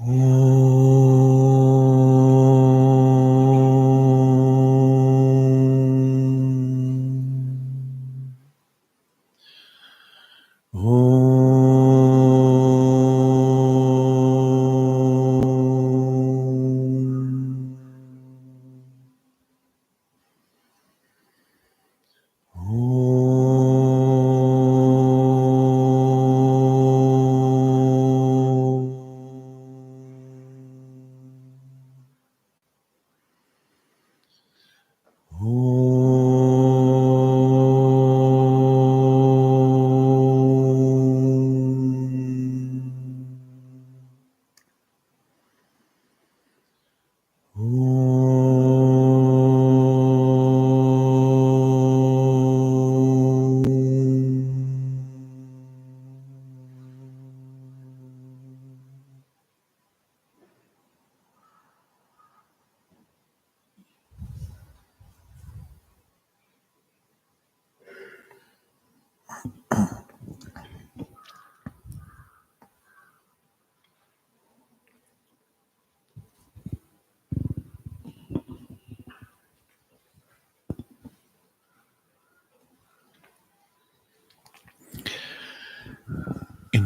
In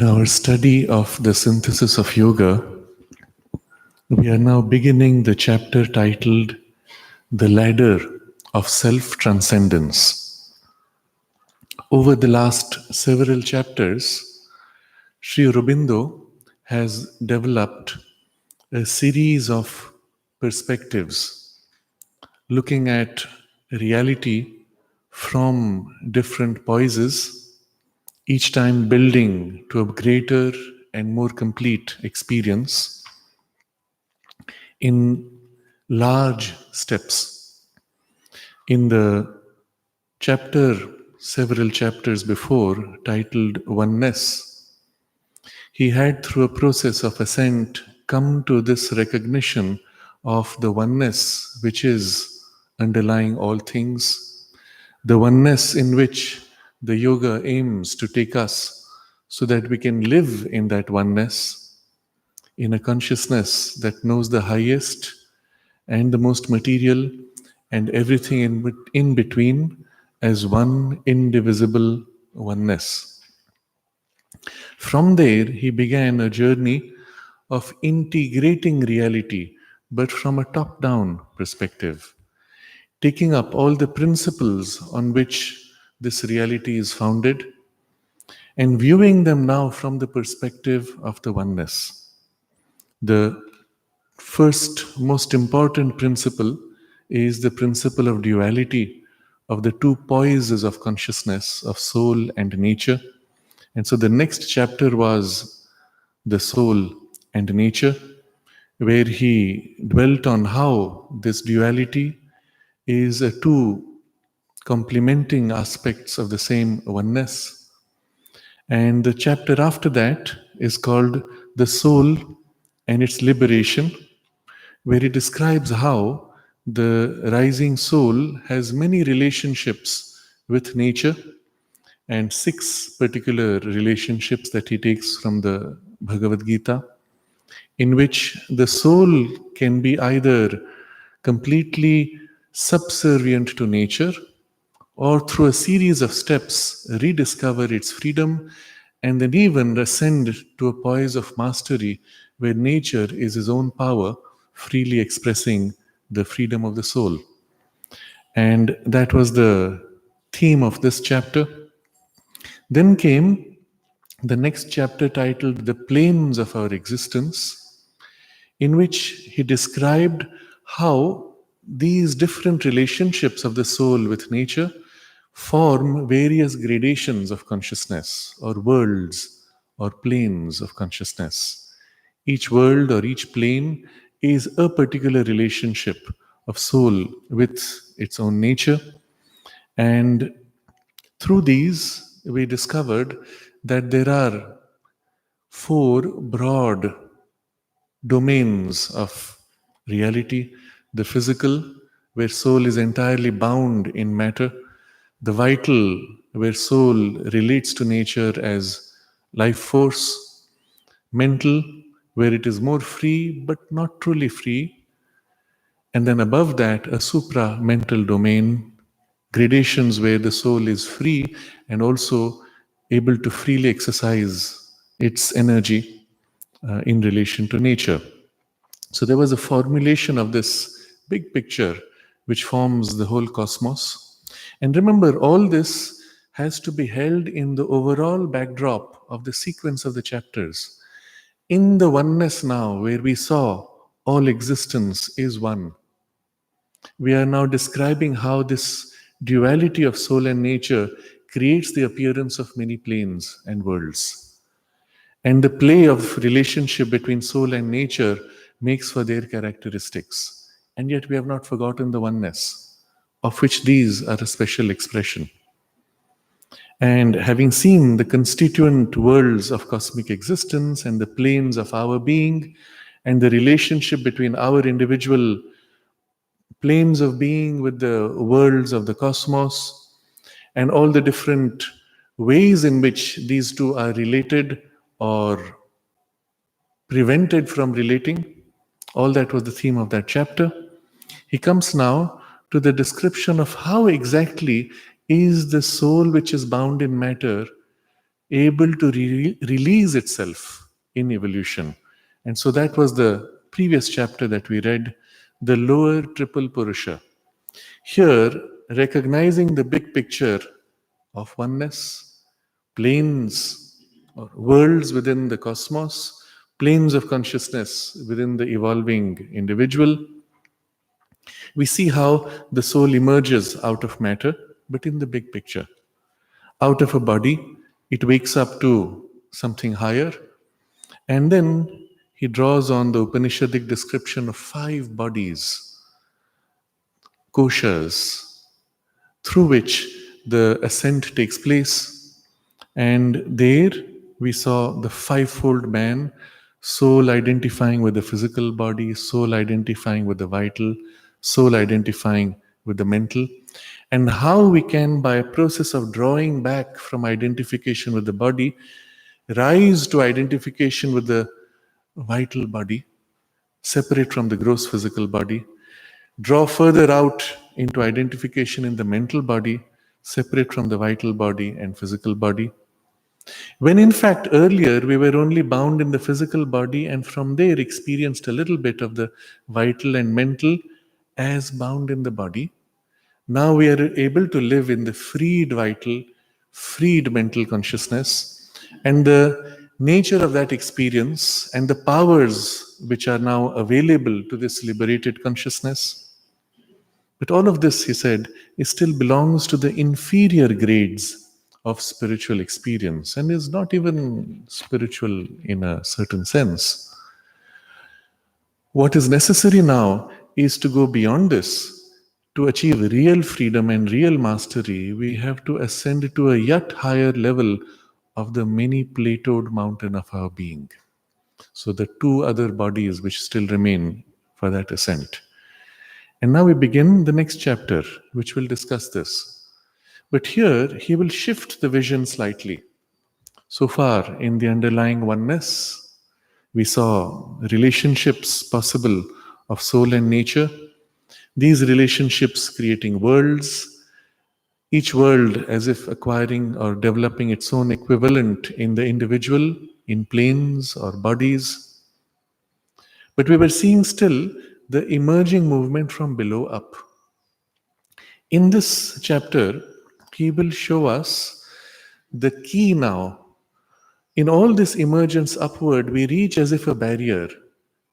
our study of the synthesis of yoga, we are now beginning the chapter titled The Ladder of Self-Transcendence. Over the last several chapters, Sri Aurobindo has developed a series of perspectives looking at reality from different poises, each time building to a greater and more complete experience in large steps. In the chapter, several chapters before, titled Oneness, he had, through a process of ascent, come to this recognition of the oneness which is underlying all things, the oneness in which the yoga aims to take us so that we can live in that oneness, in a consciousness that knows the highest and the most material and everything in between as one indivisible oneness. From there, he began a journey of integrating reality, but from a top-down perspective, taking up all the principles on which this reality is founded and viewing them now from the perspective of the oneness. The first, most important principle is the principle of duality of the two poises of consciousness, of soul and nature. And so the next chapter was the soul and nature, where he dwelt on how this duality is two complementing aspects of the same oneness. And the chapter after that is called The Soul and Its Liberation, where he describes how the rising soul has many relationships with nature, and 6 particular relationships that he takes from the Bhagavad Gita, in which the soul can be either completely subservient to nature or through a series of steps rediscover its freedom and then even ascend to a poise of mastery where nature is his own power, freely expressing the freedom of the soul. And that was the theme of this chapter. Then came the next chapter titled The Planes of Our Existence, in which he described how these different relationships of the soul with nature form various gradations of consciousness, or worlds, or planes of consciousness. Each world or each plane is a particular relationship of soul with its own nature. And through these, we discovered that there are 4 broad domains of reality: the physical, where soul is entirely bound in matter; the vital, where soul relates to nature as life force; mental, where it is more free but not truly free. And then above that, a supra mental domain, gradations where the soul is free and also able to freely exercise its energy in relation to nature. So there was a formulation of this big picture which forms the whole cosmos. And remember, all this has to be held in the overall backdrop of the sequence of the chapters. In the oneness now, where we saw all existence is one, we are now describing how this duality of soul and nature creates the appearance of many planes and worlds. And the play of relationship between soul and nature makes for their characteristics. And yet we have not forgotten the oneness, of which these are a special expression. And having seen the constituent worlds of cosmic existence and the planes of our being, and the relationship between our individual planes of being with the worlds of the cosmos, and all the different ways in which these two are related or prevented from relating, all that was the theme of that chapter. He comes now to the description of how exactly is the soul which is bound in matter able to release itself in evolution. And so that was the previous chapter that we read, the lower triple Purusha. Here, recognizing the big picture of oneness, planes or worlds within the cosmos, planes of consciousness within the evolving individual, we see how the soul emerges out of matter, but in the big picture. Out of a body, it wakes up to something higher, and then he draws on the Upanishadic description of 5 bodies, koshas, through which the ascent takes place. And there we saw the fivefold man, soul identifying with the physical body, soul identifying with the vital, soul identifying with the mental, and how we can, by a process of drawing back from identification with the body, rise to identification with the vital body, separate from the gross physical body, draw further out into identification in the mental body, separate from the vital body and physical body. When in fact earlier we were only bound in the physical body and from there experienced a little bit of the vital and mental as bound in the body. Now we are able to live in the freed vital, freed mental consciousness, and the nature of that experience and the powers which are now available to this liberated consciousness. But all of this, he said, it still belongs to the inferior grades of spiritual experience and is not even spiritual in a certain sense. What is necessary now is to go beyond this. To achieve real freedom and real mastery, we have to ascend to a yet higher level of the many platoed mountain of our being. So the 2 other bodies which still remain for that ascent. And now we begin the next chapter, which will discuss this. But here, he will shift the vision slightly. So far, in the underlying oneness, we saw relationships possible of soul and nature. These relationships creating worlds, each world as if acquiring or developing its own equivalent in the individual, in planes or bodies. But we were seeing still the emerging movement from below up. In this chapter, he will show us the key now. In all this emergence upward, we reach as if a barrier.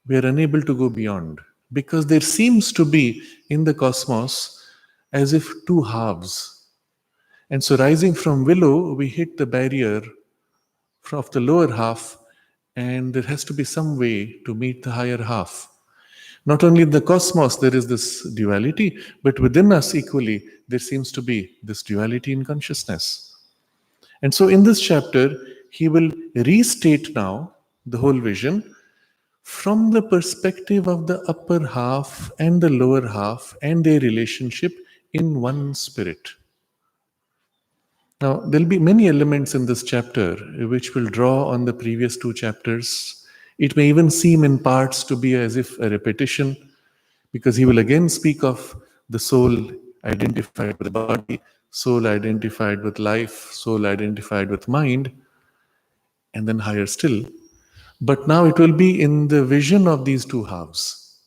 We are unable to go beyond because there seems to be in the cosmos as if 2 halves. And so, rising from below, we hit the barrier of the lower half, and there has to be some way to meet the higher half. Not only in the cosmos there is this duality, but within us equally there seems to be this duality in consciousness. And so in this chapter, he will restate now the whole vision from the perspective of the upper half and the lower half and their relationship in one spirit. Now, there'll be many elements in this chapter which will draw on the previous 2 chapters. It may even seem in parts to be as if a repetition, because he will again speak of the soul identified with the body, soul identified with life, soul identified with mind, and then higher still. But now it will be in the vision of these two halves,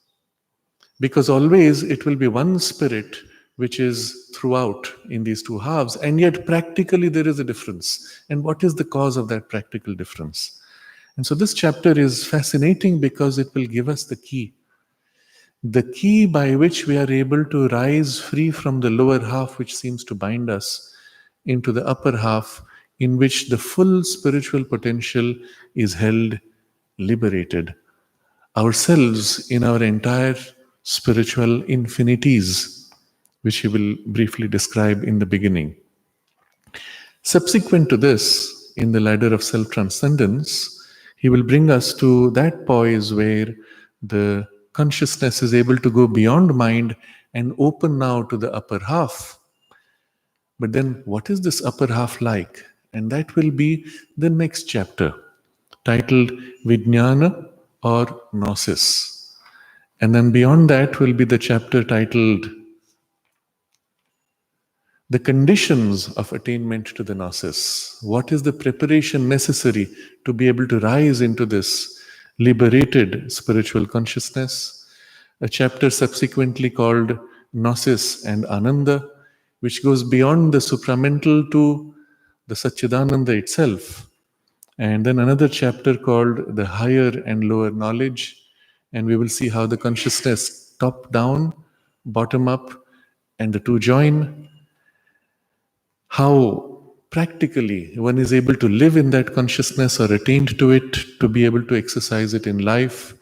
because always it will be one spirit which is throughout in these two halves, and yet practically there is a difference. And what is the cause of that practical difference? And so this chapter is fascinating because it will give us the key by which we are able to rise free from the lower half, which seems to bind us, into the upper half, in which the full spiritual potential is held liberated. Ourselves in our entire spiritual infinities, which he will briefly describe in the beginning. Subsequent to this, in the ladder of self-transcendence, he will bring us to that poise where the consciousness is able to go beyond mind and open now to the upper half. But then, what is this upper half like? And that will be the next chapter, titled Vijnana or Gnosis. And then beyond that will be the chapter titled The Conditions of Attainment to the Gnosis. What is the preparation necessary to be able to rise into this liberated spiritual consciousness? A chapter subsequently called Gnosis and Ananda, which goes beyond the supramental to the Satchidananda itself. And then another chapter called The Higher and Lower Knowledge. And we will see how the consciousness top down, bottom up, and the two join. How practically one is able to live in that consciousness or attained to it, to be able to exercise it in life.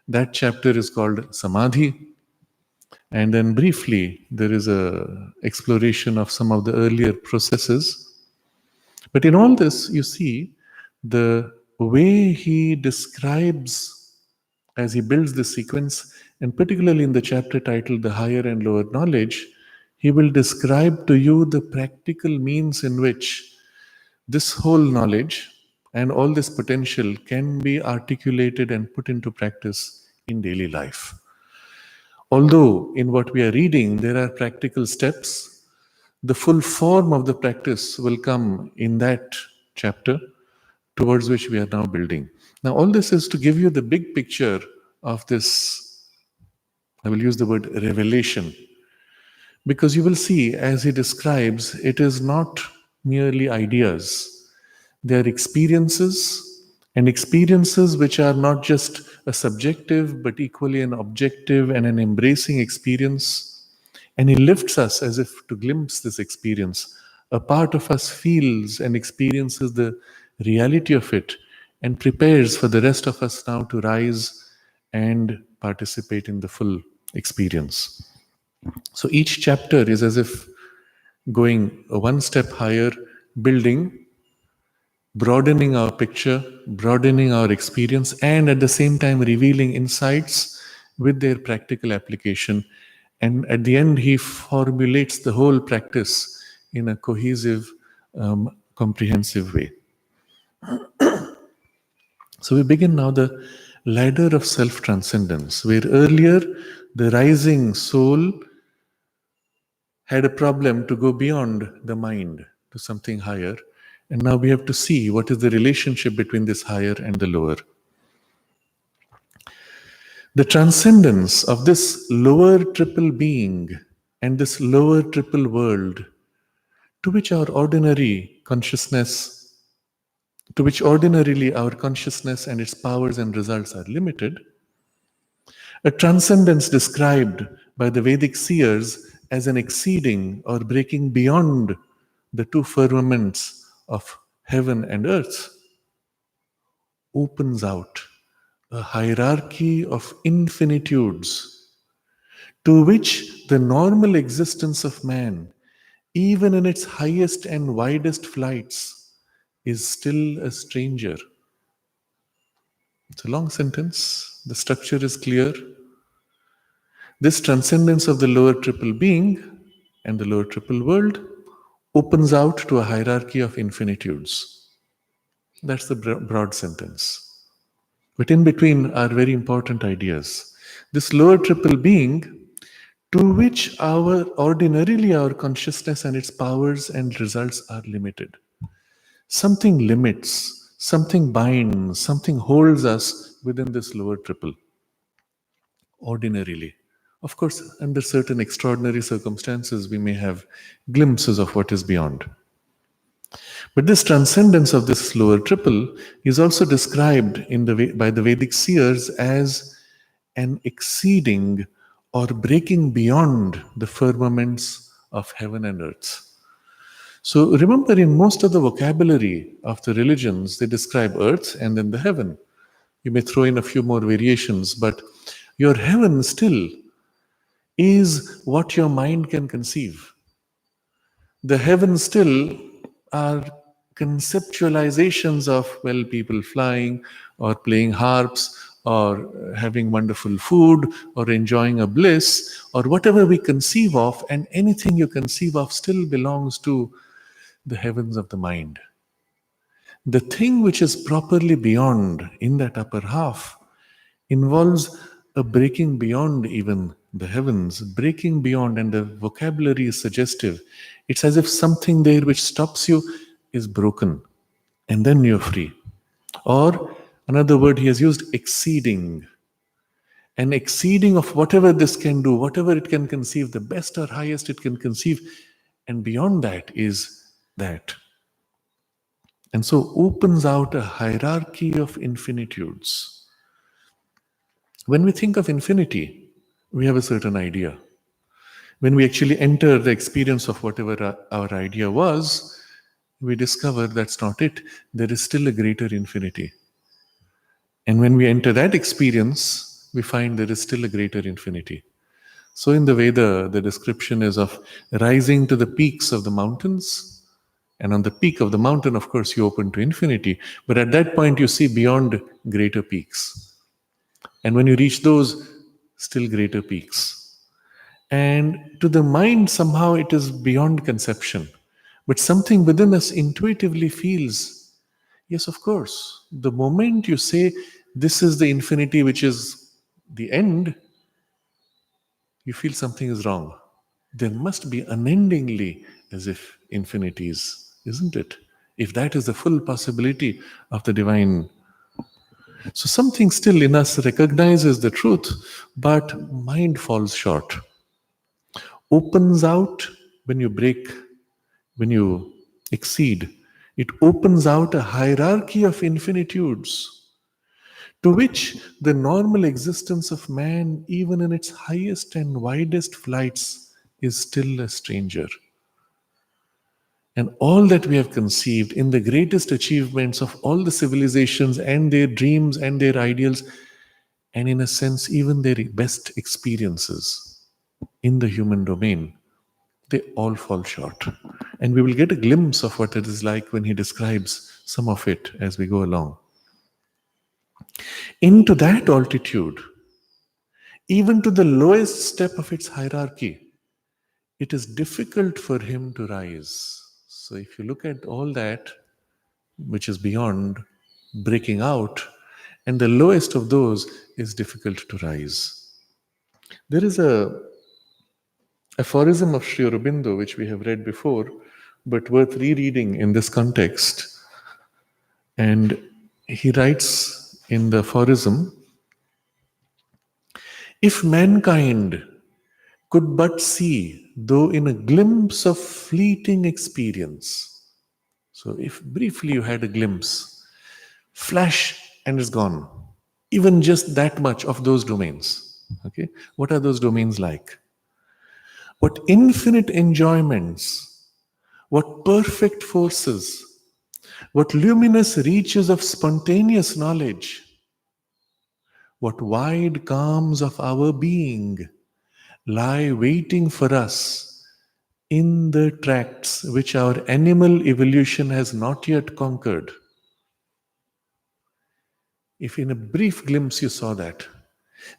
That chapter is called Samadhi. And then briefly, there is a exploration of some of the earlier processes. But in all this, you see the way he describes as he builds the sequence, and particularly in the chapter titled The Higher and Lower Knowledge, he will describe to you the practical means in which this whole knowledge and all this potential can be articulated and put into practice in daily life. Although in what we are reading, there are practical steps, the full form of the practice will come in that chapter towards which we are now building. Now, all this is to give you the big picture of this, I will use the word revelation, because you will see, as he describes, it is not merely ideas. They are experiences, and experiences which are not just a subjective, but equally an objective and an embracing experience. And he lifts us as if to glimpse this experience. A part of us feels and experiences the reality of it and prepares for the rest of us now to rise and participate in the full experience. So each chapter is as if going one step higher, building, broadening our picture, broadening our experience, and at the same time revealing insights with their practical application. And at the end, he formulates the whole practice in a cohesive, comprehensive way. So we begin now the ladder of self-transcendence, where earlier the rising soul had a problem to go beyond the mind to something higher. And now we have to see what is the relationship between this higher and the lower. The transcendence of this lower triple being and this lower triple world, to which our ordinary consciousness, to which ordinarily our consciousness and its powers and results are limited, a transcendence described by the Vedic seers as an exceeding or breaking beyond the two firmaments of heaven and earth, opens out a hierarchy of infinitudes to which the normal existence of man, even in its highest and widest flights, is still a stranger. It's a long sentence. The structure is clear. This transcendence of the lower triple being and the lower triple world opens out to a hierarchy of infinitudes. That's the broad sentence. But in between are very important ideas. This lower triple being, to which our consciousness and its powers and results are limited. Something limits, something binds, something holds us within this lower triple, ordinarily. Of course, under certain extraordinary circumstances, we may have glimpses of what is beyond. But this transcendence of this lower triple is also described by the Vedic seers as an exceeding or breaking beyond the firmaments of heaven and earth. So remember, in most of the vocabulary of the religions, they describe earth and then the heaven. You may throw in a few more variations, but your heaven still is what your mind can conceive. The heavens still are conceptualizations of, well, people flying or playing harps or having wonderful food or enjoying a bliss or whatever we conceive of, and anything you conceive of still belongs to the heavens of the mind. The thing which is properly beyond in that upper half involves a breaking beyond even the heavens, breaking beyond, and the vocabulary is suggestive. It's as if something there which stops you is broken, and then you're free. Or another word he has used, exceeding. An exceeding of whatever this can do, whatever it can conceive, the best or highest it can conceive, and beyond that is that. And so opens out a hierarchy of infinitudes. When we think of infinity, we have a certain idea. When we actually enter the experience of whatever our idea was, we discover that's not it. There is still a greater infinity. And when we enter that experience, we find there is still a greater infinity. So in the Veda, the description is of rising to the peaks of the mountains. And on the peak of the mountain, of course, you open to infinity. But at that point, you see beyond greater peaks. And when you reach those, still greater peaks. And to the mind, somehow it is beyond conception. But something within us intuitively feels, yes, of course. The moment you say, this is the infinity, which is the end, you feel something is wrong. There must be unendingly as if infinities, isn't it? If that is the full possibility of the divine. So something still in us recognizes the truth, but mind falls short. Opens out when you break, when you exceed. It opens out a hierarchy of infinitudes to which the normal existence of man, even in its highest and widest flights, is still a stranger. And all that we have conceived in the greatest achievements of all the civilizations and their dreams and their ideals, and in a sense, even their best experiences in the human domain, they all fall short. And we will get a glimpse of what it is like when he describes some of it as we go along. Into that altitude, even to the lowest step of its hierarchy, it is difficult for him to rise. So if you look at all that, which is beyond breaking out, and the lowest of those is difficult to rise. There is a aphorism of Sri Aurobindo, which we have read before, but worth rereading in this context. And he writes in the aphorism, if mankind could but see, though in a glimpse of fleeting experience. So if briefly you had a glimpse, flash and it's gone. Even just that much of those domains. Okay, what are those domains like? What infinite enjoyments, what perfect forces, what luminous reaches of spontaneous knowledge, what wide calms of our being lie waiting for us in the tracts which our animal evolution has not yet conquered. If in a brief glimpse you saw that,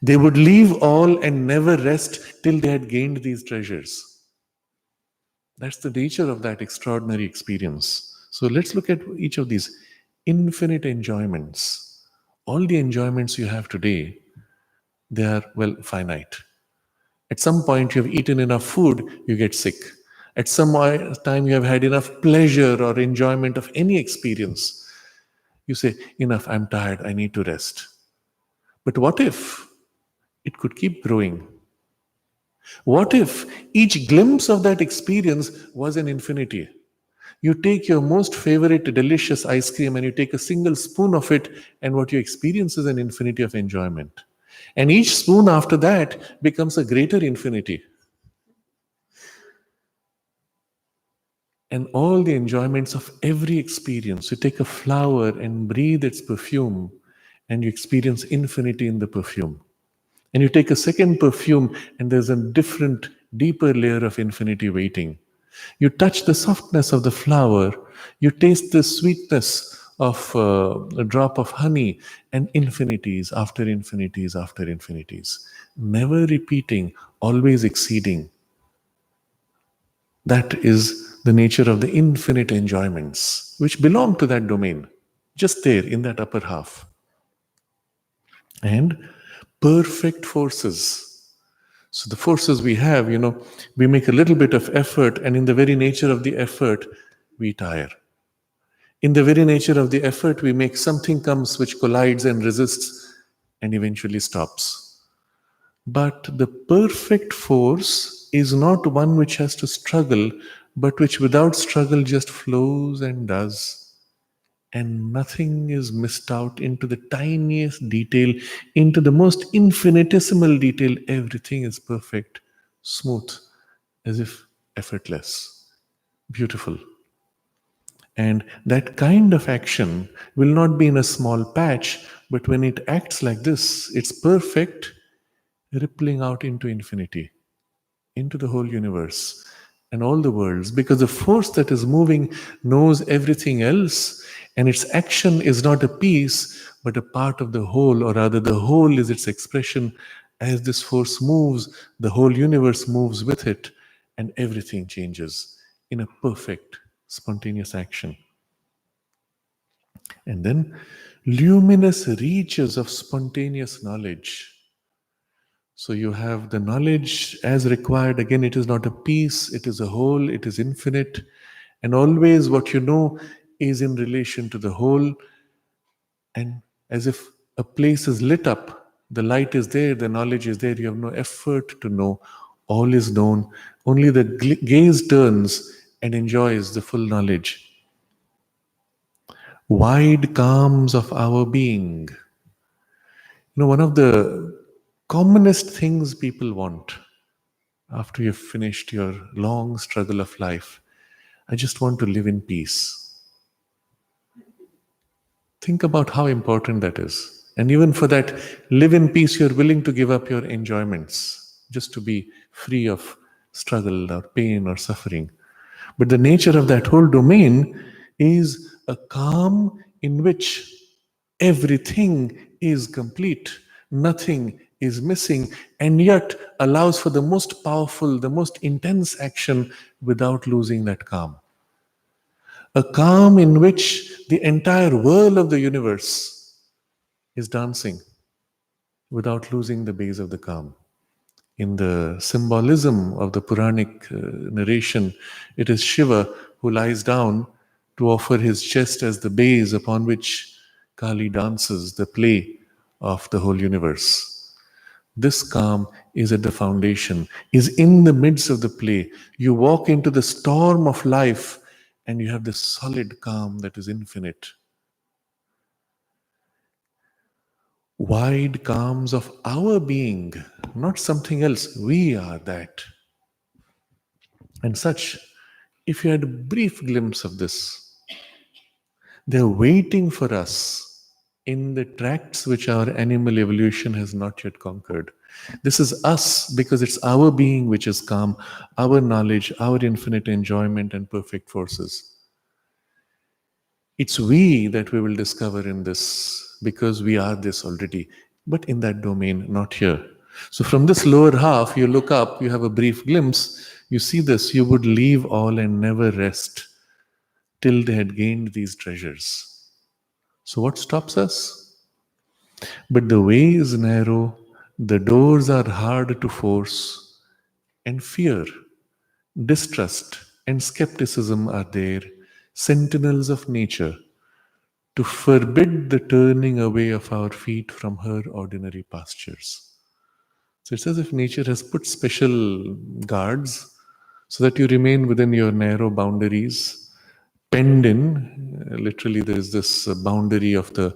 they would leave all and never rest till they had gained these treasures. That's the nature of that extraordinary experience. So let's look at each of these infinite enjoyments. All the enjoyments you have today, they are, well, finite. At some point, you have eaten enough food, you get sick. At some time, you have had enough pleasure or enjoyment of any experience. You say, enough, I'm tired, I need to rest. But what if it could keep growing? What if each glimpse of that experience was an infinity? You take your most favorite delicious ice cream and you take a single spoon of it, and what you experience is an infinity of enjoyment. And each spoon after that becomes a greater infinity. And all the enjoyments of every experience. You take a flower and breathe its perfume, and you experience infinity in the perfume. And you take a second perfume, and there's a different, deeper layer of infinity waiting. You touch the softness of the flower, you taste the sweetness of a drop of honey, and infinities after infinities after infinities. Never repeating, always exceeding. That is the nature of the infinite enjoyments, which belong to that domain, just there in that upper half. And perfect forces. So the forces we have, we make a little bit of effort, and in the very nature of the effort, we tire. In the very nature of the effort we make, something comes which collides and resists and eventually stops. But the perfect force is not one which has to struggle, but which without struggle just flows and does. And nothing is missed out into the tiniest detail, into the most infinitesimal detail. Everything is perfect, smooth, as if effortless, beautiful. And that kind of action will not be in a small patch, but when it acts like this, it's perfect, rippling out into infinity, into the whole universe and all the worlds, because the force that is moving knows everything else, and its action is not a piece, but a part of the whole, or rather, the whole is its expression. As this force moves, the whole universe moves with it, and everything changes in a perfect, spontaneous action. And then luminous reaches of spontaneous knowledge. So you have the knowledge as required. Again, it is not a piece, it is a whole, it is infinite. And always what you know is in relation to the whole. And as if a place is lit up, the light is there, the knowledge is there, you have no effort to know. All is known. Only the gaze turns and enjoys the full knowledge. Wide calms of our being. One of the commonest things people want after you've finished your long struggle of life, I just want to live in peace. Think about how important that is. And even for that, live in peace, you're willing to give up your enjoyments just to be free of struggle or pain or suffering. But the nature of that whole domain is a calm in which everything is complete, nothing is missing, and yet allows for the most powerful, the most intense action without losing that calm. A calm in which the entire world of the universe is dancing without losing the base of the calm. In the symbolism of the Puranic narration, it is Shiva who lies down to offer his chest as the base upon which Kali dances the play of the whole universe. This calm is at the foundation, is in the midst of the play. You walk into the storm of life and you have this solid calm that is infinite. Wide calms of our being, not something else. We are that. And such, if you had a brief glimpse of this, they're waiting for us in the tracts which our animal evolution has not yet conquered. This is us because it's our being which is calm, our knowledge, our infinite enjoyment and perfect forces. It's we that we will discover in this because we are this already, but in that domain, not here. So from this lower half, you look up, you have a brief glimpse, you see this, you would leave all and never rest till they had gained these treasures. So what stops us? But the way is narrow, the doors are hard to force, and fear, distrust, and skepticism are there, sentinels of nature, to forbid the turning away of our feet from her ordinary pastures. So it's as if nature has put special guards so that you remain within your narrow boundaries. Penned in, literally, there is this boundary of the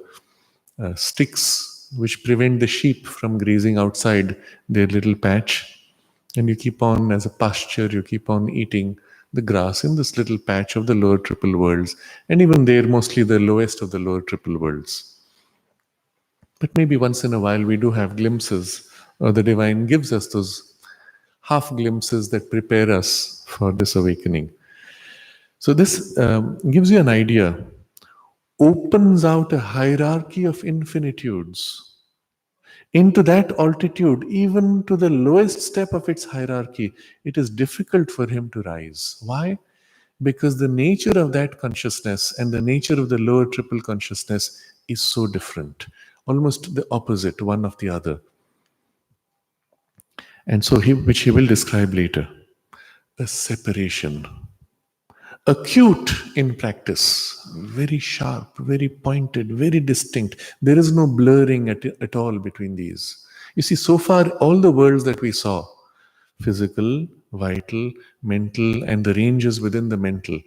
sticks which prevent the sheep from grazing outside their little patch. And you keep on, as a pasture, you keep on eating the grass in this little patch of the lower triple worlds. And even there, mostly the lowest of the lower triple worlds. But maybe once in a while we do have glimpses, or the divine gives us those half glimpses that prepare us for this awakening. So, this gives you an idea, opens out a hierarchy of infinitudes. Into that altitude, even to the lowest step of its hierarchy, it is difficult for him to rise. Why? Because the nature of that consciousness and the nature of the lower triple consciousness is so different, almost the opposite one of the other. And so, which he will describe later, a separation. Acute in practice, very sharp, very pointed, very distinct. There is no blurring at all between these. You see, so far, all the worlds that we saw, physical, vital, mental, and the ranges within the mental,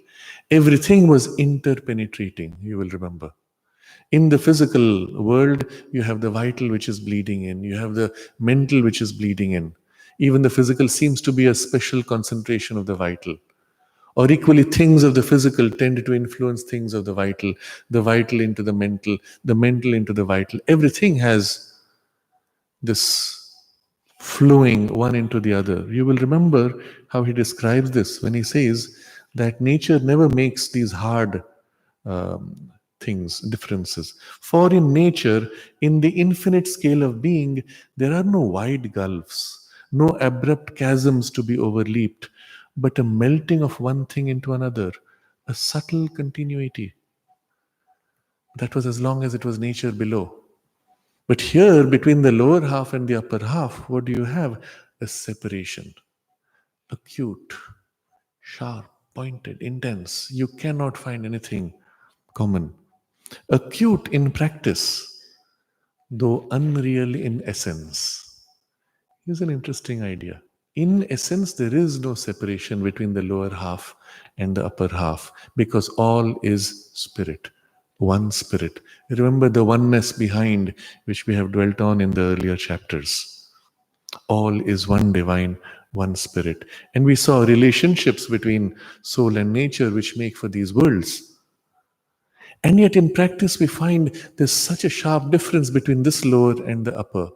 everything was interpenetrating, you will remember. In the physical world, you have the vital which is bleeding in, you have the mental which is bleeding in. Even the physical seems to be a special concentration of the vital. Or equally, things of the physical tend to influence things of the vital into the mental into the vital. Everything has this flowing one into the other. You will remember how he describes this when he says that nature never makes these hard things, differences. For in nature, in the infinite scale of being, there are no wide gulfs, no abrupt chasms to be overleaped, but a melting of one thing into another, a subtle continuity. That was as long as it was nature below. But here, between the lower half and the upper half, what do you have? A separation, acute, sharp, pointed, intense. You cannot find anything common. Acute in practice, though unreal in essence. Here's an interesting idea. In essence, there is no separation between the lower half and the upper half because all is spirit, one spirit. Remember the oneness behind which we have dwelt on in the earlier chapters. All is one divine, one spirit. And we saw relationships between soul and nature which make for these worlds. And yet, in practice, we find there's such a sharp difference between this lower and the upper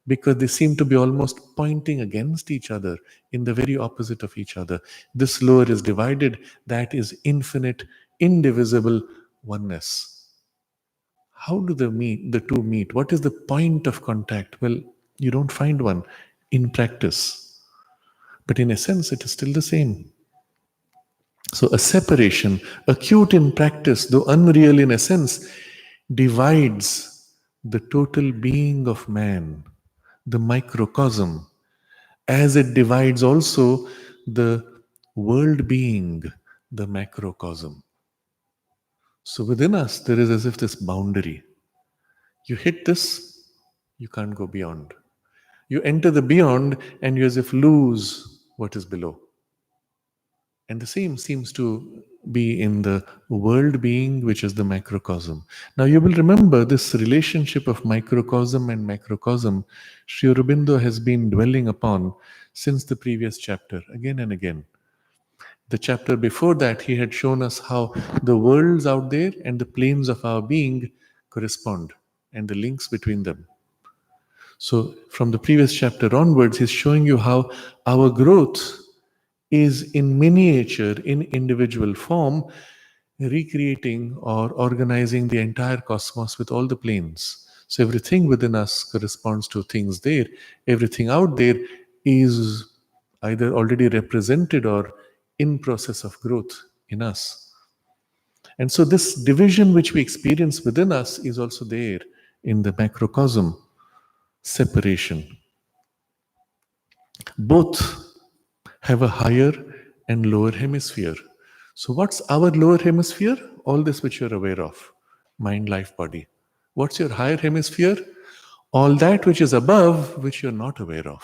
because they seem to be almost pointing against each other in the very opposite of each other. This lower is divided, that is infinite, indivisible oneness. How do the two meet? What is the point of contact? Well, you don't find one in practice. But in essence, it is still the same. So, a separation, acute in practice, though unreal in essence, divides the total being of man, the microcosm, as it divides also the world being, the macrocosm. So, within us, there is as if this boundary. You hit this, you can't go beyond. You enter the beyond, and you as if lose what is below. And the same seems to be in the world being, which is the macrocosm. Now, you will remember this relationship of microcosm and macrocosm, Sri Aurobindo has been dwelling upon since the previous chapter, again and again. The chapter before that, he had shown us how the worlds out there and the planes of our being correspond and the links between them. So, from the previous chapter onwards, he's showing you how our growth is in miniature, in individual form, recreating or organizing the entire cosmos with all the planes. So everything within us corresponds to things there. Everything out there is either already represented or in process of growth in us. And so this division which we experience within us is also there. in the macrocosm, separation. Both have a higher and lower hemisphere. So, what's our lower hemisphere? All this which you're aware of: mind, life, body. What's your higher hemisphere? All that which is above, which you're not aware of.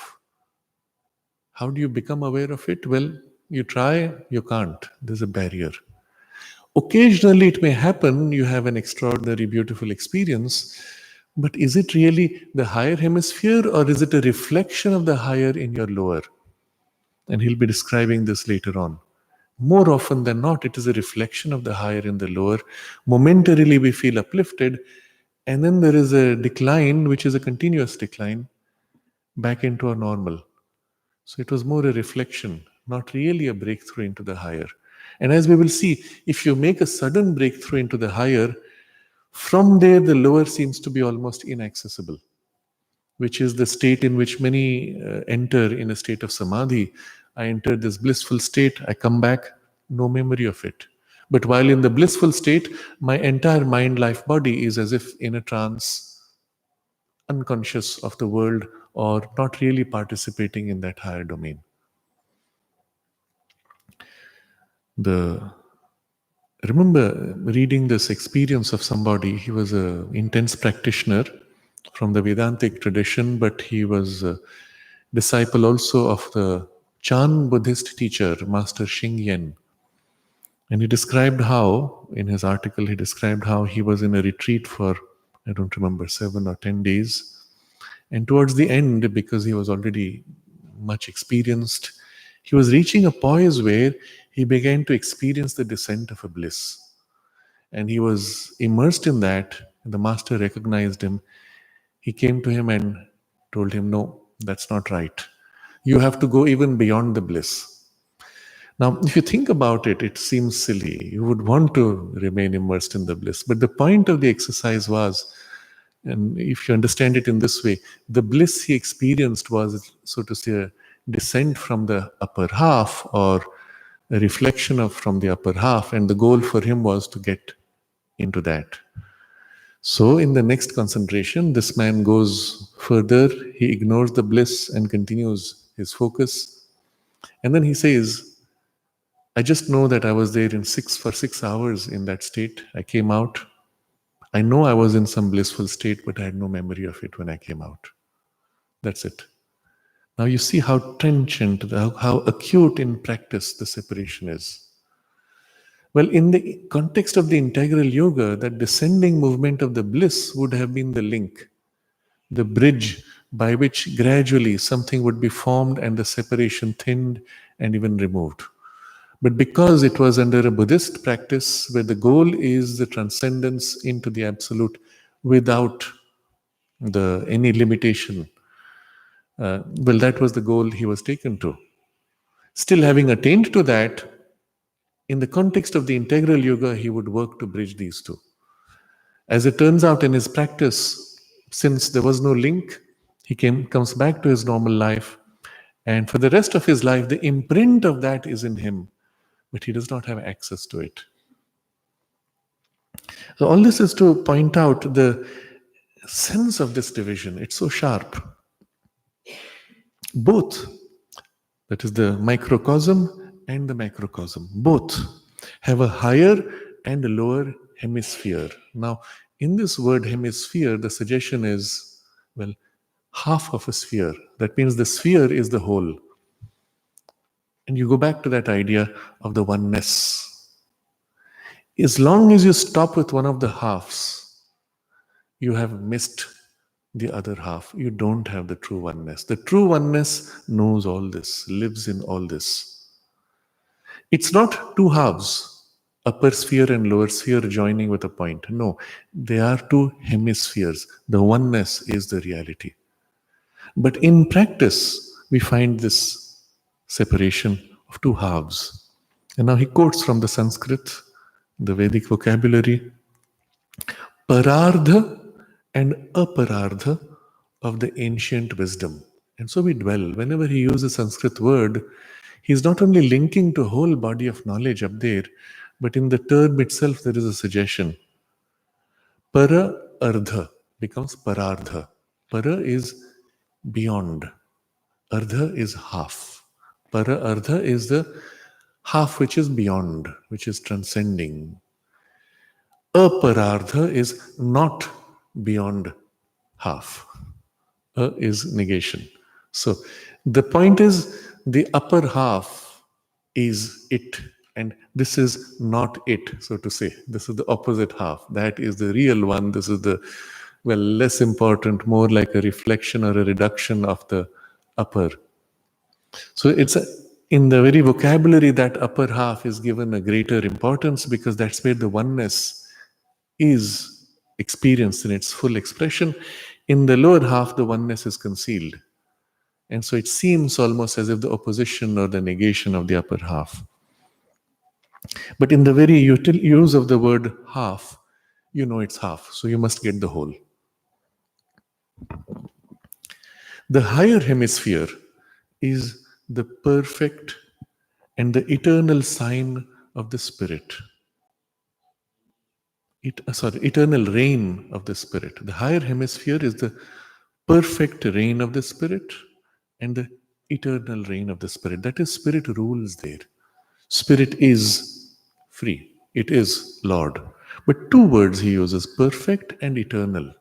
How do you become aware of it? Well, you try, you can't. There's a barrier. Occasionally, it may happen, you have an extraordinary, beautiful experience, but is it really the higher hemisphere or is it a reflection of the higher in your lower? And he'll be describing this later on. More often than not, it is a reflection of the higher in the lower. Momentarily, we feel uplifted, and then there is a decline, which is a continuous decline, back into a normal. So it was more a reflection, not really a breakthrough into the higher. And as we will see, if you make a sudden breakthrough into the higher, from there the lower seems to be almost inaccessible, which is the state in which many enter in a state of samadhi. I entered this blissful state, I come back, no memory of it. But while in the blissful state, my entire mind, life, body is as if in a trance, unconscious of the world or not really participating in that higher domain. Remember reading this experience of somebody. He was an intense practitioner from the Vedantic tradition, but he was a disciple also of the Chan Buddhist teacher, Master Xing Yen. And he described how, in his article, he described how he was in a retreat for, I don't remember, 7 or 10 days. And towards the end, because he was already much experienced, he was reaching a poise where he began to experience the descent of a bliss. And he was immersed in that. And the master recognized him. He came to him and told him, no, that's not right. You have to go even beyond the bliss. Now, if you think about it, it seems silly. You would want to remain immersed in the bliss. But the point of the exercise was, and if you understand it in this way, the bliss he experienced was, so to say, a descent from the upper half or a reflection of from the upper half. And the goal for him was to get into that. So in the next concentration, this man goes further. He ignores the bliss and continues his focus. And then he says, I just know that I was there for 6 hours in that state. I came out. I know I was in some blissful state, but I had no memory of it when I came out. That's it. Now you see how trenchant, how acute in practice the separation is. Well, in the context of the integral yoga, that descending movement of the bliss would have been the link, the bridge by which gradually something would be formed and the separation thinned and even removed. But because it was under a Buddhist practice where the goal is the transcendence into the absolute without any limitation, well, that was the goal he was taken to. Still, having attained to that, in the context of the integral yoga, he would work to bridge these two. As it turns out in his practice, since there was no link, he comes back to his normal life. And for the rest of his life, the imprint of that is in him, but he does not have access to it. So all this is to point out the sense of this division. It's so sharp. Both, that is the microcosm and the macrocosm, both have a higher and a lower hemisphere. Now, in this word hemisphere, the suggestion is, well, half of a sphere. That means the sphere is the whole. And you go back to that idea of the oneness. As long as you stop with one of the halves, you have missed the other half. You don't have the true oneness. The true oneness knows all this, lives in all this. It's not two halves, upper sphere and lower sphere joining with a point. No, they are two hemispheres. The oneness is the reality. But in practice, we find this separation of two halves. And now he quotes from the Sanskrit, the Vedic vocabulary, parardha and aparardha of the ancient wisdom. And so we dwell. Whenever he uses a Sanskrit word, he's not only linking to a whole body of knowledge up there, but in the term itself there is a suggestion. Para ardha. becomes parardha. Para is beyond. Ardha is half. Para ardha is the half which is beyond, which is transcending. Aparardha is not beyond half. Is negation. So the point is the upper half is it, and this is not it, so to say. This is the opposite half. That is the real one. This is the, well, less important, more like a reflection or a reduction of the upper. So in the very vocabulary, that upper half is given a greater importance because that's where the oneness is experienced in its full expression. In the lower half, the oneness is concealed. And so it seems almost as if the opposition or the negation of the upper half. But in the very use of the word half, you know it's half, so you must get the whole. The higher hemisphere is the perfect and the eternal sign of the Spirit. Eternal reign of the Spirit. The higher hemisphere is the perfect reign of the Spirit and the eternal reign of the Spirit. That is, Spirit rules there. Spirit is free. It is Lord. But two words he uses, perfect and eternal.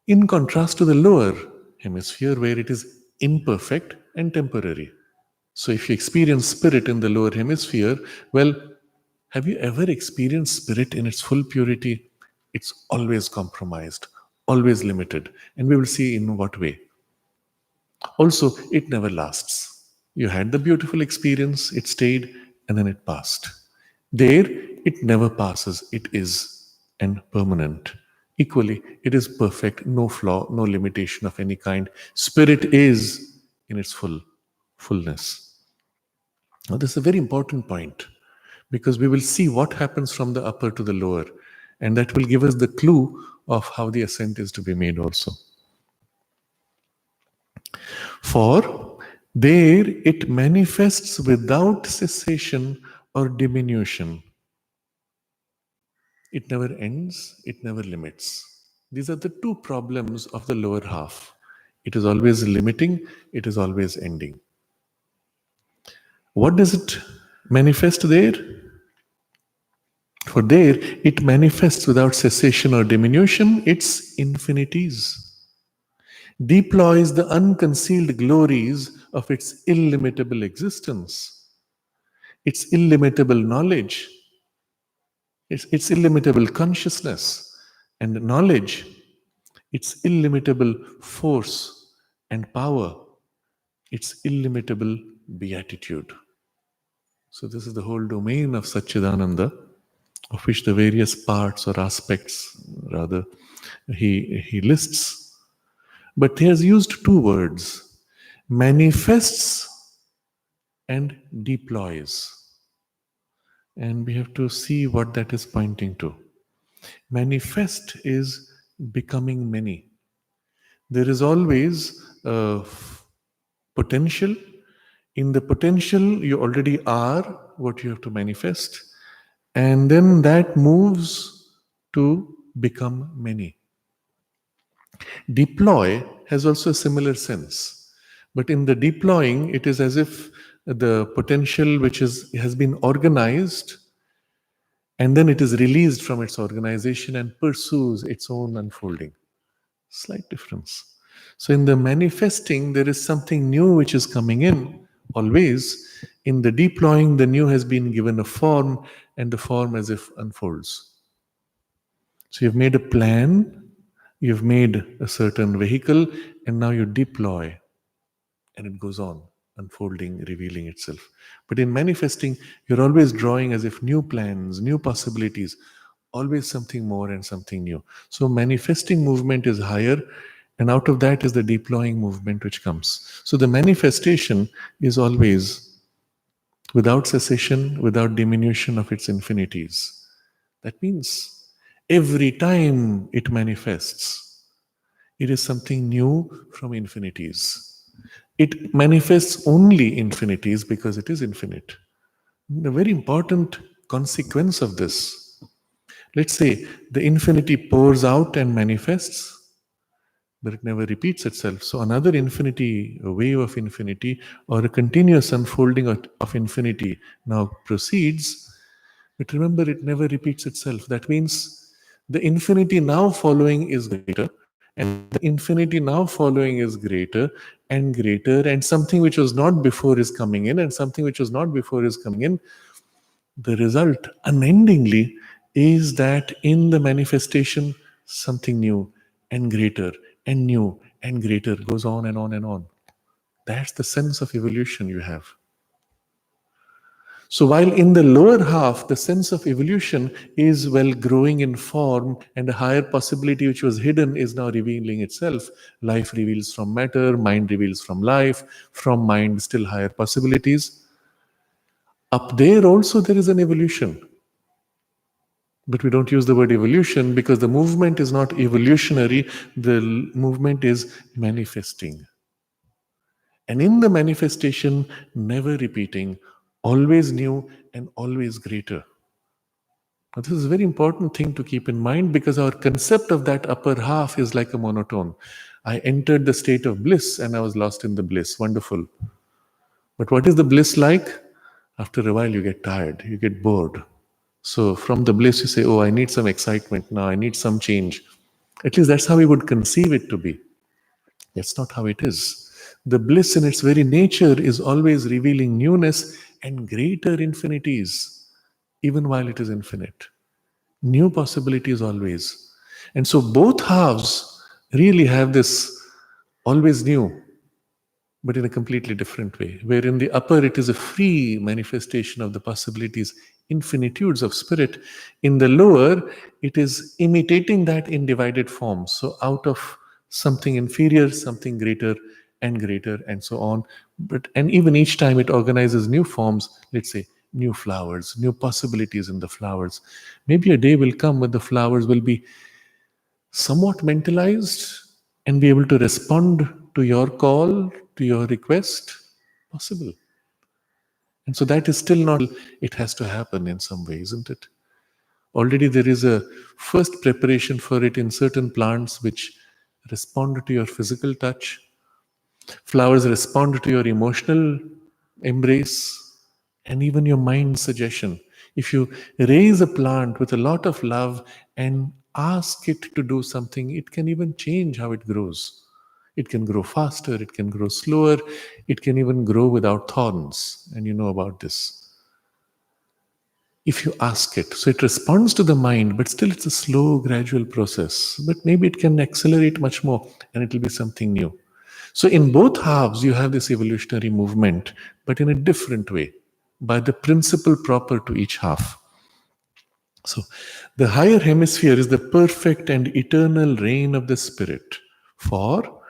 In contrast to the lower hemisphere, where it is imperfect and temporary. So if you experience Spirit in the lower hemisphere, well, have you ever experienced Spirit in its full purity? It's always compromised, always limited. And we will see in what way. Also, it never lasts. You had the beautiful experience, it stayed, and then it passed. There, it never passes, it is and permanent. Equally, it is perfect, no flaw, no limitation of any kind. Spirit is in its fullness. Now, this is a very important point because we will see what happens from the upper to the lower, and that will give us the clue of how the ascent is to be made also. For there it manifests without cessation or diminution. It never ends, it never limits. These are the two problems of the lower half. It is always limiting, it is always ending. What does it manifest there? For there it manifests without cessation or diminution its infinities. Deploys the unconcealed glories of its illimitable existence, its illimitable knowledge, its illimitable consciousness and knowledge, its illimitable force and power, its illimitable beatitude. So this is the whole domain of Satchidananda, of which the various parts or aspects, rather, he lists. But he has used two words, manifests and deploys. And we have to see what that is pointing to. Manifest is becoming many. There is always a potential. In the potential, you already are what you have to manifest. And then that moves to become many. Deploy has also a similar sense. But in the deploying, it is as if the potential which has been organized and then it is released from its organization and pursues its own unfolding. Slight difference. So in the manifesting, there is something new which is coming in always. In the deploying, the new has been given a form and the form as if unfolds. So you've made a plan, you've made a certain vehicle, and now you deploy, and it goes on, unfolding, revealing itself. But in manifesting, you're always drawing as if new plans, new possibilities, always something more and something new. So manifesting movement is higher, and out of that is the deploying movement which comes. So the manifestation is always without cessation, without diminution of its infinities. That means every time it manifests, it is something new from infinities. It manifests only infinities because it is infinite. A very important consequence of this. Let's say the infinity pours out and manifests, but it never repeats itself. So another infinity, a wave of infinity, or a continuous unfolding of infinity now proceeds. But remember, it never repeats itself. That means the infinity now following is greater, and the infinity now following is greater, and something which was not before is coming in, and something which was not before is coming in. The result, unendingly, is that in the manifestation, something new and greater and new and greater goes on and on and on. That's the sense of evolution you have. So, while in the lower half, the sense of evolution is well growing in form, and a higher possibility which was hidden is now revealing itself. Life reveals from matter, mind reveals from life, from mind, still higher possibilities. Up there also, there is an evolution. But we don't use the word evolution because the movement is not evolutionary, the movement is manifesting. And in the manifestation, never repeating, always new and always greater. Now, this is a very important thing to keep in mind because our concept of that upper half is like a monotone. I entered the state of bliss and I was lost in the bliss. Wonderful. But what is the bliss like? After a while, you get tired, you get bored. So from the bliss, you say, oh, I need some excitement now, I need some change. At least that's how we would conceive it to be. That's not how it is. The bliss in its very nature is always revealing newness and greater infinities, even while it is infinite. New possibilities always. And so both halves really have this always new, but in a completely different way. Where in the upper it is a free manifestation of the possibilities, infinitudes of spirit. In the lower, it is imitating that in divided form. So out of something inferior, something greater, and so on. And even each time it organizes new forms, let's say new flowers, new possibilities in the flowers. Maybe a day will come when the flowers will be somewhat mentalized and be able to respond to your call, to your request? Possible. And so that is still not, it has to happen in some way, isn't it? Already there is a first preparation for it in certain plants which respond to your physical touch. Flowers respond to your emotional embrace and even your mind suggestion. If you raise a plant with a lot of love and ask it to do something, it can even change how it grows. It can grow faster, it can grow slower, it can even grow without thorns. And you know about this. If you ask it, so it responds to the mind, but still it's a slow, gradual process. But maybe it can accelerate much more and it will be something new. So, in both halves, you have this evolutionary movement, but in a different way, by the principle proper to each half. So, the higher hemisphere is the perfect and eternal reign of the spirit. For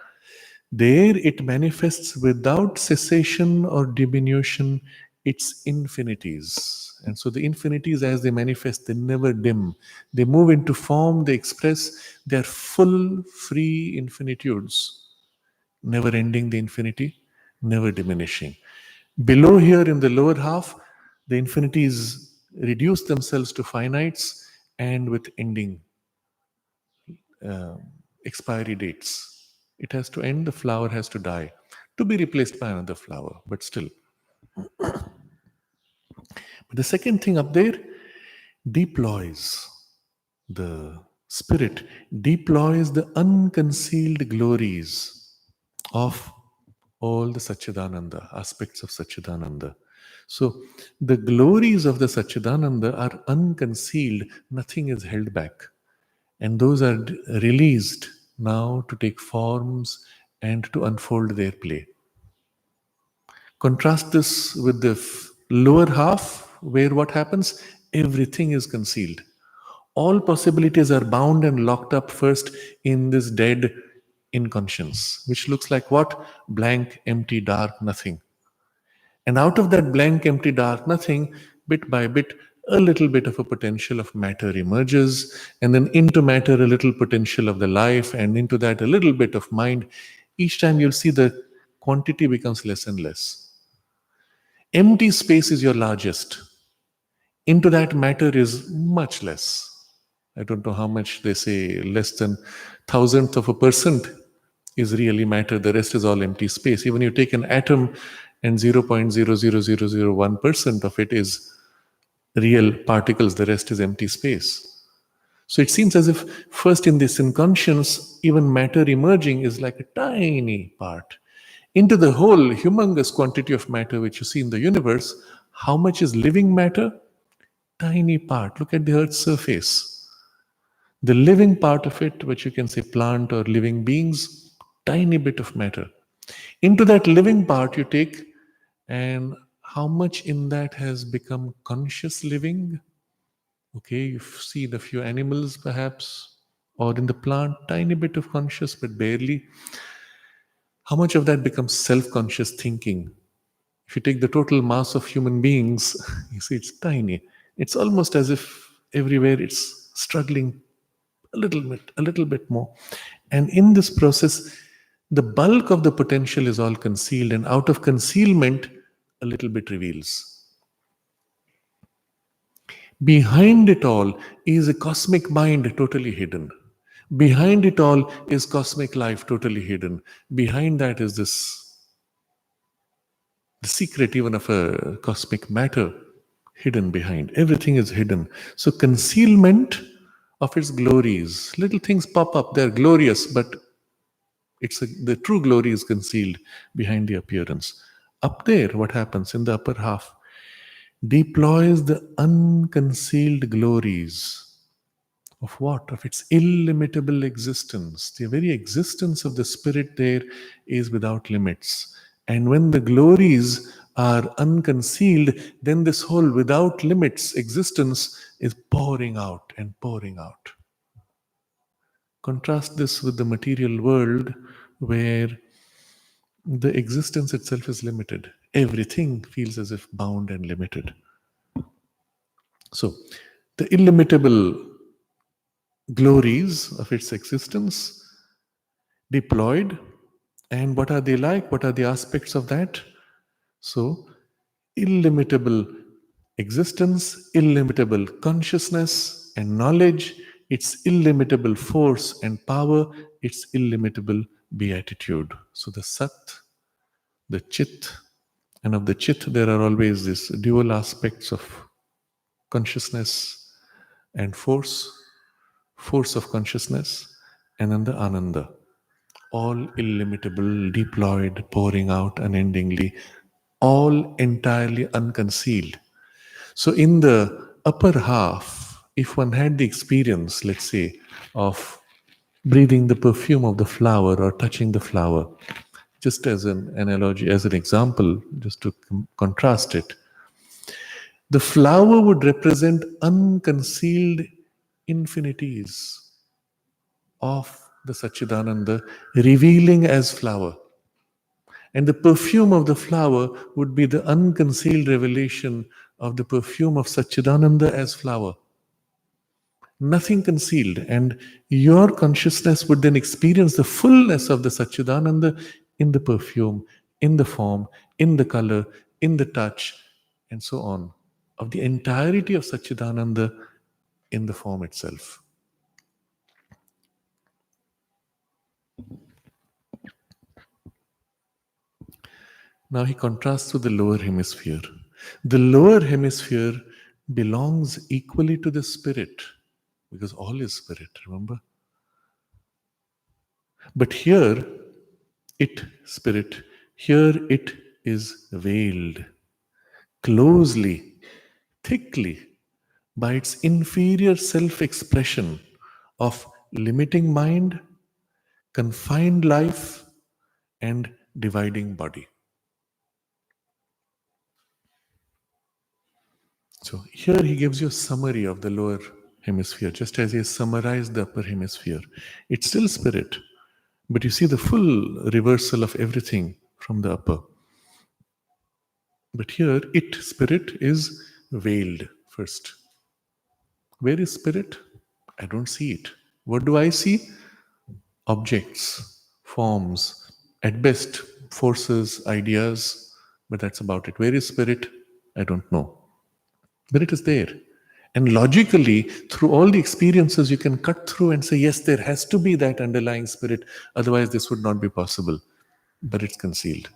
there it manifests without cessation or diminution its infinities. And so the infinities, as they manifest, they never dim. They move into form, they express, they are full, free infinitudes, never ending the infinity, never diminishing. Below here in the lower half, the infinities reduce themselves to finites and with ending expiry dates. It has to end, the flower has to die, to be replaced by another flower, but still. But the second thing up there deploys the spirit, deploys the unconcealed glories of all the Satchidananda, aspects of Satchidananda. So the glories of the Satchidananda are unconcealed, nothing is held back. And those are released now to take forms and to unfold their play. Contrast this with the lower half, where what happens? Everything is concealed. All possibilities are bound and locked up first in this dead inconscience, which looks like what? Blank, empty, dark, nothing. And out of that blank, empty, dark, nothing, bit by bit, a little bit of a potential of matter emerges, and then into matter, a little potential of the life, and into that, a little bit of mind. Each time you'll see the quantity becomes less and less. Empty space is your largest. Into that, matter is much less. I don't know how much they say, less than thousandth of a percent is really matter. The rest is all empty space. Even you take an atom and 0.00001% of it is real particles, the rest is empty space. So it seems as if first in this inconscience, even matter emerging is like a tiny part. Into the whole humongous quantity of matter which you see in the universe, how much is living matter? Tiny part. Look at the Earth's surface. The living part of it, which you can say plant or living beings, tiny bit of matter. Into that living part you take, and how much in that has become conscious living? Okay, you've seen a few animals perhaps, or in the plant, tiny bit of conscious, but barely. How much of that becomes self conscious thinking? If you take the total mass of human beings, you see it's tiny. It's almost as if everywhere it's struggling a little bit more. And in this process, the bulk of the potential is all concealed, and out of concealment, a little bit reveals. Behind it all is a cosmic mind totally hidden. Behind it all is cosmic life totally hidden. Behind that is this, the secret even of a cosmic matter hidden behind. Everything is hidden. So concealment of its glories. Little things pop up, they're glorious, but the true glory is concealed behind the appearance. Up there, what happens in the upper half? Deploys the unconcealed glories of what? Of its illimitable existence. The very existence of the spirit there is without limits. And when the glories are unconcealed, then this whole without limits existence is pouring out and pouring out. Contrast this with the material world where the existence itself is limited. Everything feels as if bound and limited. So, the illimitable glories of its existence deployed. And what are they like? What are the aspects of that? So, illimitable existence, illimitable consciousness and knowledge, its illimitable force and power, its illimitable beatitude. So, the Sat, the Chit, and of the Chit, there are always these dual aspects of consciousness and force of consciousness, and then the Ananda, all illimitable, deployed, pouring out unendingly, all entirely unconcealed. So, in the upper half, if one had the experience, let's say, of breathing the perfume of the flower or touching the flower, just as an analogy, as an example, just to contrast it, the flower would represent unconcealed infinities of the Satchidananda revealing as flower. And the perfume of the flower would be the unconcealed revelation of the perfume of Satchidananda as flower. Nothing concealed. And your consciousness would then experience the fullness of the Satchidananda in the perfume, in the form, in the color, in the touch, and so on. Of the entirety of Satchidananda in the form itself. Now he contrasts with the lower hemisphere. The lower hemisphere belongs equally to the spirit, because all is spirit, remember? But here, here it is veiled closely, thickly, by its inferior self expression of limiting mind, confined life, and dividing body. So here he gives you a summary of the lower hemisphere, just as he has summarized the upper hemisphere. It's still spirit, but you see the full reversal of everything from the upper. But here, spirit, is veiled first. Where is spirit? I don't see it. What do I see? Objects, forms, at best, forces, ideas, but that's about it. Where is spirit? I don't know. But it is there. And logically, through all the experiences, you can cut through and say, yes, there has to be that underlying spirit. Otherwise, this would not be possible. But it's concealed.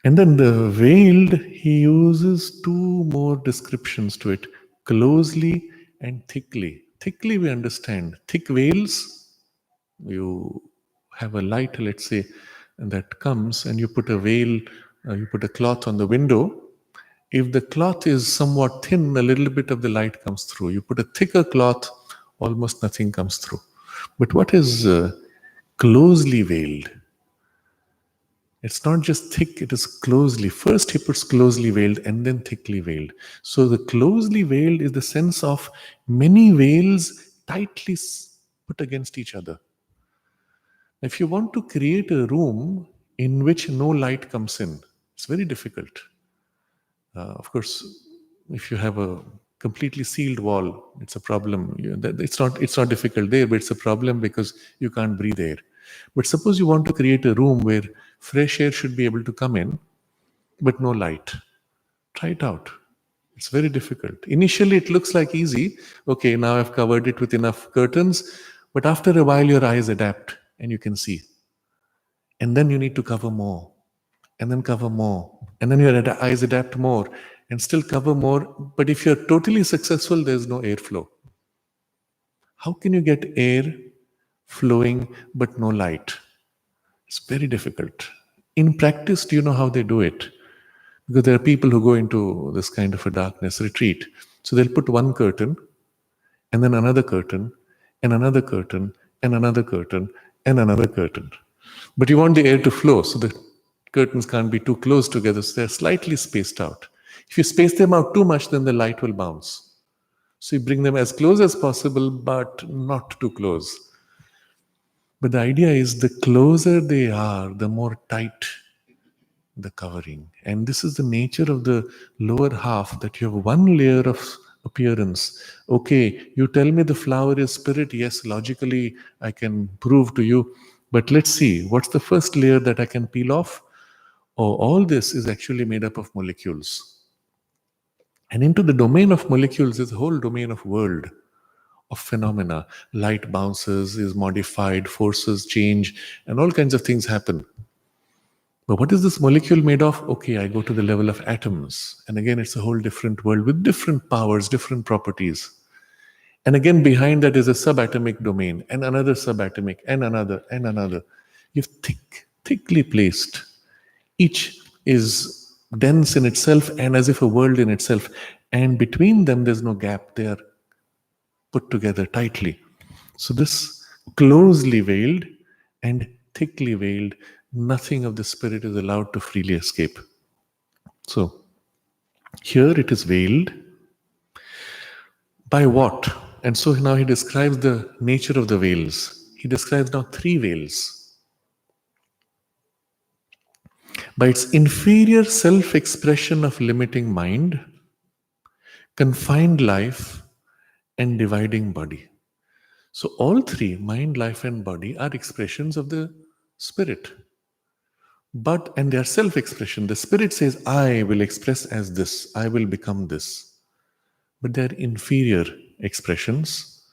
And then the veiled, he uses two more descriptions to it: closely and thickly. Thickly, we understand. Thick veils, you have a light, let's say, and that comes, and you put a veil, you put a cloth on the window. If the cloth is somewhat thin, a little bit of the light comes through. You put a thicker cloth, almost nothing comes through. But what is closely veiled? It's not just thick, it is closely. First, he puts closely veiled and then thickly veiled. So, the closely veiled is the sense of many veils tightly put against each other. If you want to create a room in which no light comes in, it's very difficult. Of course, if you have a completely sealed wall, it's a problem. It's not difficult there, but it's a problem because you can't breathe air. But suppose you want to create a room where fresh air should be able to come in, but no light. Try it out. It's very difficult. Initially, it looks like easy. Okay, now I've covered it with enough curtains, but after a while, your eyes adapt and you can see. And then you need to cover more, and then cover more, and then your eyes adapt more and still cover more. But if you're totally successful, there's no airflow. How can you get air flowing but no light? It's very difficult. In practice, do you know how they do it? Because there are people who go into this kind of a darkness retreat. So they'll put one curtain, and then another curtain, and another curtain, and another curtain, and another curtain. But you want the air to flow, so the curtains can't be too close together, so they're slightly spaced out. If you space them out too much, then the light will bounce. So you bring them as close as possible, but not too close. But the idea is the closer they are, the more tight the covering. And this is the nature of the lower half, that you have one layer of appearance. Okay, you tell me the flower is spirit. Yes, logically, I can prove to you. But let's see, what's the first layer that I can peel off? Oh, all this is actually made up of molecules. And into the domain of molecules is a whole domain of world, of phenomena. Light bounces, is modified, forces change, and all kinds of things happen. But what is this molecule made of? Okay, I go to the level of atoms. And again, it's a whole different world with different powers, different properties. And again, behind that is a subatomic domain, and another subatomic, and another, and another. You've thickly placed. Each is dense in itself and as if a world in itself. And between them, there's no gap. They are put together tightly. So this closely veiled and thickly veiled, nothing of the spirit is allowed to freely escape. So here it is veiled. By what? And so now he describes the nature of the veils. He describes now three veils. By its inferior self-expression of limiting mind, confined life, and dividing body. So all three, mind, life, and body, are expressions of the spirit. And they are self-expression. The spirit says, I will express as this, I will become this. But they are inferior expressions,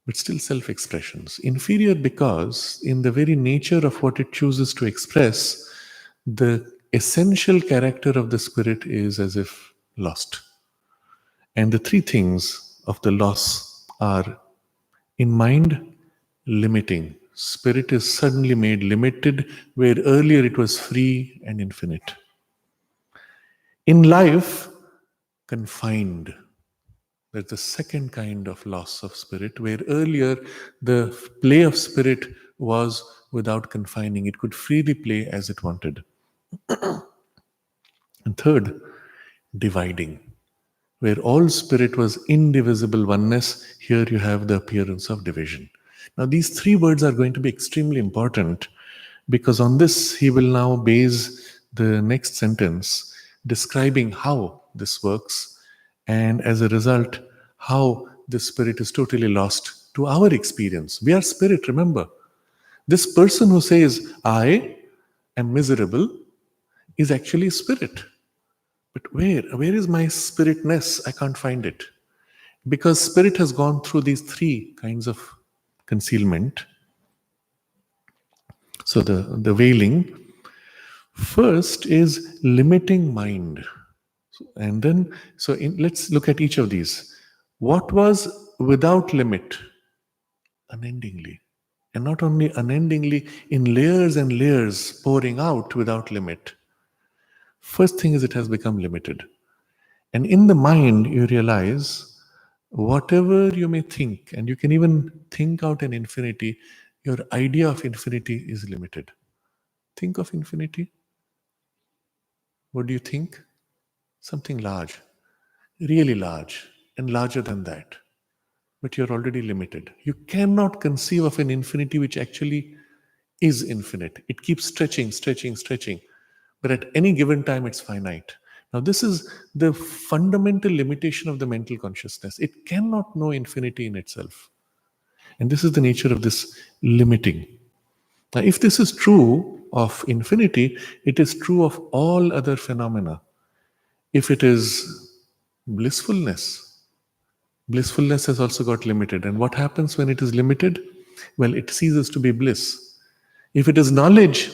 but still self-expressions. Inferior because in the very nature of what it chooses to express, the essential character of the spirit is as if lost. And the three things of the loss are: in mind, limiting. Spirit is suddenly made limited, where earlier it was free and infinite. In life, confined. There's the second kind of loss of spirit, where earlier the play of spirit was without confining. It could freely play as it wanted. And third, dividing. Where all spirit was indivisible oneness, here you have the appearance of division. Now, these three words are going to be extremely important, because on this he will now base the next sentence, describing how this works, and as a result, how the spirit is totally lost to our experience. We are spirit, remember. This person who says, I am miserable, is actually spirit. But where is my spiritness? I can't find it. Because spirit has gone through these three kinds of concealment. So the veiling first is limiting mind. And then, let's look at each of these. What was without limit? Unendingly. And not only unendingly, in layers and layers pouring out without limit. First thing is it has become limited. And in the mind, you realize whatever you may think, and you can even think out an infinity, your idea of infinity is limited. Think of infinity. What do you think? Something large, really large, and larger than that. But you're already limited. You cannot conceive of an infinity which actually is infinite. It keeps stretching, stretching, stretching. But at any given time, it's finite. Now, this is the fundamental limitation of the mental consciousness. It cannot know infinity in itself. And this is the nature of this limiting. Now, if this is true of infinity, it is true of all other phenomena. If it is blissfulness, blissfulness has also got limited. And what happens when it is limited? Well, it ceases to be bliss. If it is knowledge,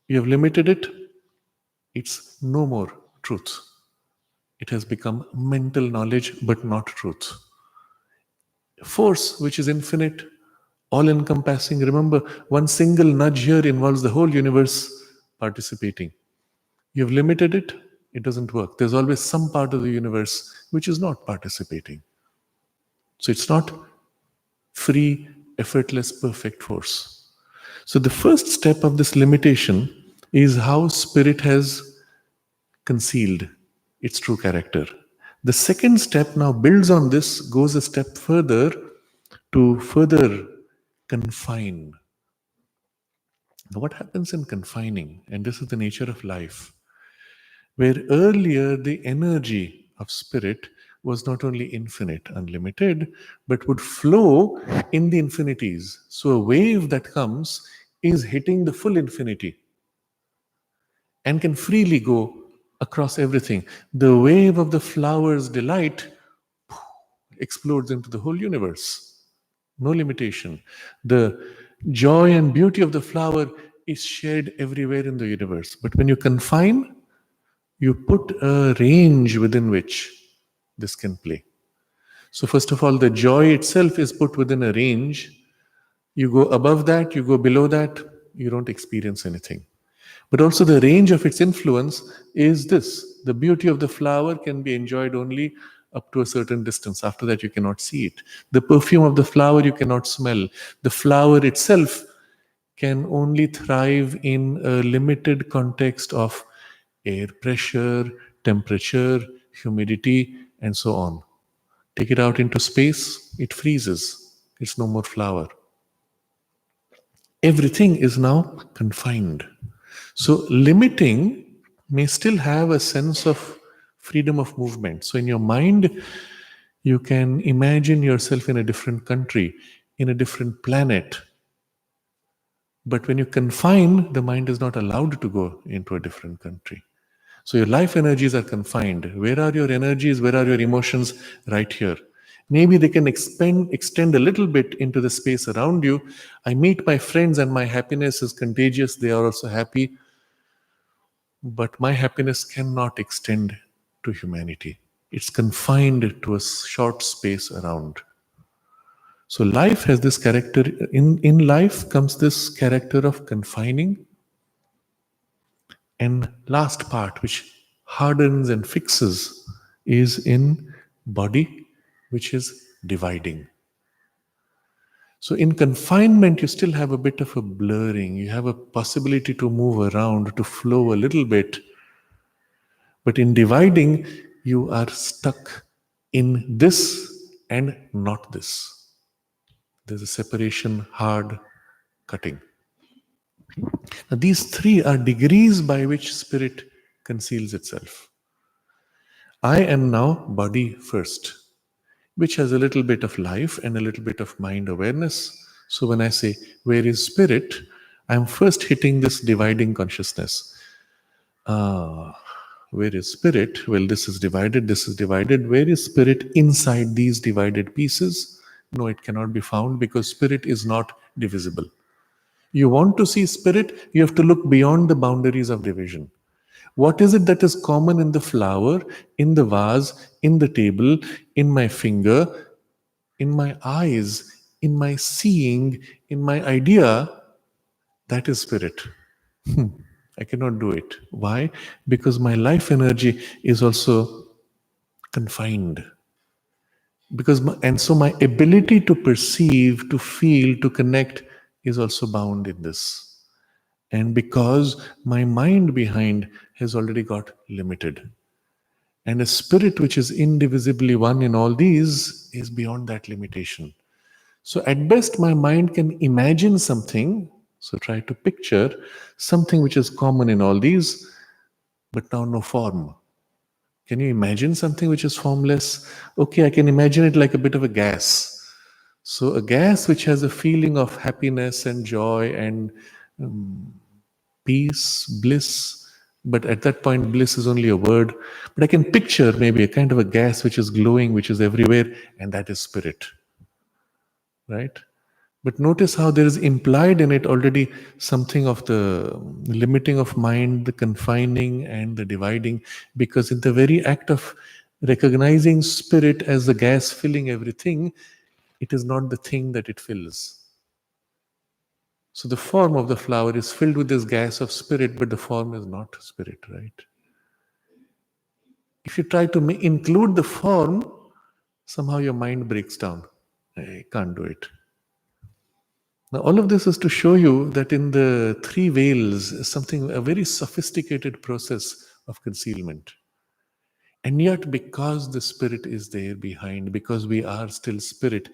you have limited it, it's no more truth. It has become mental knowledge, but not truth. Force, which is infinite, all encompassing. Remember, one single nudge here involves the whole universe participating. You have limited it, it doesn't work. There's always some part of the universe which is not participating. So it's not free, effortless, perfect force. So the first step of this limitation is how spirit has concealed its true character. The second step now builds on this, goes a step further to further confine. Now, what happens in confining, and this is the nature of life, where earlier the energy of spirit was not only infinite, unlimited, but would flow in the infinities. So a wave that comes is hitting the full infinity and can freely go across everything. The wave of the flower's delight explodes into the whole universe. No limitation. The joy and beauty of the flower is shared everywhere in the universe. But when you confine, you put a range within which this can play. So, first of all, the joy itself is put within a range. You go above that, you go below that, you don't experience anything. But also, the range of its influence is this: the beauty of the flower can be enjoyed only up to a certain distance. After that, you cannot see it. The perfume of the flower you cannot smell. The flower itself can only thrive in a limited context of air pressure, temperature, humidity, and so on. Take it out into space, it freezes. It's no more flower. Everything is now confined. So, limiting may still have a sense of freedom of movement. So, in your mind, you can imagine yourself in a different country, in a different planet. But when you confine, the mind is not allowed to go into a different country. So your life energies are confined. Where are your energies? Where are your emotions? Right here. Maybe they can extend a little bit into the space around you. I meet my friends and my happiness is contagious. They are also happy. But my happiness cannot extend to humanity. It's confined to a short space around. So life has this character. In life comes this character of confining. And last part, which hardens and fixes, is in body, which is dividing. So in confinement, you still have a bit of a blurring. You have a possibility to move around, to flow a little bit. But in dividing, you are stuck in this and not this. There's a separation, hard cutting. Now, these three are degrees by which spirit conceals itself. I am now body first, which has a little bit of life and a little bit of mind awareness. So when I say, where is spirit? I'm first hitting this dividing consciousness. Where is spirit? Well, this is divided, this is divided. Where is spirit inside these divided pieces? No, it cannot be found because spirit is not divisible. You want to see spirit, you have to look beyond the boundaries of division. What is it that is common in the flower, in the vase, in the table, in my finger, in my eyes, in my seeing, in my idea? That is spirit. I cannot do it. Why? Because my life energy is also confined. And so my ability to perceive, to feel, to connect is also bound in this. And because my mind behind has already got limited. And a spirit which is indivisibly one in all these is beyond that limitation. So at best, my mind can imagine something. So try to picture something which is common in all these, but now no form. Can you imagine something which is formless? Okay, I can imagine it like a bit of a gas. So a gas which has a feeling of happiness and joy and peace, bliss. But at that point, bliss is only a word. But I can picture maybe a kind of a gas which is glowing, which is everywhere, and that is spirit. Right? But notice how there is implied in it already something of the limiting of mind, the confining, and the dividing, because in the very act of recognizing spirit as the gas filling everything, it is not the thing that it fills. So the form of the flower is filled with this gas of spirit, but the form is not spirit, right? If you try to include the form, somehow your mind breaks down. I can't do it. Now, all of this is to show you that in the three veils is something, a very sophisticated process of concealment. And yet, because the spirit is there behind, because we are still spirit,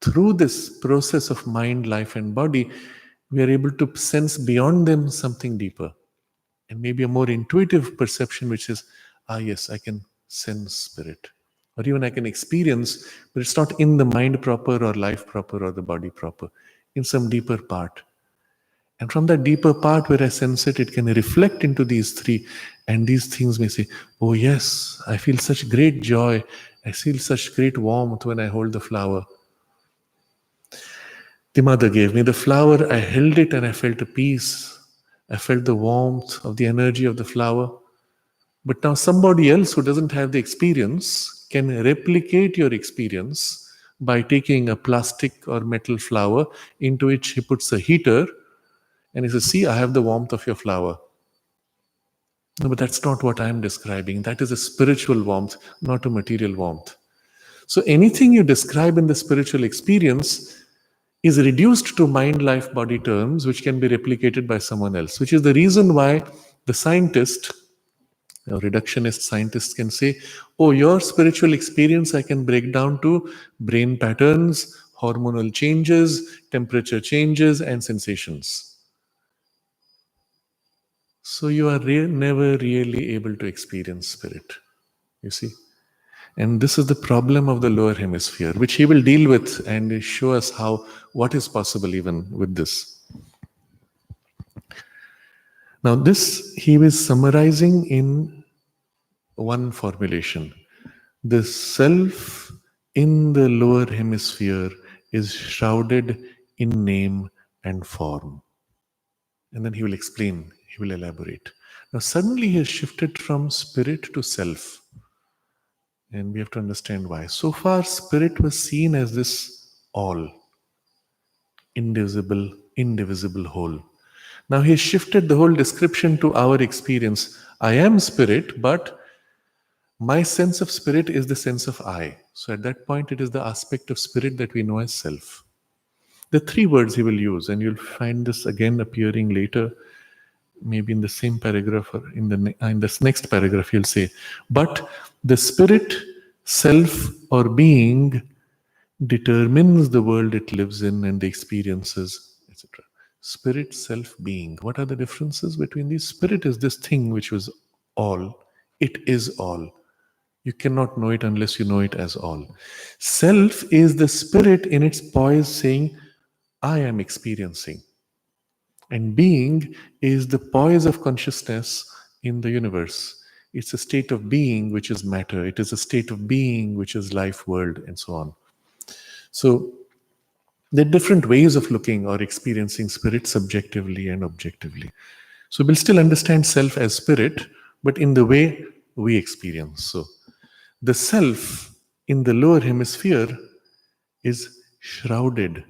through this process of mind, life, and body, we are able to sense beyond them something deeper. And maybe a more intuitive perception, which is, yes, I can sense spirit. Or even I can experience, but it's not in the mind proper or life proper or the body proper, in some deeper part. And from that deeper part where I sense it, it can reflect into these three. And these things may say, oh yes, I feel such great joy. I feel such great warmth when I hold the flower. The mother gave me the flower, I held it and I felt a peace. I felt the warmth of the energy of the flower. But now somebody else who doesn't have the experience can replicate your experience by taking a plastic or metal flower into which he puts a heater and he says, see, I have the warmth of your flower. No, but that's not what I'm describing. That is a spiritual warmth, not a material warmth. So anything you describe in the spiritual experience is reduced to mind, life, body terms, which can be replicated by someone else, which is the reason why the scientist, or reductionist scientists can say, oh, your spiritual experience I can break down to brain patterns, hormonal changes, temperature changes, and sensations. So you are never really able to experience spirit, you see. And this is the problem of the lower hemisphere, which he will deal with and show us what is possible even with this. Now, this he was summarizing in one formulation. The self in the lower hemisphere is shrouded in name and form. And then he will explain, he will elaborate. Now, suddenly he has shifted from spirit to self. And we have to understand why. So far, spirit was seen as this all, indivisible whole. Now he shifted the whole description to our experience. I am spirit, but my sense of spirit is the sense of I. So at that point, it is the aspect of spirit that we know as self. The three words he will use, and you'll find this again appearing later, maybe in the same paragraph or in this next paragraph, he'll say, but the spirit, self, or being determines the world it lives in and the experiences, etc. Spirit, self, being. What are the differences between these? Spirit is this thing which was all. It is all. You cannot know it unless you know it as all. Self is the spirit in its poise saying, I am experiencing. And being is the poise of consciousness in the universe. It's a state of being which is matter. It is a state of being which is life, world, and so on. So there are different ways of looking or experiencing spirit subjectively and objectively. So we'll still understand self as spirit, but in the way we experience. So the self in the lower hemisphere is shrouded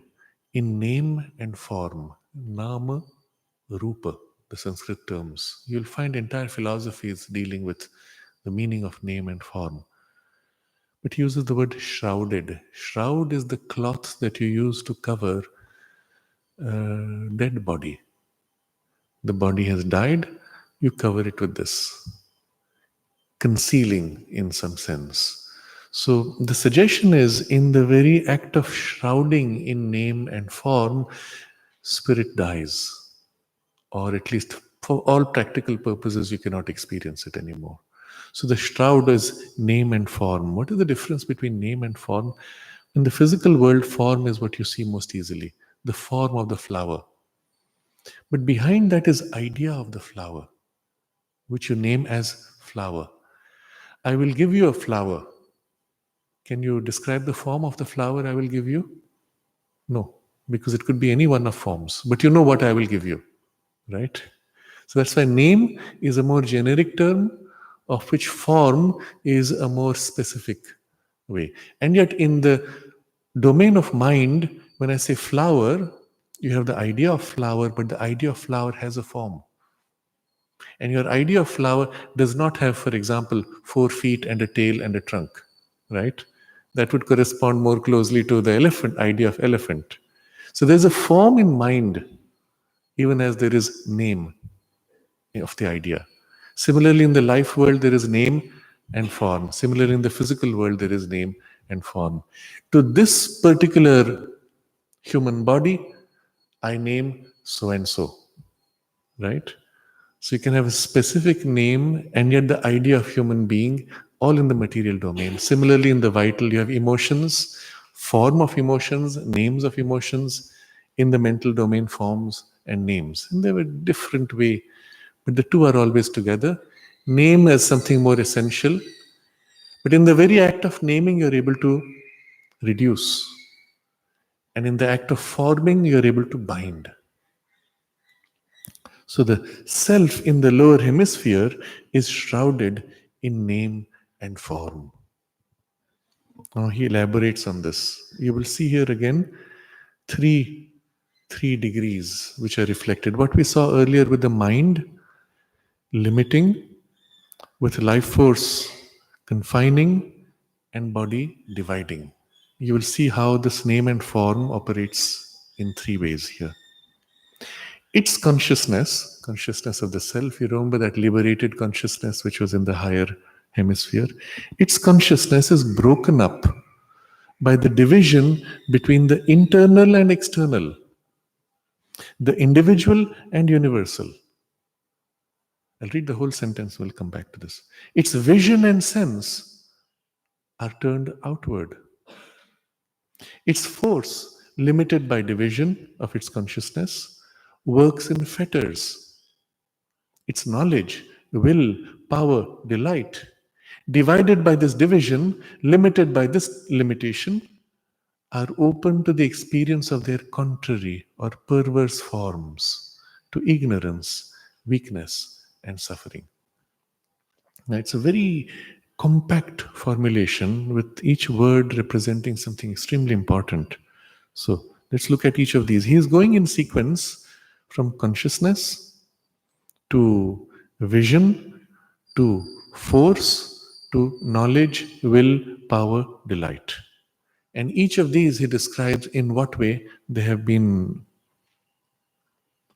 in name and form, nama, rupa, the Sanskrit terms. You'll find entire philosophies dealing with the meaning of name and form. But he uses the word shrouded. Shroud is the cloth that you use to cover a dead body. The body has died, you cover it with this, concealing in some sense. So the suggestion is, in the very act of shrouding in name and form, spirit dies, or at least for all practical purposes, you cannot experience it anymore. So the shroud is name and form. What is the difference between name and form? In the physical world, form is what you see most easily, the form of the flower. But behind that is idea of the flower, which you name as flower. I will give you a flower. Can you describe the form of the flower I will give you? No, because it could be any one of forms, but you know what I will give you, right? So that's why name is a more generic term, of which form is a more specific way. And yet, in the domain of mind, when I say flower, you have the idea of flower, but the idea of flower has a form. And your idea of flower does not have, for example, 4 feet and a tail and a trunk, right? That would correspond more closely to the elephant idea of elephant. So there's a form in mind, even as there is name of the idea. Similarly, in the life world, there is name and form. Similarly, in the physical world, there is name and form. To this particular human body, I name so and so, right? So you can have a specific name and yet the idea of human being, all in the material domain. Similarly, in the vital, you have emotions, form of emotions, names of emotions. In the mental domain, forms and names. And they have a different way, but the two are always together. Name as something more essential, but in the very act of naming, you're able to reduce. And in the act of forming, you're able to bind. So the self in the lower hemisphere is shrouded in name and form. Now he elaborates on this. You will see here again three degrees which are reflected. What we saw earlier with the mind limiting, with life force confining, and body dividing. You will see how this name and form operates in 3 ways here. Its consciousness of the self, you remember that liberated consciousness which was in the higher hemisphere, its consciousness is broken up by the division between the internal and external, the individual and universal. I'll read the whole sentence, we'll come back to this. Its vision and sense are turned outward. Its force, limited by division of its consciousness, works in fetters. Its knowledge, will, power, delight, divided by this division, limited by this limitation, are open to the experience of their contrary or perverse forms, to ignorance, weakness, and suffering. Now, it's a very compact formulation with each word representing something extremely important. So let's look at each of these. He is going in sequence from consciousness to vision to force to knowledge, will, power, delight. And each of these he describes in what way they have been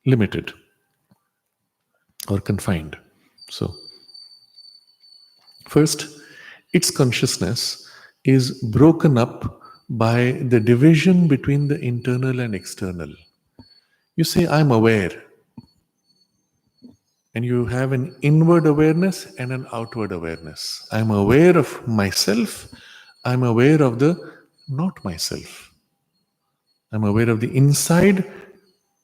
limited or confined. So, first, its consciousness is broken up by the division between the internal and external. You say, I'm aware. And you have an inward awareness and an outward awareness. I'm aware of myself. I'm aware of the not myself. I'm aware of the inside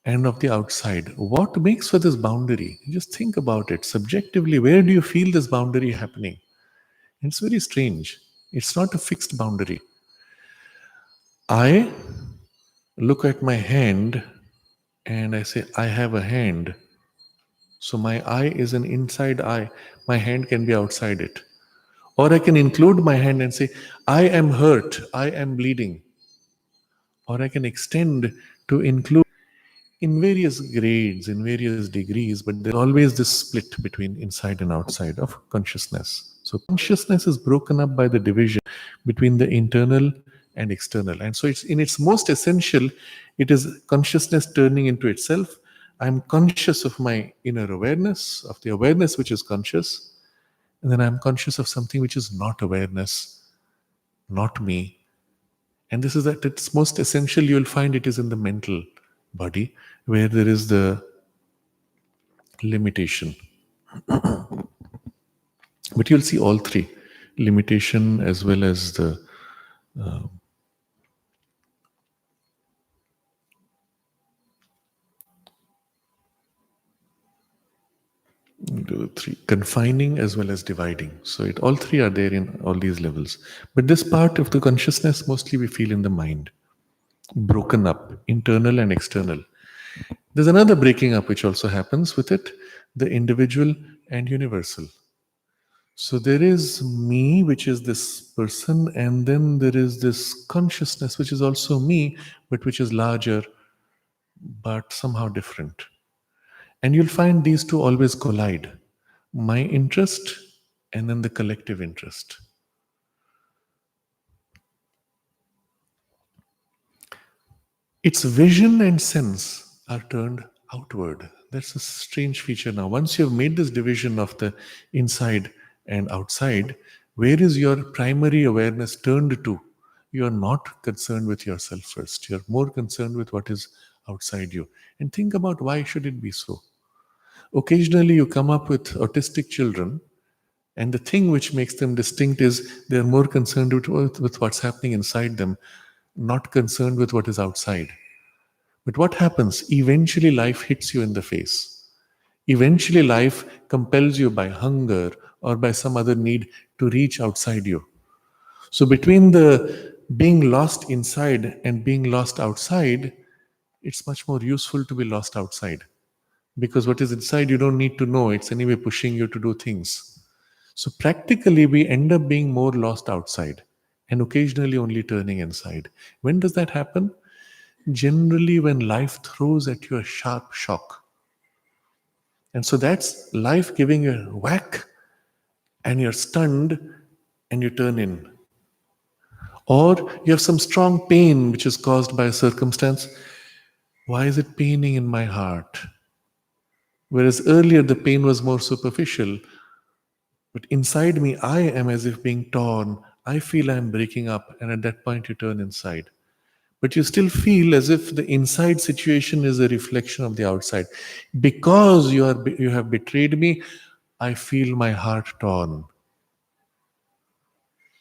and of the outside. What makes for this boundary? Just think about it. Subjectively, where do you feel this boundary happening? It's very strange. It's not a fixed boundary. I look at my hand and I say, I have a hand. So my eye is an inside eye. My hand can be outside it. Or I can include my hand and say, I am hurt. I am bleeding. Or I can extend to include in various grades, in various degrees, but there's always this split between inside and outside of consciousness. So consciousness is broken up by the division between the internal and external. And so it's in its most essential, it is consciousness turning into itself. I'm conscious of my inner awareness, of the awareness which is conscious, and then I'm conscious of something which is not awareness, not me. And this is at its most essential, you'll find it is in the mental body, where there is the limitation. But you'll see all three, limitation as well as the three, confining as well as dividing. So it all three are there in all these levels. But this part of the consciousness mostly we feel in the mind, broken up, internal and external. There's another breaking up which also happens with it, the individual and universal. So there is me, which is this person, and then there is this consciousness, which is also me, but which is larger, but somehow different. And you'll find these two always collide, my interest and then the collective interest. Its vision and sense are turned outward. That's a strange feature now. Once you've made this division of the inside and outside, where is your primary awareness turned to? You are not concerned with yourself first. You're more concerned with what is outside you. And think about why should it be so? Occasionally you come up with autistic children, and the thing which makes them distinct is they're more concerned with what's happening inside them, not concerned with what is outside. But what happens? Eventually, life hits you in the face. Eventually, life compels you by hunger or by some other need to reach outside you. So, between the being lost inside and being lost outside, it's much more useful to be lost outside. Because what is inside, you don't need to know. It's anyway pushing you to do things. So, practically, we end up being more lost outside and occasionally only turning inside. When does that happen? Generally, when life throws at you a sharp shock. And so that's life giving you a whack, and you're stunned and you turn in. Or you have some strong pain which is caused by a circumstance. Why is it paining in my heart? Whereas earlier the pain was more superficial, but inside me I am as if being torn. I feel I'm breaking up, and at that point you turn inside. But you still feel as if the inside situation is a reflection of the outside. Because you have betrayed me, I feel my heart torn.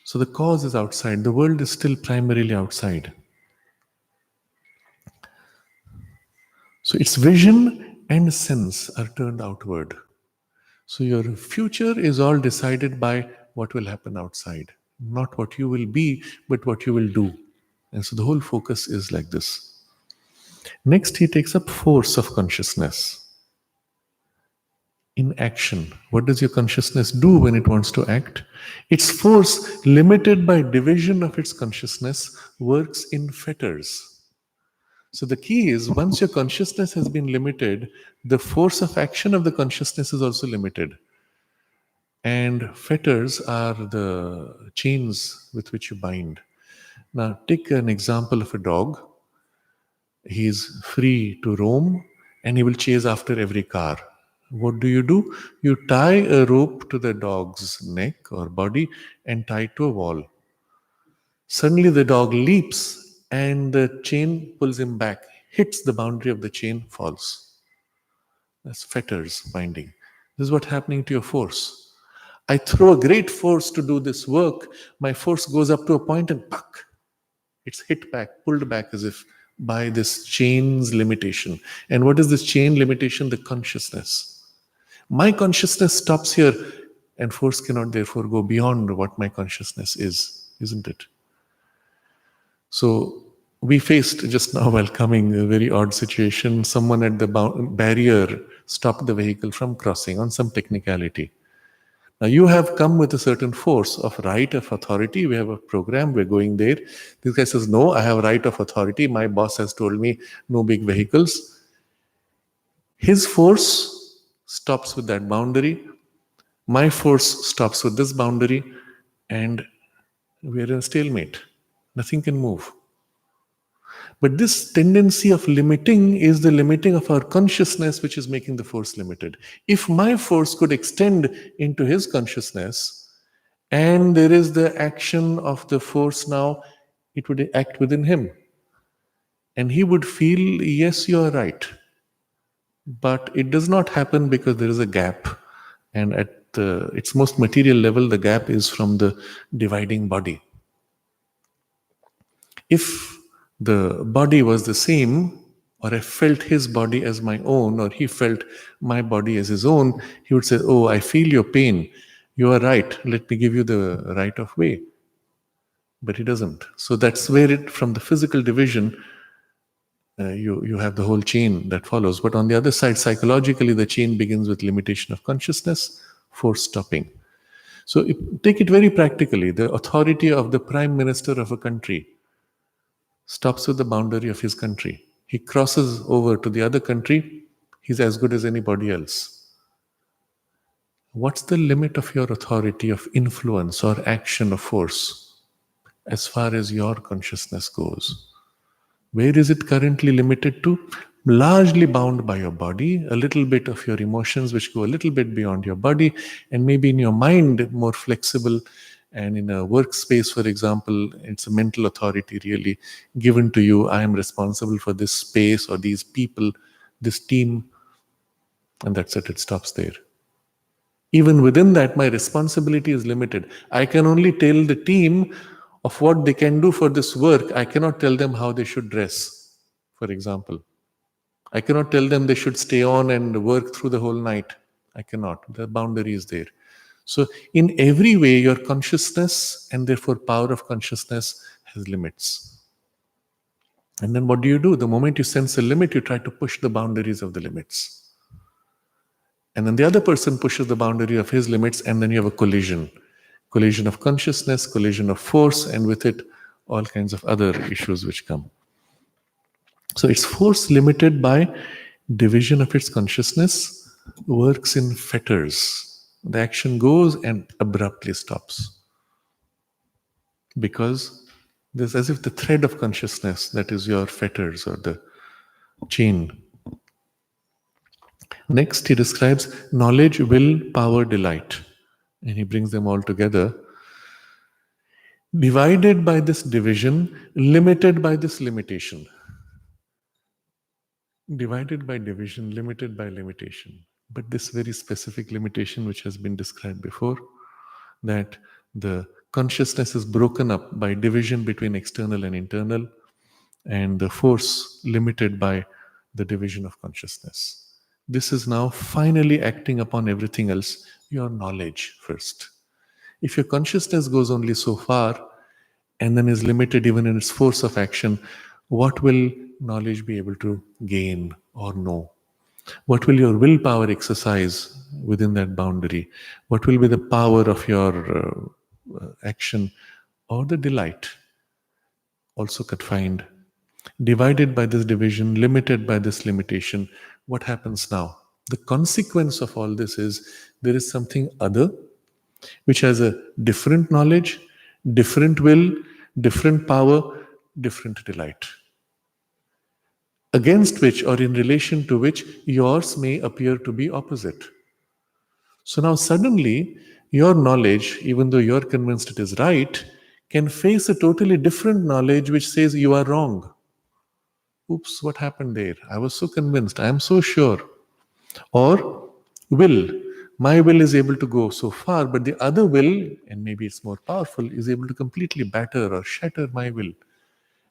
So the cause is outside. The world is still primarily outside. So its vision and sense are turned outward. So your future is all decided by what will happen outside. Not what you will be, but what you will do. And so the whole focus is like this. Next, he takes up force of consciousness. In action. What does your consciousness do when it wants to act? Its force, limited by division of its consciousness, works in fetters. So the key is, once your consciousness has been limited, the force of action of the consciousness is also limited. And fetters are the chains with which you bind. Now, take an example of a dog. He is free to roam and he will chase after every car. What do? You tie a rope to the dog's neck or body and tie it to a wall. Suddenly the dog leaps and the chain pulls him back, hits the boundary of the chain, falls. That's fetters binding. This is what's happening to your force. I throw a great force to do this work. My force goes up to a point and puck, it's hit back, pulled back as if by this chain's limitation. And what is this chain limitation? The consciousness. My consciousness stops here, and force cannot therefore go beyond what my consciousness is, isn't it? So we faced just now while coming a very odd situation. Someone at the barrier stopped the vehicle from crossing on some technicality. Now you have come with a certain force of right of authority. We have a program, we're going there. This guy says, no, I have right of authority. My boss has told me no big vehicles. His force stops with that boundary. My force stops with this boundary. And we're in a stalemate. Nothing can move. But this tendency of limiting is the limiting of our consciousness, which is making the force limited. If my force could extend into his consciousness, and there is the action of the force now, it would act within him. And he would feel, yes, you are right. But it does not happen because there is a gap. And at its most material level, the gap is from the dividing body. If the body was the same, or I felt his body as my own, or he felt my body as his own, he would say, oh, I feel your pain. You are right. Let me give you the right of way. But he doesn't. So that's where it, from the physical division, you have the whole chain that follows. But on the other side, psychologically, the chain begins with limitation of consciousness, force stopping. So take it very practically. The authority of the prime minister of a country stops with the boundary of his country. He crosses over to the other country, he's as good as anybody else. What's the limit of your authority of influence or action of force as far as your consciousness goes? Where is it currently limited to? Largely bound by your body, a little bit of your emotions, which go a little bit beyond your body, and maybe in your mind, more flexible. And in a workspace, for example, it's a mental authority really given to you. I am responsible for this space or these people, this team, and that's it, it stops there. Even within that, my responsibility is limited. I can only tell the team of what they can do for this work. I cannot tell them how they should dress, for example. I cannot tell them they should stay on and work through the whole night. I cannot. The boundary is there. So, in every way, your consciousness and therefore power of consciousness has limits. And then what do? The moment you sense a limit, you try to push the boundaries of the limits. And then the other person pushes the boundary of his limits, and then you have a collision. Collision of consciousness, collision of force, and with it, all kinds of other issues which come. So its force limited by division of its consciousness works in fetters. The action goes and abruptly stops. Because there's as if the thread of consciousness, that is your fetters or the chain. Next, he describes knowledge, will, power, delight. And he brings them all together. Divided by this division, limited by this limitation. Divided by division, limited by limitation. But this very specific limitation, which has been described before, that the consciousness is broken up by division between external and internal, and the force limited by the division of consciousness. This is now finally acting upon everything else, your knowledge first. If your consciousness goes only so far and then is limited even in its force of action, what will knowledge be able to gain or know? What will your willpower exercise within that boundary? What will be the power of your action or the delight? Also confined, divided by this division, limited by this limitation. What happens now? The consequence of all this is there is something other which has a different knowledge, different will, different power, different delight, against which or in relation to which yours may appear to be opposite. So now suddenly your knowledge, even though you're convinced it is right, can face a totally different knowledge which says you are wrong. Oops, what happened there? I was so convinced, I am so sure. Or will. My will is able to go so far, but the other will, and maybe it's more powerful, is able to completely batter or shatter my will.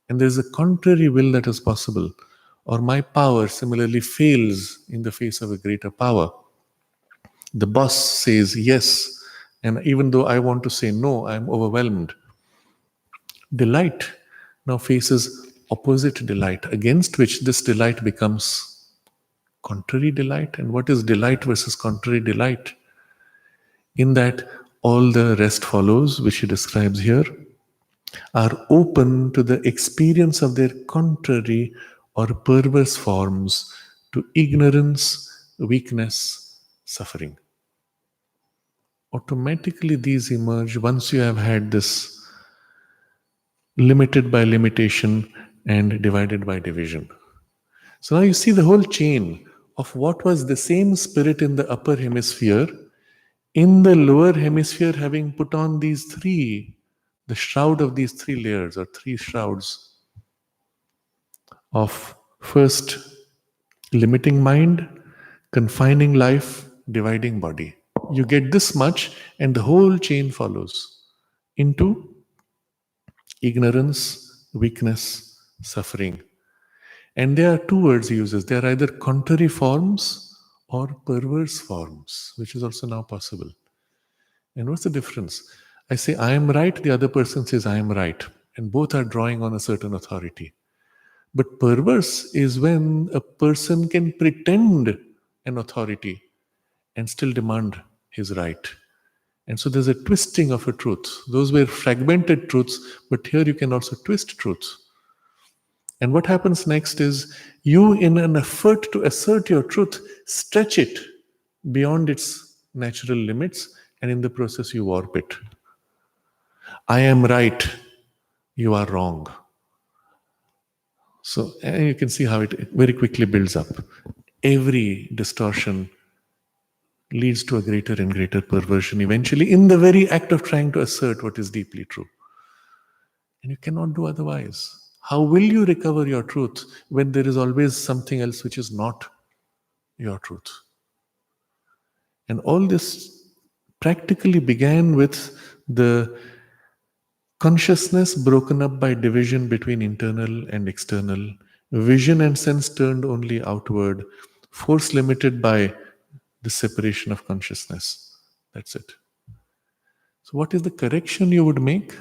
and there is a contrary will that is possible, or my power similarly fails in the face of a greater power, the boss says yes, and even though I want to say no, I'm overwhelmed. Delight now faces opposite delight, against which this delight becomes contrary delight. And what is delight versus contrary delight? In that all the rest follows, which he describes here, are open to the experience of their contrary or perverse forms, to ignorance, weakness, suffering. Automatically, these emerge once you have had this limited by limitation and divided by division. So now you see the whole chain of what was the same spirit in the upper hemisphere, in the lower hemisphere having put on these three, the shroud of these three layers or three shrouds of first limiting mind, confining life, dividing body. You get this much, and the whole chain follows into ignorance, weakness, suffering. And there are two words he uses. They are either contrary forms or perverse forms, which is also now possible. And what's the difference? I say I am right, the other person says I am right, and both are drawing on a certain authority. But perverse is when a person can pretend an authority and still demand his right. And so there's a twisting of a truth. Those were fragmented truths, but here you can also twist truth. And what happens next is you, in an effort to assert your truth, stretch it beyond its natural limits, and in the process, you warp it. I am right, you are wrong. So you can see how it very quickly builds up. Every distortion leads to a greater and greater perversion eventually, in the very act of trying to assert what is deeply true. And you cannot do otherwise. How will you recover your truth when there is always something else which is not your truth? And all this practically began with the consciousness broken up by division between internal and external, vision and sense turned only outward, force limited by the separation of consciousness. That's it. So, what is the correction you would make?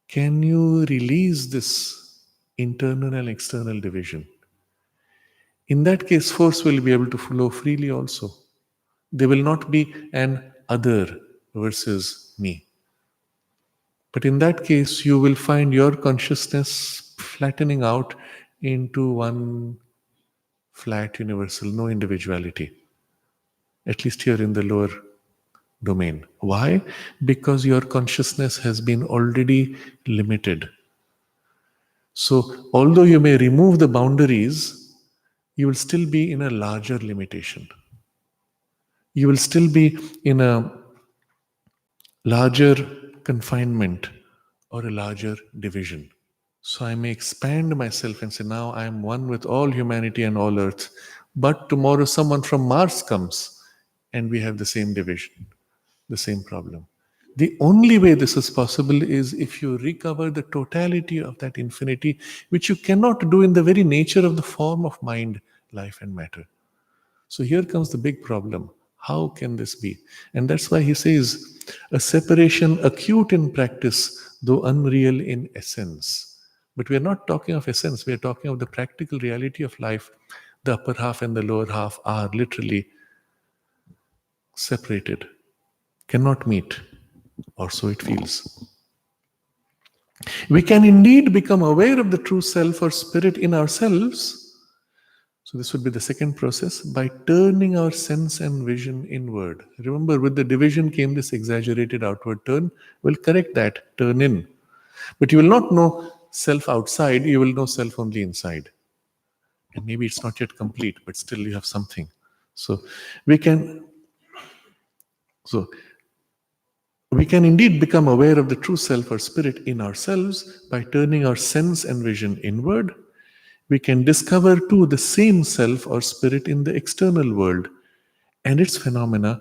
Can you release this internal and external division? In that case, force will be able to flow freely also. There will not be an other versus me. But in that case, you will find your consciousness flattening out into one flat universal, no individuality. At least here in the lower domain. Why? Because your consciousness has been already limited. So, although you may remove the boundaries, you will still be in a larger limitation. You will still be in a larger confinement or a larger division. So I may expand myself and say, now I am one with all humanity and all earth. But tomorrow someone from Mars comes and we have the same division, the same problem. The only way this is possible is if you recover the totality of that infinity, which you cannot do in the very nature of the form of mind, life, and matter. So here comes the big problem. How can this be? And that's why he says, a separation acute in practice, though unreal in essence. But we are not talking of essence, we are talking of the practical reality of life. The upper half and the lower half are literally separated, cannot meet, or so it feels. We can indeed become aware of the true self or spirit in ourselves. So this would be the second process, by turning our sense and vision inward. Remember, with the division came this exaggerated outward turn. We'll correct that, turn in. But you will not know self outside, you will know self only inside. And maybe it's not yet complete, but still you have something. So we can indeed become aware of the true self or spirit in ourselves by turning our sense and vision inward. We can discover too the same self or spirit in the external world and its phenomena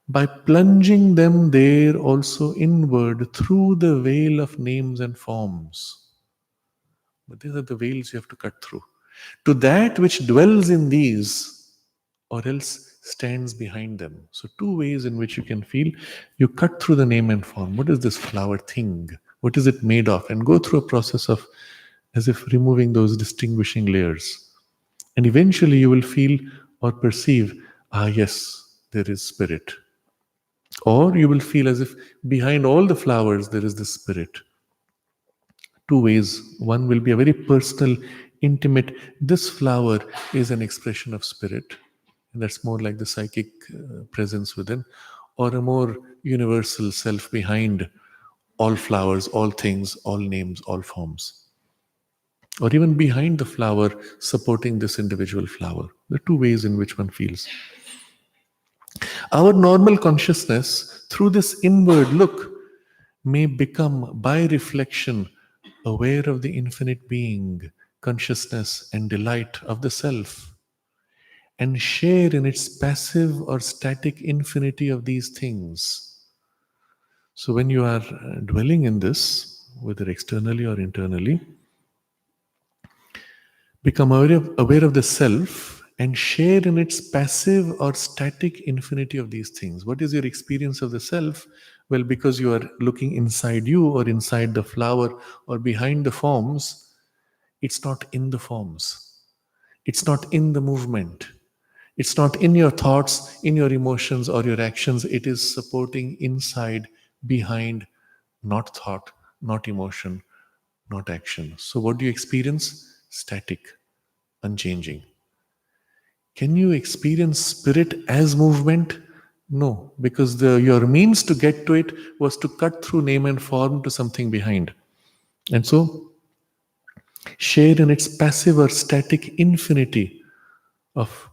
by plunging them there also inward through the veil of names and forms. But these are the veils you have to cut through. To that which dwells in these, or else stands behind them. So, two ways in which you can feel. You cut through the name and form. What is this flower thing? What is it made of? And go through a process of as if removing those distinguishing layers. And eventually you will feel or perceive, ah, yes, there is spirit. Or you will feel as if behind all the flowers there is this spirit. Two ways. One will be a very personal, intimate, this flower is an expression of spirit, and that's more like the psychic presence within, or a more universal self behind all flowers, all things, all names, all forms. Or even behind the flower, supporting this individual flower. The two ways in which one feels. Our normal consciousness, through this inward look, may become, by reflection, aware of the infinite being, consciousness, and delight of the self, and share in its passive or static infinity of these things. So, when you are dwelling in this, whether externally or internally, become aware of the self and share in its passive or static infinity of these things. What is your experience of the self? Well, because you are looking inside you or inside the flower or behind the forms, it's not in the forms, it's not in the movement, it's not in your thoughts, in your emotions or your actions. It is supporting inside, behind, not thought, not emotion, not action. So, what do you experience? Static, unchanging. Can you experience spirit as movement? No, because your means to get to it was to cut through name and form to something behind. And so, share in its passive or static infinity of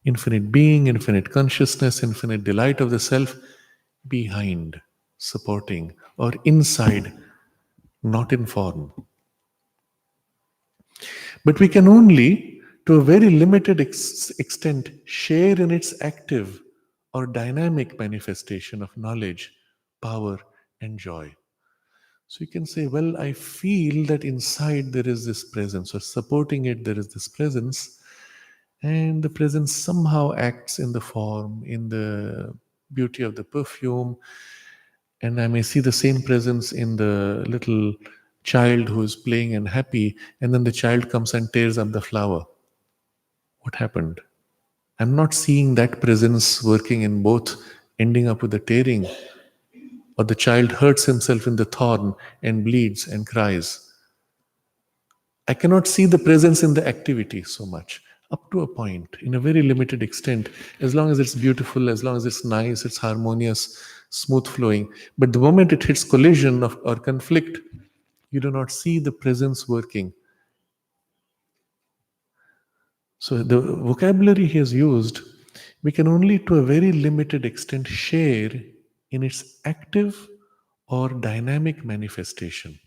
infinite being, infinite consciousness, infinite delight of the self behind, supporting, or inside, not in form. But we can only, to a very limited extent, share in its active or dynamic manifestation of knowledge, power, and joy. So you can say, well, I feel that inside there is this presence, or supporting it, there is this presence, and the presence somehow acts in the form, in the beauty of the perfume, and I may see the same presence in the little child who is playing and happy, and then the child comes and tears up the flower. What happened? I'm not seeing that presence working in both, ending up with the tearing, or the child hurts himself in the thorn and bleeds and cries. I cannot see the presence in the activity so much. Up to a point, in a very limited extent, as long as it's beautiful, as long as it's nice, it's harmonious, smooth flowing. But the moment it hits collision or conflict, you do not see the presence working. So the vocabulary he has used, we can only to a very limited extent share in its active or dynamic manifestation.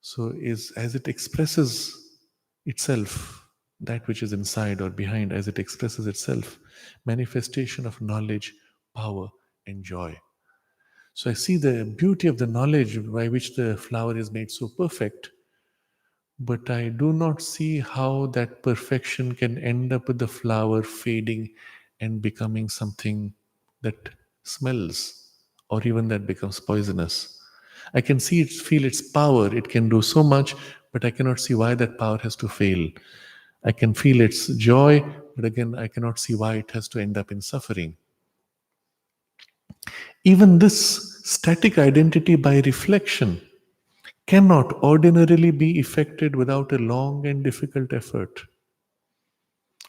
So is as it expresses itself, that which is inside or behind, as it expresses itself, manifestation of knowledge, power, and joy. So I see the beauty of the knowledge by which the flower is made so perfect, but I do not see how that perfection can end up with the flower fading and becoming something that smells, or even that becomes poisonous. I can see it, feel its power. It can do so much, but I cannot see why that power has to fail. I can feel its joy, but again, I cannot see why it has to end up in suffering. Even this static identity by reflection cannot ordinarily be effected without a long and difficult effort.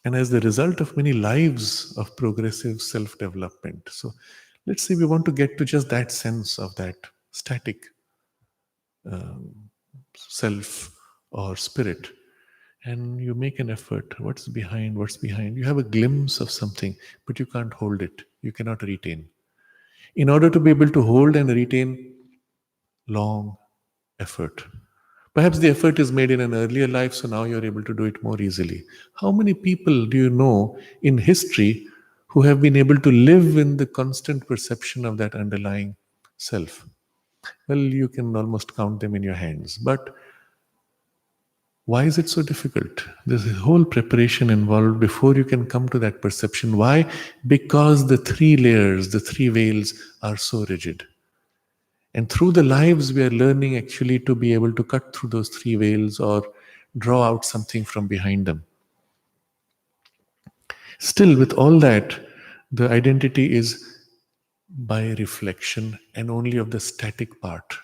And as the result of many lives of progressive self development. So let's say we want to get to just that sense of that static self or spirit. And you make an effort. What's behind? What's behind? You have a glimpse of something, but you can't hold it. You cannot retain. In order to be able to hold and retain, long effort. Perhaps the effort is made in an earlier life, so now you're able to do it more easily. How many people do you know in history who have been able to live in the constant perception of that underlying self? Well, you can almost count them in your hands. But Why is it so difficult? There's a whole preparation involved before you can come to that perception. Why? Because the three layers, the three veils are so rigid. And through the lives, we are learning actually to be able to cut through those three veils or draw out something from behind them. Still, with all that, the identity is by reflection and only of the static part.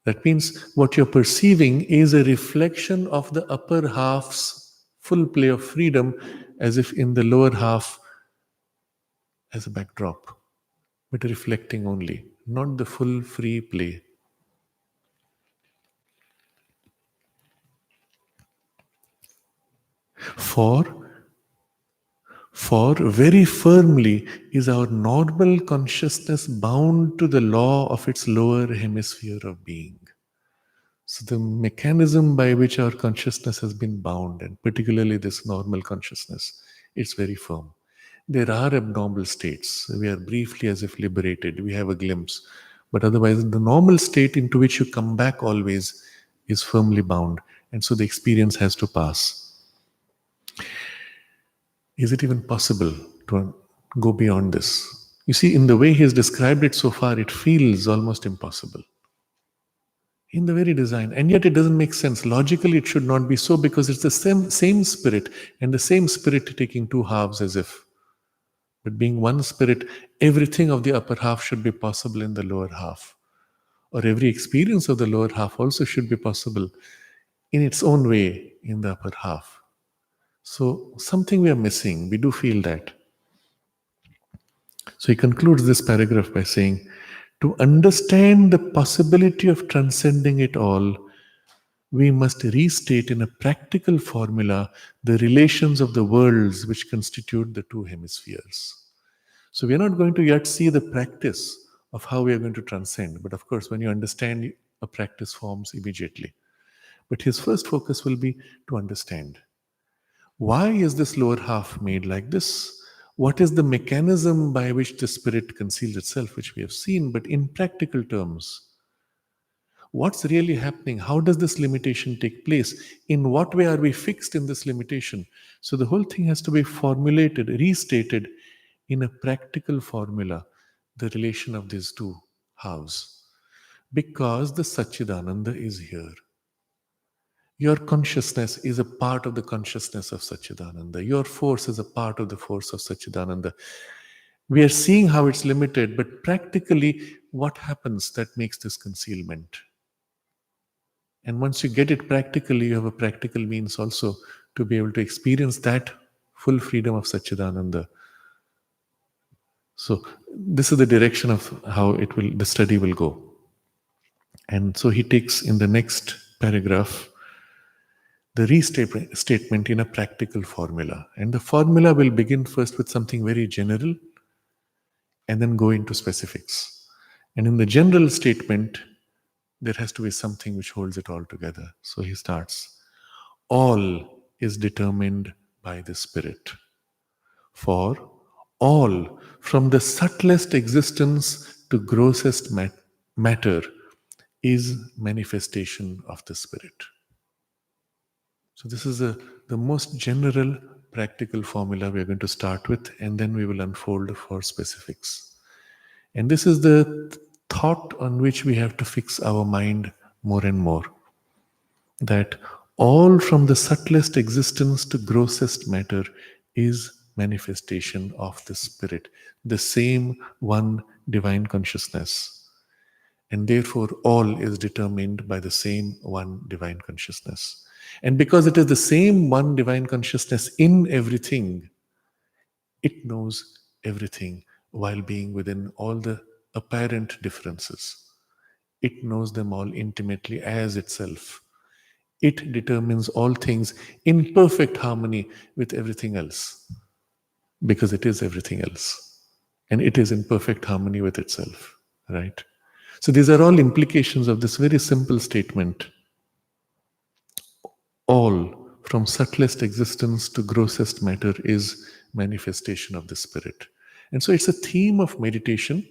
That means what you're perceiving is a reflection of the upper half's full play of freedom, as if in the lower half as a backdrop, but reflecting only, not the full free play. For very firmly is our normal consciousness bound to the law of its lower hemisphere of being. So, the mechanism by which our consciousness has been bound, and particularly this normal consciousness, it's very firm. There are abnormal states. We are briefly as if liberated. We have a glimpse. But otherwise, the normal state into which you come back always is firmly bound. And so the experience has to pass. Is it even possible to go beyond this? You see, in the way he has described it so far, it feels almost impossible. In the very design, and yet it doesn't make sense. Logically, it should not be so, because it's the same spirit, and the same spirit taking two halves as if. But being one spirit, everything of the upper half should be possible in the lower half. Or every experience of the lower half also should be possible in its own way in the upper half. So something we are missing. We do feel that. So he concludes this paragraph by saying, to understand the possibility of transcending it all, we must restate in a practical formula the relations of the worlds which constitute the two hemispheres. So we are not going to yet see the practice of how we are going to transcend. But of course, when you understand, a practice forms immediately. But his first focus will be to understand. Why is this lower half made like this? What is the mechanism by which the spirit conceals itself, which we have seen, but in practical terms? What's really happening? How does this limitation take place? In what way are we fixed in this limitation? So the whole thing has to be formulated, restated in a practical formula, the relation of these two halves. Because the Satchidananda is here. Your consciousness is a part of the consciousness of Satchidananda. Your force is a part of the force of Satchidananda. We are seeing how it's limited, but practically, what happens that makes this concealment? And once you get it practically, you have a practical means also to be able to experience that full freedom of Satchidananda. So this is the direction of how the study will go. And so he takes in the next paragraph the restatement in a practical formula. And the formula will begin first with something very general and then go into specifics. And in the general statement, there has to be something which holds it all together. So he starts, all is determined by the Spirit. For all, from the subtlest existence to grossest matter, is manifestation of the Spirit. So this is the most general practical formula we are going to start with, and then we will unfold for specifics. And this is the thought on which we have to fix our mind more and more. That all from the subtlest existence to grossest matter is manifestation of the Spirit, the same one divine consciousness. And therefore, all is determined by the same one divine consciousness. And because it is the same one divine consciousness in everything, it knows everything while being within all the apparent differences. It knows them all intimately as itself. It determines all things in perfect harmony with everything else, because it is everything else. And it is in perfect harmony with itself, right? So these are all implications of this very simple statement. All, from subtlest existence to grossest matter, is manifestation of the Spirit. And so it's a theme of meditation.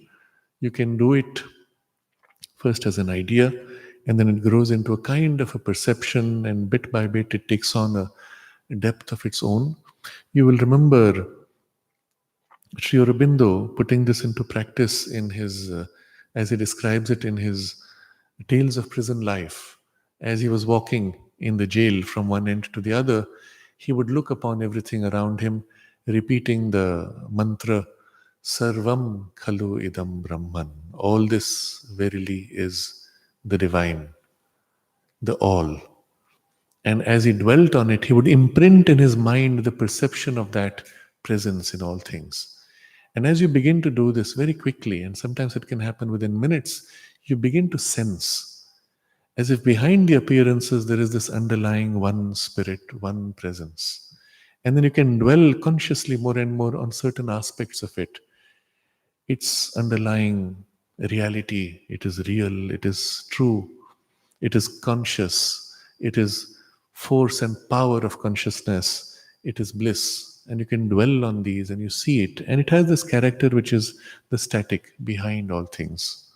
You can do it first as an idea, and then it grows into a kind of a perception, and bit by bit it takes on a depth of its own. You will remember Sri Aurobindo putting this into practice in his, as he describes it in his Tales of Prison Life. As he was walking in the jail from one end to the other, he would look upon everything around him, repeating the mantra, Sarvam Khalu Idam Brahman. All this verily is the divine, the all. And as he dwelt on it, he would imprint in his mind the perception of that presence in all things. And as you begin to do this very quickly, and sometimes it can happen within minutes, you begin to sense as if behind the appearances there is this underlying one spirit, one presence. And then you can dwell consciously more and more on certain aspects of it. Its underlying reality, it is real, it is true, it is conscious, it is force and power of consciousness, it is bliss. And you can dwell on these and you see it. And it has this character which is the static behind all things.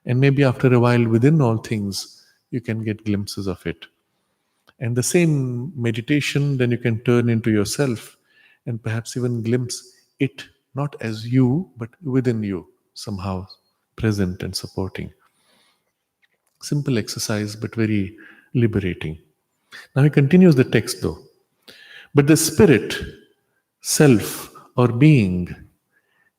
And maybe after a while, within all things, you can get glimpses of it. And the same meditation, then you can turn into yourself and perhaps even glimpse it, not as you, but within you, somehow present and supporting. Simple exercise, but very liberating. Now he continues the text though. But the spirit, self, or being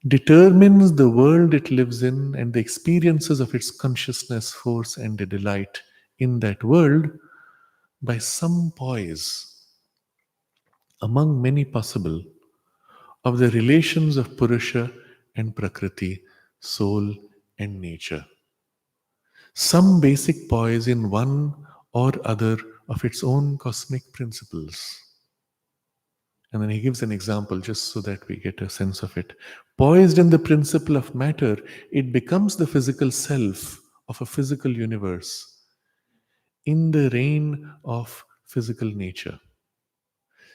determines the world it lives in and the experiences of its consciousness, force, and the delight in that world by some poise among many possible of the relations of Purusha and Prakriti, soul and nature. Some basic poise in one or other of its own cosmic principles. And then he gives an example just so that we get a sense of it. Poised in the principle of matter, it becomes the physical self of a physical universe in the reign of physical nature.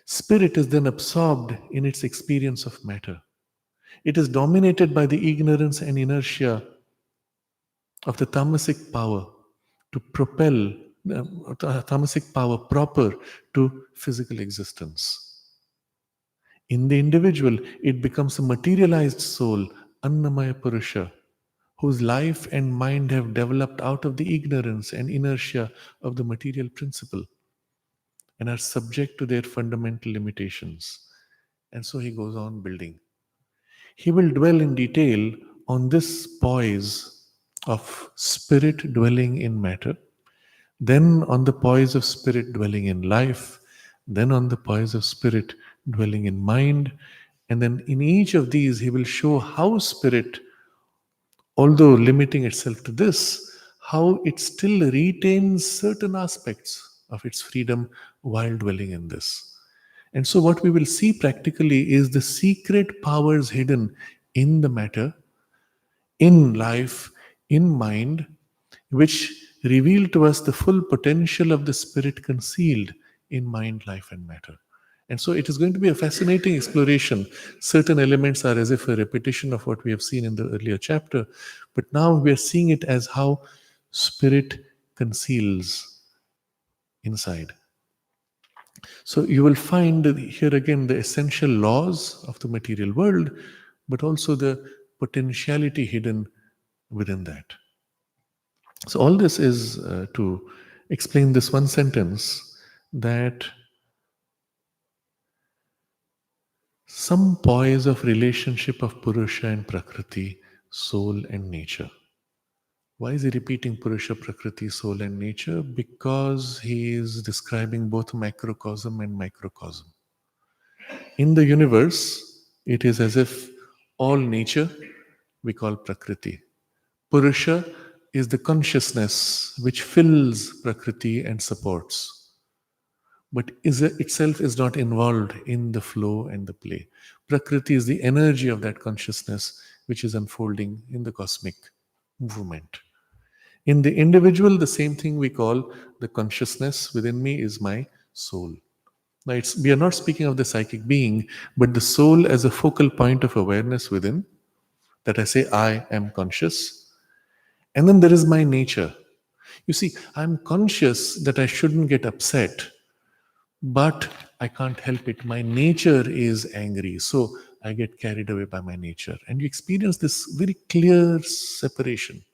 Spirit is then absorbed in its experience of matter. It is dominated by the ignorance and inertia of the tamasic power to propel, tamasic power proper to physical existence. In the individual, it becomes a materialized soul, Annamaya Purusha, whose life and mind have developed out of the ignorance and inertia of the material principle and are subject to their fundamental limitations. And so he goes on building. He will dwell in detail on this poise of spirit dwelling in matter, then on the poise of spirit dwelling in life, then on the poise of spirit dwelling in mind, and then in each of these he will show how spirit, although limiting itself to this, how it still retains certain aspects of its freedom while dwelling in this. And so, what we will see practically is the secret powers hidden in the matter, in life, in mind, which reveal to us the full potential of the spirit concealed in mind, life, and matter. And so, it is going to be a fascinating exploration. Certain elements are as if a repetition of what we have seen in the earlier chapter, but now we are seeing it as how spirit conceals inside. So you will find here again the essential laws of the material world, but also the potentiality hidden within that. So all this is to explain this one sentence that some poise of relationship of Purusha and Prakriti, soul and nature. Why is he repeating Purusha, Prakriti, soul and nature? Because he is describing both macrocosm and microcosm. In the universe, it is as if all nature we call Prakriti. Purusha is the consciousness which fills Prakriti and supports, but itself is not involved in the flow and the play. Prakriti is the energy of that consciousness which is unfolding in the cosmic movement. In the individual, the same thing we call the consciousness within me is my soul. Now, we are not speaking of the psychic being, but the soul as a focal point of awareness within, that I say, I am conscious. And then there is my nature. You see, I'm conscious that I shouldn't get upset, but I can't help it. My nature is angry. So I get carried away by my nature. And you experience this very clear separation.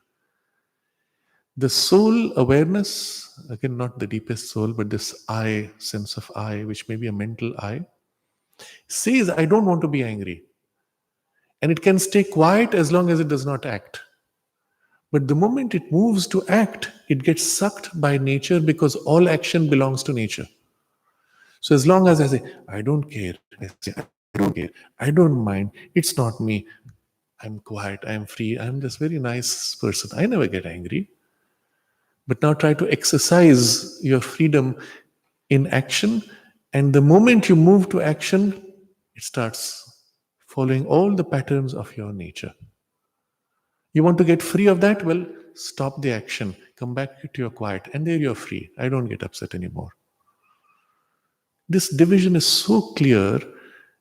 The soul awareness, again, not the deepest soul, but this I, sense of I, which may be a mental I, says, I don't want to be angry. And it can stay quiet as long as it does not act. But the moment it moves to act, it gets sucked by nature because all action belongs to nature. So as long as I say, I don't care, I say, I don't care, I don't mind, it's not me, I'm quiet, I'm free, I'm this very nice person, I never get angry. But now try to exercise your freedom in action, and the moment you move to action, it starts following all the patterns of your nature. You want to get free of that? Well, stop the action, come back to your quiet, and there you're free. I don't get upset anymore. This division is so clear,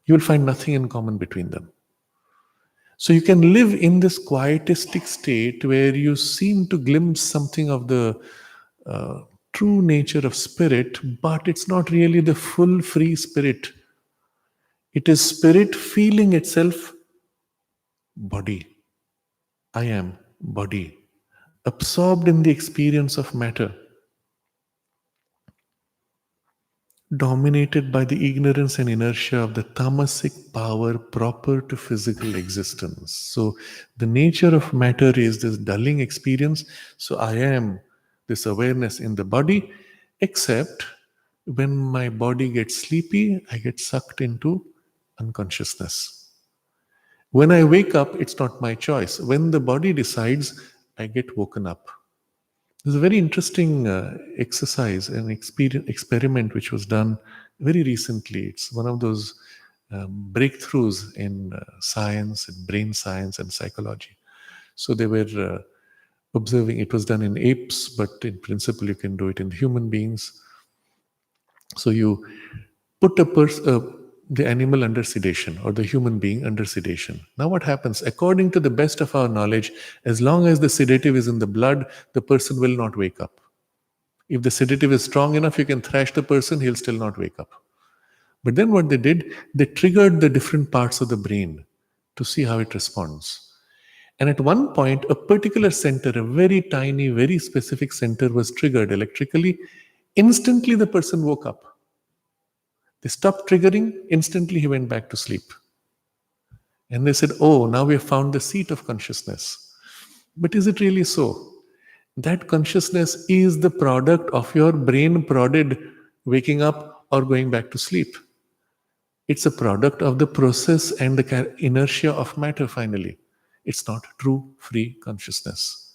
you will find nothing in common between them. So you can live in this quietistic state where you seem to glimpse something of the uh, true nature of spirit, but it's not really the full free spirit. It is spirit feeling itself body. I am body, absorbed in the experience of matter, dominated by the ignorance and inertia of the tamasic power proper to physical existence. So, the nature of matter is this dulling experience. So, I am this awareness in the body, except when my body gets sleepy, I get sucked into unconsciousness. When I wake up, it's not my choice. When the body decides, I get woken up. There's a very interesting exercise, an experiment which was done very recently. It's one of those breakthroughs in science, and brain science, and psychology. So they were observing, it was done in apes, but in principle, you can do it in human beings. So you put the animal under sedation or the human being under sedation. Now, what happens? According to the best of our knowledge, as long as the sedative is in the blood, the person will not wake up. If the sedative is strong enough, you can thrash the person, he'll still not wake up. But then what they did, they triggered the different parts of the brain to see how it responds. And at one point, a particular center, a very tiny, very specific center was triggered electrically. Instantly, the person woke up. They stopped triggering, instantly, he went back to sleep. And they said, oh, now we have found the seat of consciousness. But is it really so? That consciousness is the product of your brain prodded waking up or going back to sleep. It's a product of the process and the inertia of matter finally. It's not true free consciousness.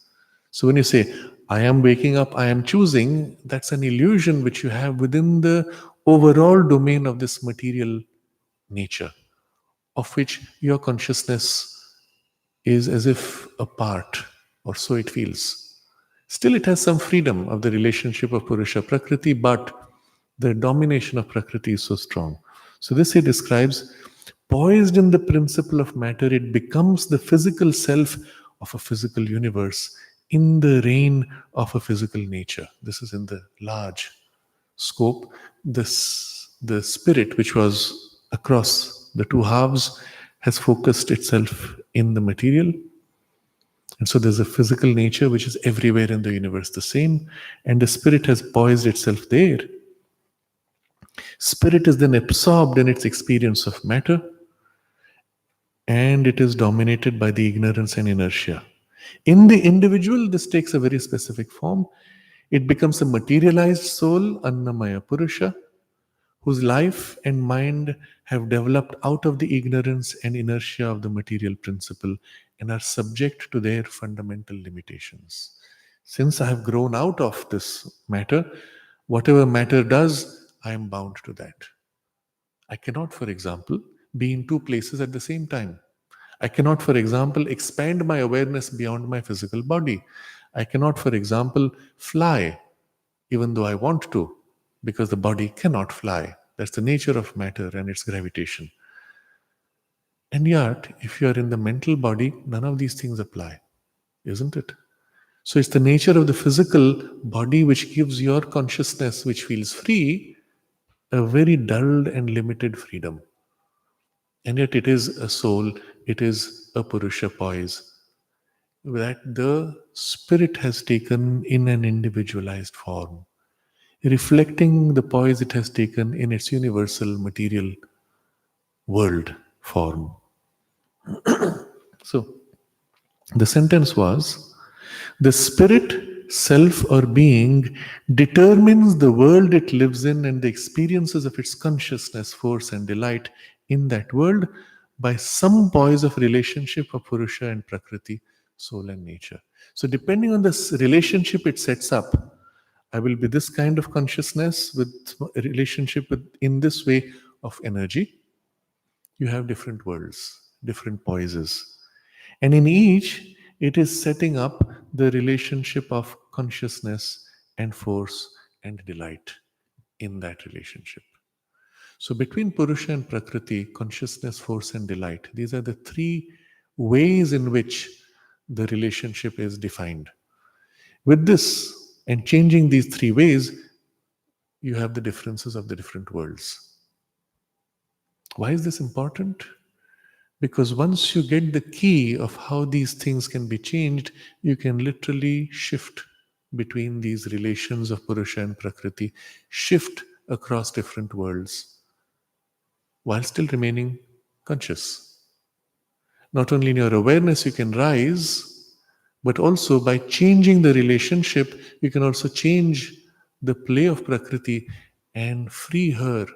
So when you say, I am waking up, I am choosing, that's an illusion which you have within the overall domain of this material nature, of which your consciousness is as if a part, or so it feels. Still, it has some freedom of the relationship of Purusha Prakriti, but the domination of Prakriti is so strong. So, this he describes poised in the principle of matter, it becomes the physical self of a physical universe in the reign of a physical nature. This is in the large scope. The spirit, which was across the two halves, has focused itself in the material, and so there's a physical nature which is everywhere in the universe the same, and the spirit has poised itself there. Spirit is then absorbed in its experience of matter, and it is dominated by the ignorance and inertia. In the individual, this takes a very specific form. It becomes a materialized soul, Annamaya Purusha, whose life and mind have developed out of the ignorance and inertia of the material principle and are subject to their fundamental limitations. Since I have grown out of this matter, whatever matter does, I am bound to that. I cannot, for example, be in two places at the same time. I cannot, for example, expand my awareness beyond my physical body. I cannot, for example, fly even though I want to, because the body cannot fly. That's the nature of matter and its gravitation. And yet, if you are in the mental body, none of these things apply, isn't it? So it's the nature of the physical body which gives your consciousness, which feels free, a very dulled and limited freedom. And yet it is a soul, it is a Purusha poise that the spirit has taken in an individualized form, reflecting the poise it has taken in its universal material world form. So the sentence was, the spirit, self, or being determines the world it lives in and the experiences of its consciousness, force, and delight in that world by some poise of relationship of Purusha and Prakriti, soul and nature. So, depending on this relationship it sets up, I will be this kind of consciousness with a relationship with, in this way of energy. You have different worlds, different poises. And in each, it is setting up the relationship of consciousness and force and delight in that relationship. So, between Purusha and Prakriti, consciousness, force, and delight, these are the three ways in which the relationship is defined. With this, and changing these three ways, you have the differences of the different worlds. Why is this important? Because once you get the key of how these things can be changed, you can literally shift between these relations of Purusha and Prakriti, shift across different worlds while still remaining conscious. Not only in your awareness you can rise, but also by changing the relationship, you can also change the play of Prakriti and free her,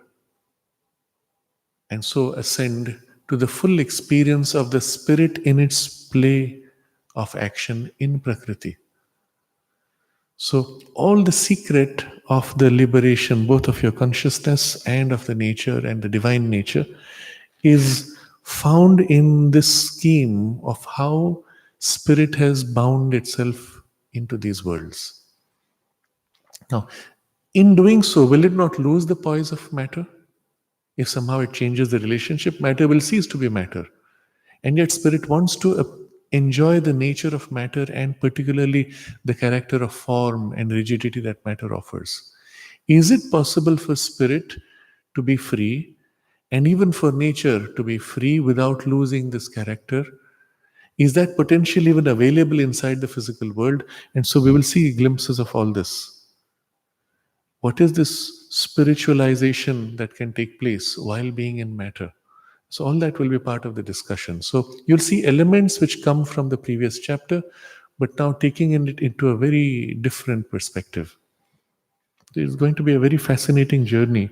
and so ascend to the full experience of the spirit in its play of action in Prakriti. So, all the secret of the liberation, both of your consciousness and of the nature and the divine nature, is found in this scheme of how spirit has bound itself into these worlds. Now, in doing so, will it not lose the poise of matter? If somehow it changes the relationship, matter will cease to be matter. And yet, spirit wants to enjoy the nature of matter and particularly the character of form and rigidity that matter offers. Is it possible for spirit to be free and even for nature to be free without losing this character? Is that potential even available inside the physical world? And so we will see glimpses of all this. What is this spiritualization that can take place while being in matter? So, all that will be part of the discussion. So, you'll see elements which come from the previous chapter, but now taking it into a very different perspective. It's going to be a very fascinating journey,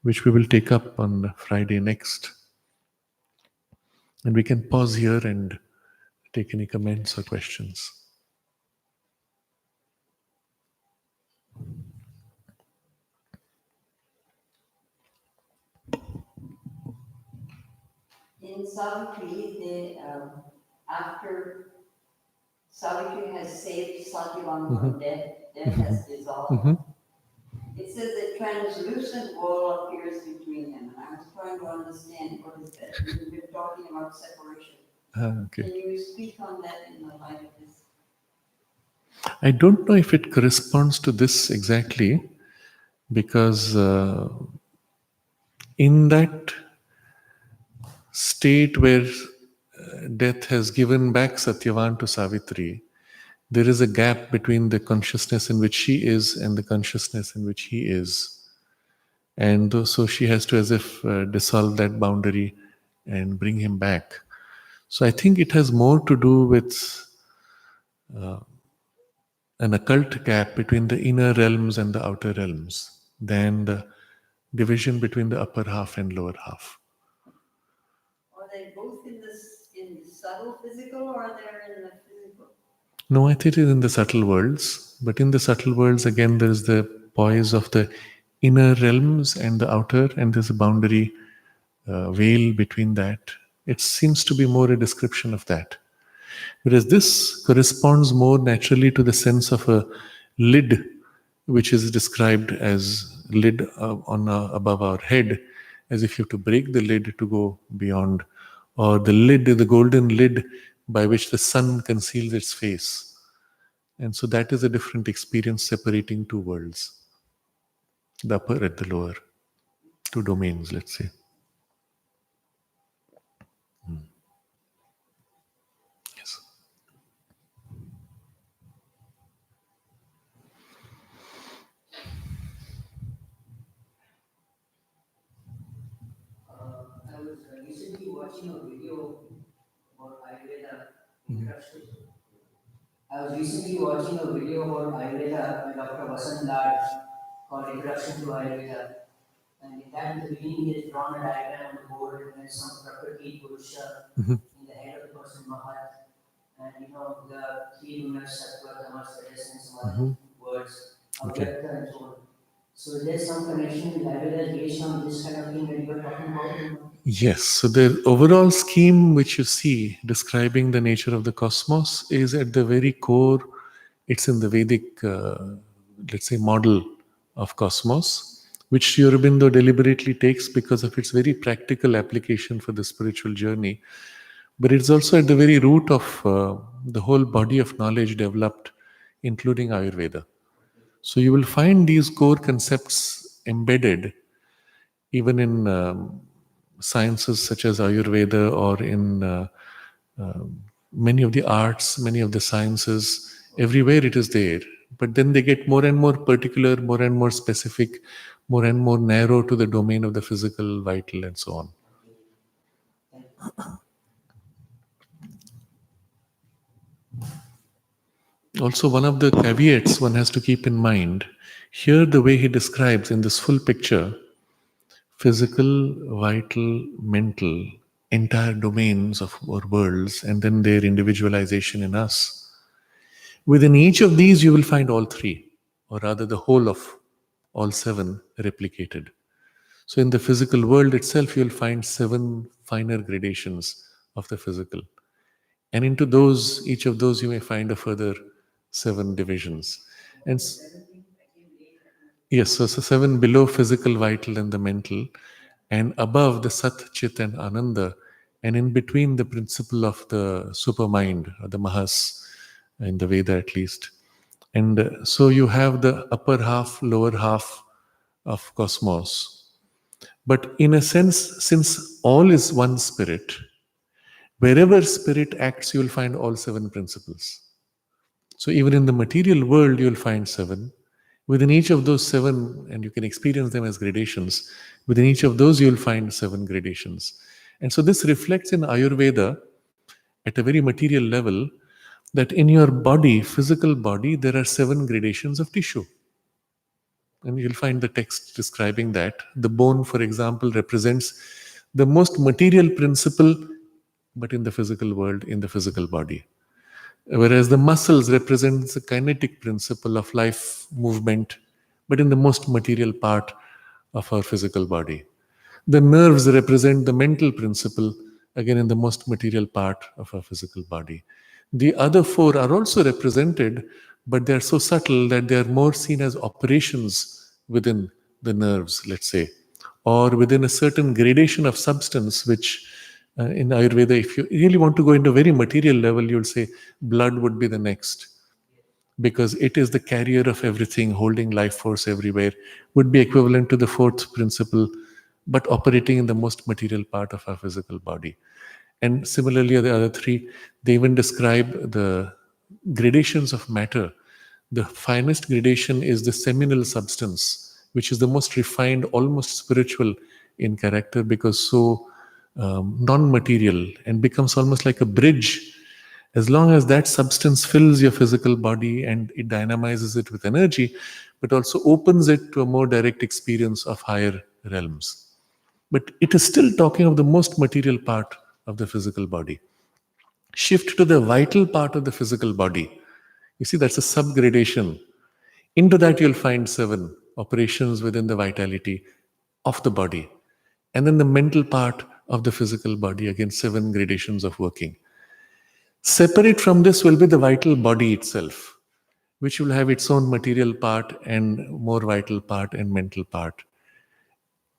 which we will take up on Friday next. And we can pause here and take any comments or questions. In Savitri, after Savitri has saved Satyavama from death, death has dissolved. It says a translucent wall appears between them. And I was trying to understand what is that. We've been talking about separation. Okay. Can you speak on that in the light of this? I don't know if it corresponds to this exactly, because in that state where death has given back Satyavan to Savitri, there is a gap between the consciousness in which she is and the consciousness in which he is. And so she has to, as if, dissolve that boundary and bring him back. So I think it has more to do with an occult gap between the inner realms and the outer realms than the division between the upper half and lower half. Are they both in the subtle physical, or are they in the physical? No, I think it is in the subtle worlds. But in the subtle worlds, again, there is the poise of the inner realms and the outer, and there's a boundary veil between that. It seems to be more a description of that. Whereas this corresponds more naturally to the sense of a lid, which is described as lid above our head, as if you have to break the lid to go beyond, or the lid, the golden lid by which the sun conceals its face. And so that is a different experience separating two worlds, the upper and the lower, two domains, let's say. Yes. I was recently watching a video about Ayurveda introduction. I was recently watching a video about Ayurveda by Dr. Vasant Lad called Introduction to Ayurveda. And in that, in the beginning, he has drawn a diagram on the board and there's some Prakriti Purusha in the head of the person, Mahat. And the three lunas, Sattva, Tamas, Rajas, and some other words, Okay. Avyakta, and so on. So there's some connection with Ayurveda based on this kind of thing that you were talking about. Yes, so the overall scheme which you see describing the nature of the cosmos is at the very core, it's in the Vedic, let's say, model of cosmos, which Sri Aurobindo deliberately takes because of its very practical application for the spiritual journey. But it's also at the very root of the whole body of knowledge developed, including Ayurveda. So you will find these core concepts embedded even in sciences such as Ayurveda or in many of the arts, many of the sciences, everywhere it is there. But then they get more and more particular, more and more specific, more and more narrow to the domain of the physical, vital, and so on. Also, one of the caveats one has to keep in mind here, the way he describes in this full picture physical, vital, mental, entire domains of our worlds, and then their individualization in us. Within each of these, you will find all three, or rather the whole of all seven replicated. So, in the physical world itself, you will find seven finer gradations of the physical. And into those, each of those, you may find a further seven divisions. And yes, so seven below physical, vital, and the mental, and above the Sat, Chit, and Ananda, and in between the principle of the supermind, or the Mahas, in the Veda at least. And so you have the upper half, lower half of cosmos. But in a sense, since all is one spirit, wherever spirit acts, you will find all seven principles. So even in the material world, you'll find seven. Within each of those seven, and you can experience them as gradations, within each of those, you'll find seven gradations. And so this reflects in Ayurveda at a very material level that in your body, physical body, there are seven gradations of tissue. And you'll find the text describing that. The bone, for example, represents the most material principle, but in the physical world, in the physical body. Whereas the muscles represent the kinetic principle of life movement, but in the most material part of our physical body. The nerves represent the mental principle, again in the most material part of our physical body. The other four are also represented, but they are so subtle that they are more seen as operations within the nerves, let's say, or within a certain gradation of substance, which in Ayurveda, if you really want to go into a very material level, you'll say blood would be the next, because it is the carrier of everything, holding life force everywhere, would be equivalent to the fourth principle, but operating in the most material part of our physical body. And similarly, the other three, they even describe the gradations of matter. The finest gradation is the seminal substance, which is the most refined, almost spiritual in character, because so non-material and becomes almost like a bridge. As long as that substance fills your physical body and it dynamizes it with energy, but also opens it to a more direct experience of higher realms. But it is still talking of the most material part of the physical body. Shift to the vital part of the physical body. You see, that's a subgradation. Into that, you'll find seven operations within the vitality of the body. And then the mental part of the physical body, again, seven gradations of working. Separate from this will be the vital body itself, which will have its own material part and more vital part and mental part.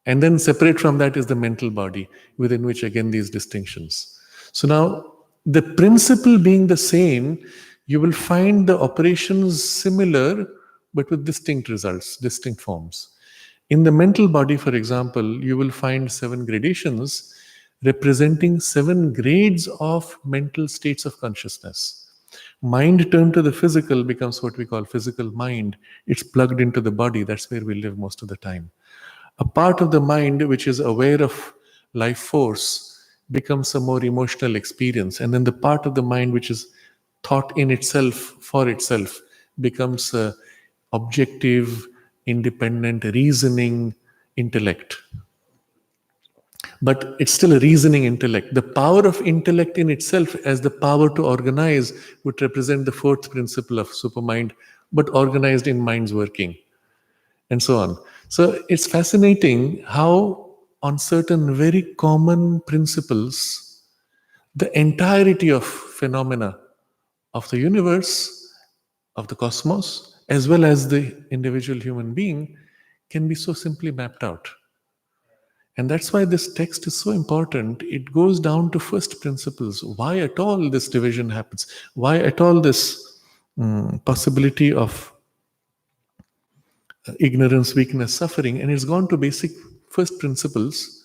And then separate from that is the mental body, within which again these distinctions. So now, the principle being the same, you will find the operations similar but with distinct results, distinct forms. In the mental body, for example, you will find 7 gradations representing 7 grades of mental states of consciousness. Mind turned to the physical becomes what we call physical mind. It's plugged into the body. That's where we live most of the time. A part of the mind which is aware of life force becomes a more emotional experience. And then the part of the mind which is thought in itself, for itself, becomes a objective, independent, reasoning intellect. But it's still a reasoning intellect. The power of intellect in itself, as the power to organize, would represent the 4th principle of supermind, but organized in mind's working, and so on. So it's fascinating how, on certain very common principles, the entirety of phenomena of the universe, of the cosmos, as well as the individual human being, can be so simply mapped out. And that's why this text is so important. It goes down to first principles. Why at all this division happens? Why at all this possibility of ignorance, weakness, suffering? And it's gone to basic first principles.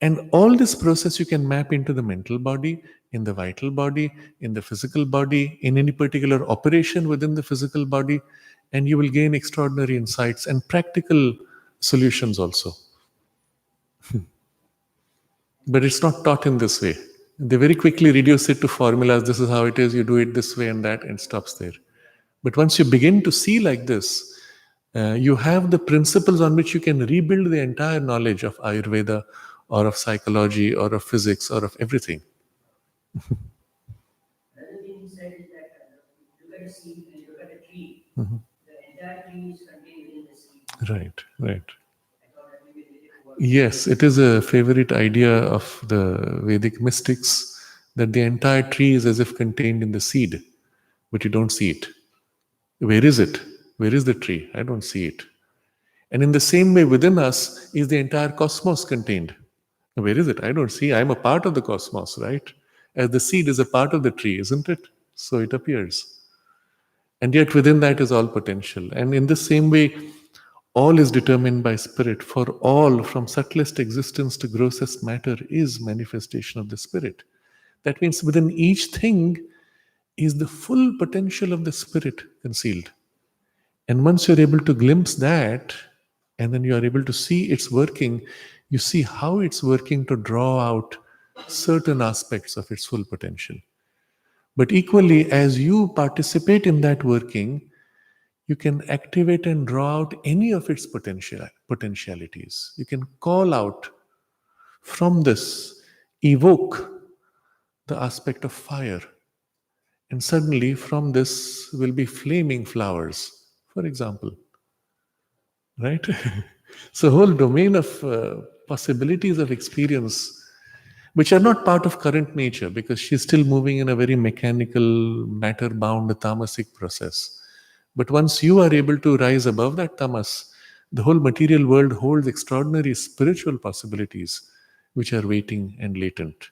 And all this process you can map into the mental body, in the vital body, in the physical body, in any particular operation within the physical body, and you will gain extraordinary insights and practical solutions also. But it's not taught in this way. They very quickly reduce it to formulas. This is how it is, you do it this way and that, and it stops there. But once you begin to see like this, you have the principles on which you can rebuild the entire knowledge of Ayurveda or of psychology or of physics or of everything. Another thing he said is that look at a seed and look at a tree. Mhm. The entire tree is contained within the seed. Right, right. I thought that maybe a Vedic word. Yes, it is a favorite idea of the Vedic mystics that the entire tree is as if contained in the seed, but you don't see it. Where is it? Where is the tree? I don't see it. And in the same way, within us is the entire cosmos contained. Where is it? I don't see. I'm a part of the cosmos, right? As the seed is a part of the tree, isn't it? So it appears. And yet within that is all potential. And in the same way, all is determined by spirit. For all, from subtlest existence to grossest matter, is manifestation of the spirit. That means within each thing is the full potential of the spirit concealed. And once you're able to glimpse that, and then you are able to see it's working, you see how it's working to draw out certain aspects of its full potential. But equally, as you participate in that working, you can activate and draw out any of its potentialities. You can call out from this, evoke the aspect of fire. And suddenly, from this will be flaming flowers, for example. Right? So, whole domain of possibilities of experience, which are not part of current nature, because she's still moving in a very mechanical, matter-bound, tamasic process. But once you are able to rise above that tamas, the whole material world holds extraordinary spiritual possibilities, which are waiting and latent.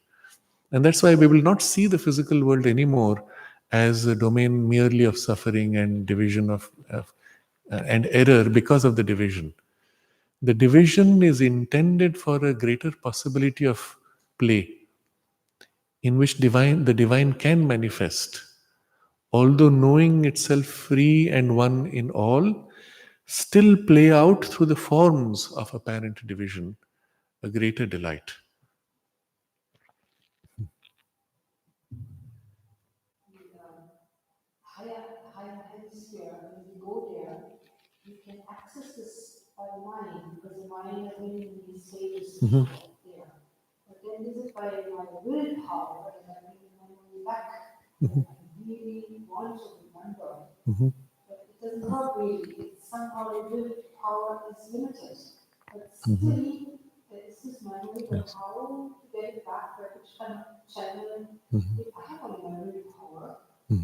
And that's why we will not see the physical world anymore as a domain merely of suffering and division and error because of the division. The division is intended for a greater possibility of play, in which the divine can manifest, although knowing itself free and one in all, still play out through the forms of apparent division a greater delight. Higher hemisphere, when you go there, you can access this by the mind, because the mind has been in these stages there. But then this is by my willpower, and I bring my memory back. I really want to remember, but it doesn't work really. It's somehow the willpower is limited. But still, there is this memory, but how to get it back, where to channel. If I have a memory power, to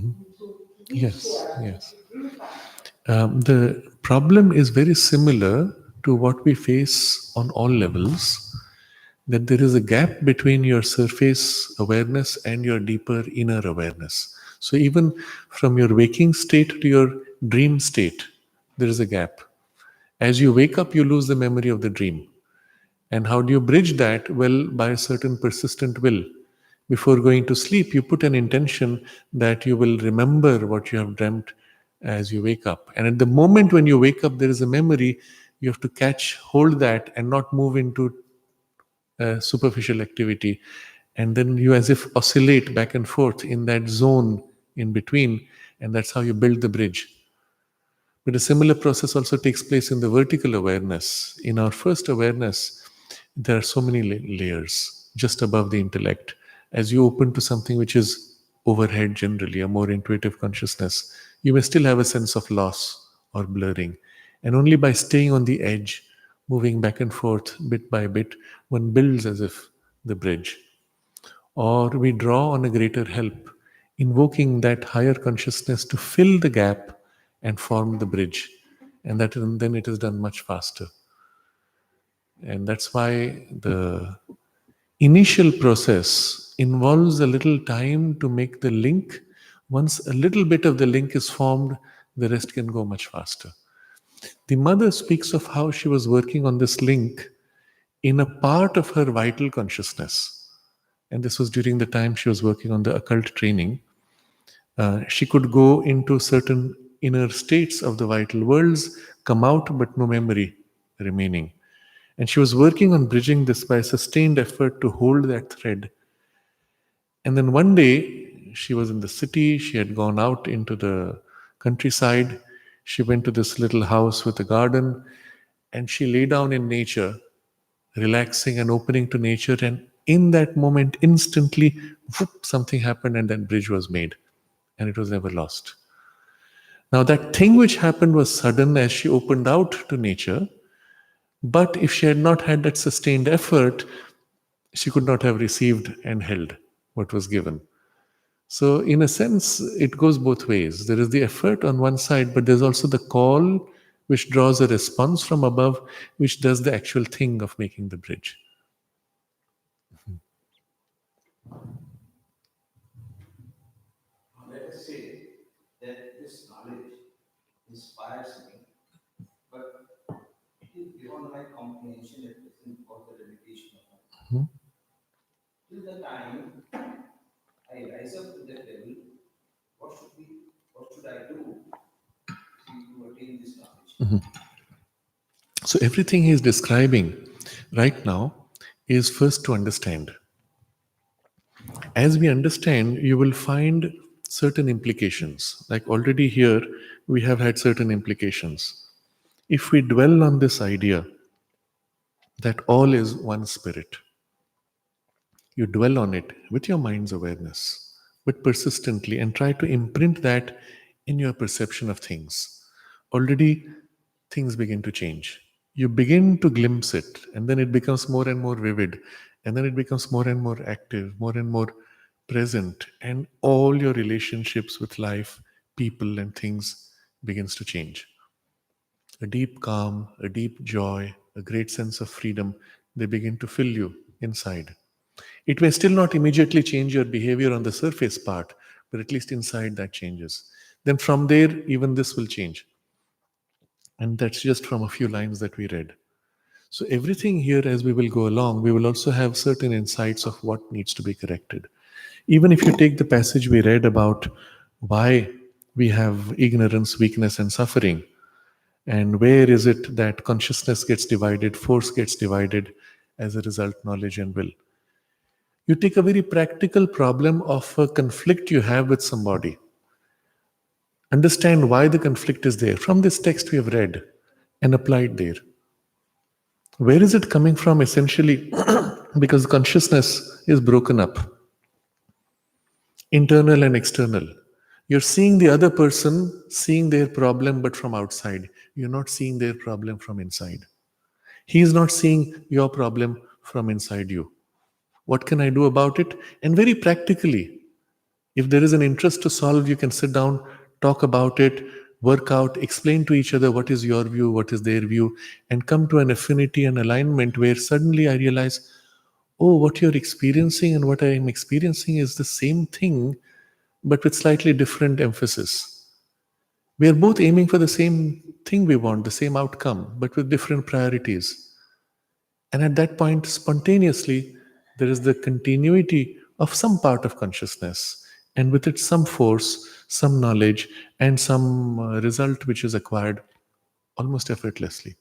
reach Yes, there, yes. to bring it back. The problem is very similar to what we face on all levels, that there is a gap between your surface awareness and your deeper inner awareness. So even from your waking state to your dream state, there is a gap. As you wake up, you lose the memory of the dream. And how do you bridge that? Well, by a certain persistent will. Before going to sleep, you put an intention that you will remember what you have dreamt as you wake up. And at the moment when you wake up, there is a memory. You have to hold that and not move into superficial activity. And then you as if oscillate back and forth in that zone in between. And that's how you build the bridge. But a similar process also takes place in the vertical awareness. In our first awareness, there are so many layers just above the intellect. As you open to something which is overhead, generally, a more intuitive consciousness, you may still have a sense of loss or blurring. And only by staying on the edge, moving back and forth bit by bit, one builds as if the bridge. Or we draw on a greater help, invoking that higher consciousness to fill the gap and form the bridge. And then it is done much faster. And that's why the initial process involves a little time to make the link. Once a little bit of the link is formed, the rest can go much faster. The mother speaks of how she was working on this link in a part of her vital consciousness. And this was during the time she was working on the occult training. She could go into certain inner states of the vital worlds, come out, but no memory remaining. And she was working on bridging this by a sustained effort to hold that thread. And then one day, she was in the city, she had gone out into the countryside. She went to this little house with a garden, and she lay down in nature, relaxing and opening to nature. And in that moment, instantly, whoop, something happened, and that bridge was made. And it was never lost. Now, that thing which happened was sudden as she opened out to nature. But if she had not had that sustained effort, she could not have received and held what was given. So, in a sense, it goes both ways. There is the effort on one side, but there's also the call which draws a response from above, which does the actual thing of making the bridge. Let us say that this knowledge inspires me, but it is beyond my comprehension at present for the limitation of my mind. Till the time I rise up to that level, what should I do to attain this knowledge? So, everything he is describing right now is first to understand. As we understand, you will find certain implications. Like already here, we have had certain implications. If we dwell on this idea that all is one spirit, you dwell on it with your mind's awareness, but persistently, and try to imprint that in your perception of things. Already, things begin to change. You begin to glimpse it, and then it becomes more and more vivid, and then it becomes more and more active, more and more present, and all your relationships with life, people, and things begins to change. A deep calm, a deep joy, a great sense of freedom, they begin to fill you inside. It may still not immediately change your behavior on the surface part, but at least inside that changes. Then from there, even this will change. And that's just from a few lines that we read. So, everything here, as we will go along, we will also have certain insights of what needs to be corrected. Even if you take the passage we read about why we have ignorance, weakness, and suffering, and where is it that consciousness gets divided, force gets divided, as a result, knowledge and will. You take a very practical problem of a conflict you have with somebody. Understand why the conflict is there. From this text we have read and applied there. Where is it coming from? Essentially, because consciousness is broken up, internal and external. You're seeing the other person, seeing their problem, but from outside. You're not seeing their problem from inside. He is not seeing your problem from inside you. What can I do about it? And very practically, if there is an interest to solve, you can sit down, talk about it, work out, explain to each other what is your view, what is their view, and come to an affinity and alignment where suddenly I realize, oh, what you're experiencing and what I am experiencing is the same thing, but with slightly different emphasis. We are both aiming for the same thing we want, the same outcome, but with different priorities. And at that point, spontaneously, there is the continuity of some part of consciousness, and with it, some force, some knowledge, and some result which is acquired almost effortlessly.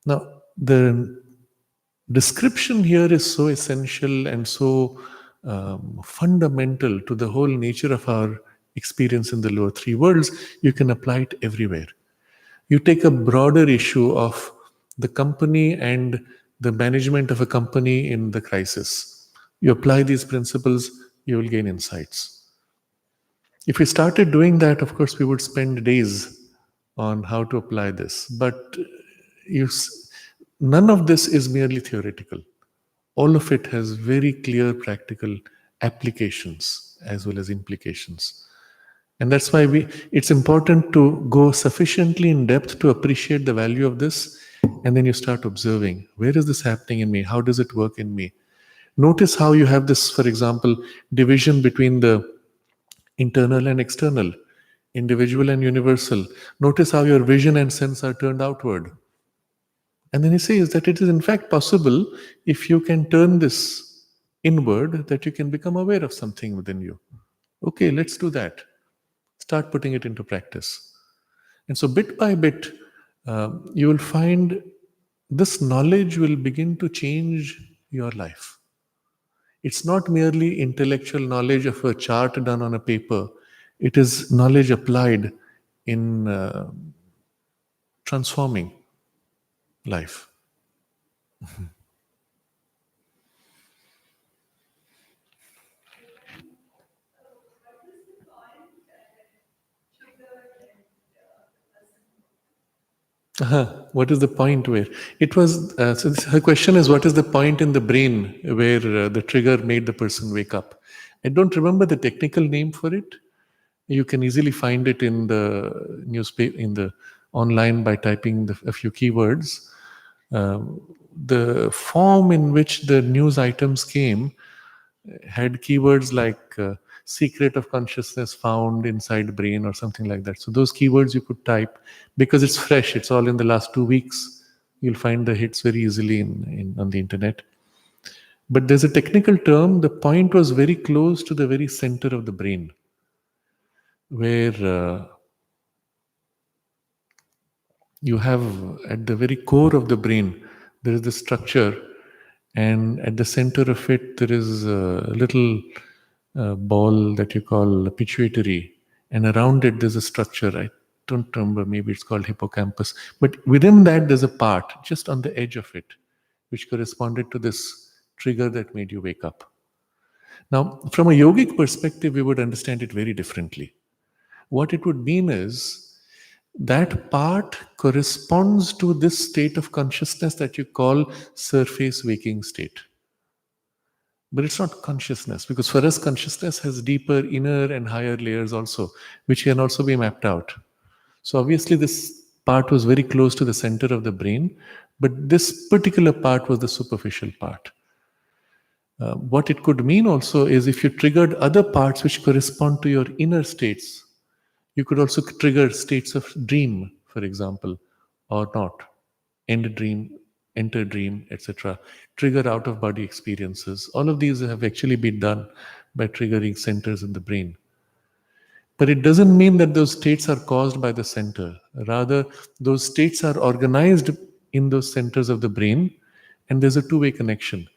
Now, the description here is so essential and so fundamental to the whole nature of our experience in the lower three worlds. You can apply it everywhere. You take a broader issue of the company and the management of a company in the crisis. You apply these principles, you will gain insights. If we started doing that, of course, we would spend days on how to apply this. But none of this is merely theoretical. All of it has very clear practical applications as well as implications. And that's why it's important to go sufficiently in depth to appreciate the value of this. And then you start observing, where is this happening in me? How does it work in me? Notice how you have this, for example, division between the internal and external, individual and universal. Notice how your vision and sense are turned outward. And then he says that it is in fact possible, if you can turn this inward, that you can become aware of something within you. Okay, let's do that. Start putting it into practice. And so bit by bit, you will find this knowledge will begin to change your life. It's not merely intellectual knowledge of a chart done on a paper. It is knowledge applied in transforming life. What is the point where it was? Her question is, what is the point in the brain where the trigger made the person wake up? I don't remember the technical name for it. You can easily find it in the newspaper, in the online by typing a few keywords. The form in which the news items came had keywords like secret of consciousness found inside brain or something like that. So those keywords you could type, because it's fresh, it's all in the last 2 weeks. You'll find the hits very easily on the internet. But there's a technical term. The point was very close to the very center of the brain, where you have at the very core of the brain, there is the structure, and at the center of it, there is a little ball that you call pituitary, and around it, there's a structure. I don't remember, maybe it's called hippocampus. But within that, there's a part just on the edge of it, which corresponded to this trigger that made you wake up. Now, from a yogic perspective, we would understand it very differently. What it would mean is that part corresponds to this state of consciousness that you call surface waking state. But it's not consciousness, because for us, consciousness has deeper inner and higher layers also, which can also be mapped out. So obviously this part was very close to the center of the brain, but this particular part was the superficial part. What it could mean also is, if you triggered other parts which correspond to your inner states, you could also trigger states of dream, for example, or not. End dream, enter dream, etc. Trigger out of body experiences. All of these have actually been done by triggering centers in the brain. But it doesn't mean that those states are caused by the center. Rather, those states are organized in those centers of the brain, and there's a two-way connection.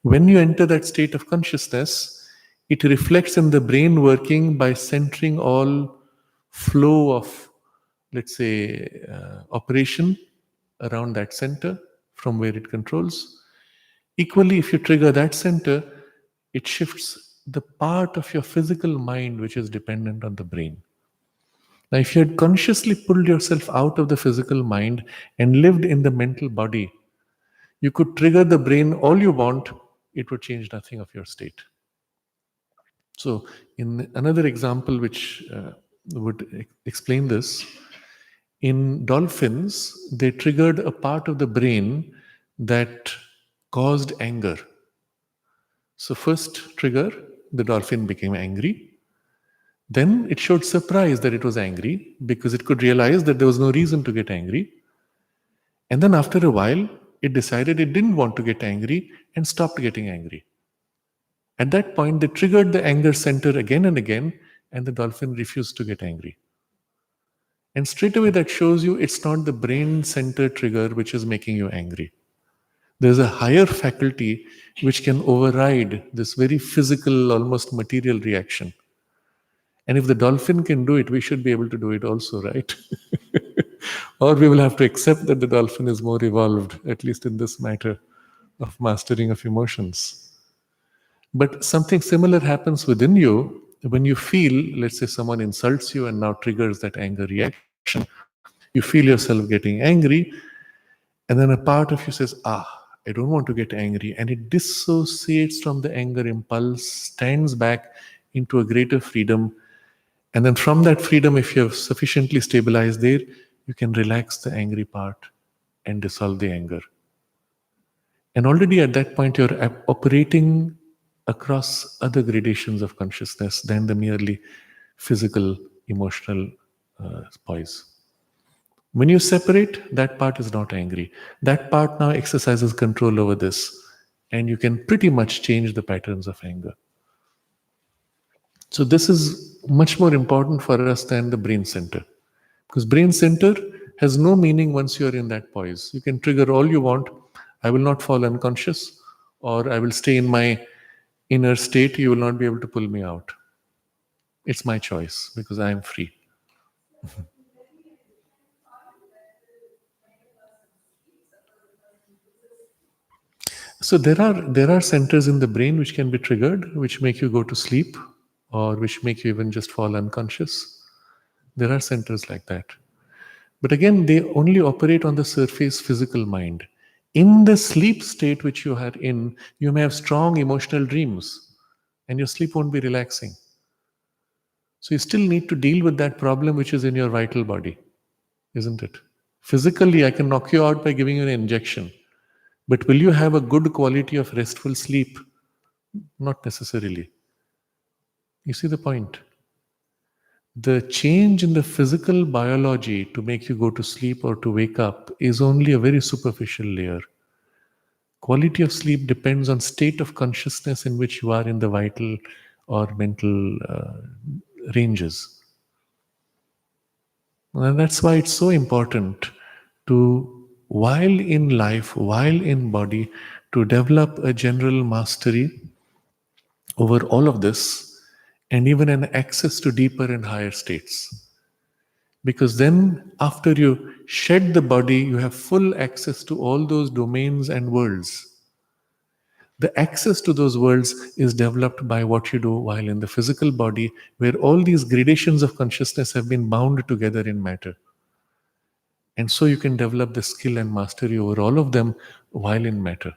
When you enter that state of consciousness, it reflects in the brain working by centering all flow of, let's say, operation around that center from where it controls. Equally, if you trigger that center, it shifts the part of your physical mind which is dependent on the brain. Now, if you had consciously pulled yourself out of the physical mind and lived in the mental body, you could trigger the brain all you want, it would change nothing of your state. So, in another example which would explain this, in dolphins, they triggered a part of the brain that caused anger. So, first trigger, the dolphin became angry. Then it showed surprise that it was angry because it could realize that there was no reason to get angry. And then after a while, it decided it didn't want to get angry and stopped getting angry. At that point, they triggered the anger center again and again, and the dolphin refused to get angry. And straight away, that shows you it's not the brain center trigger which is making you angry. There's a higher faculty which can override this very physical, almost material reaction. And if the dolphin can do it, we should be able to do it also, right? Or we will have to accept that the dolphin is more evolved, at least in this matter of mastering of emotions. But something similar happens within you when you feel, let's say, someone insults you and now triggers that anger reaction. You feel yourself getting angry, and then a part of you says, I don't want to get angry. And it dissociates from the anger impulse, stands back into a greater freedom. And then from that freedom, if you have sufficiently stabilized there, you can relax the angry part and dissolve the anger. And already at that point, you're operating across other gradations of consciousness than the merely physical, emotional poise. When you separate, that part is not angry. That part now exercises control over this, and you can pretty much change the patterns of anger. So this is much more important for us than the brain center. Because brain center has no meaning once you're in that poise. You can trigger all you want. I will not fall unconscious, or I will stay in my inner state. You will not be able to pull me out. It's my choice because I am free. So there are centers in the brain which can be triggered, which make you go to sleep, or which make you even just fall unconscious. There are centers like that. But again, they only operate on the surface physical mind. In the sleep state which you are in, you may have strong emotional dreams, and your sleep won't be relaxing. So you still need to deal with that problem which is in your vital body, isn't it? Physically, I can knock you out by giving you an injection. But will you have a good quality of restful sleep? Not necessarily. You see the point? The change in the physical biology to make you go to sleep or to wake up is only a very superficial layer. Quality of sleep depends on state of consciousness in which you are in the vital or mental ranges. And that's why it's so important to, while in life, while in body, to develop a general mastery over all of this, and even an access to deeper and higher states. Because then, after you shed the body, you have full access to all those domains and worlds. The access to those worlds is developed by what you do while in the physical body, where all these gradations of consciousness have been bound together in matter. And so you can develop the skill and mastery over all of them while in matter.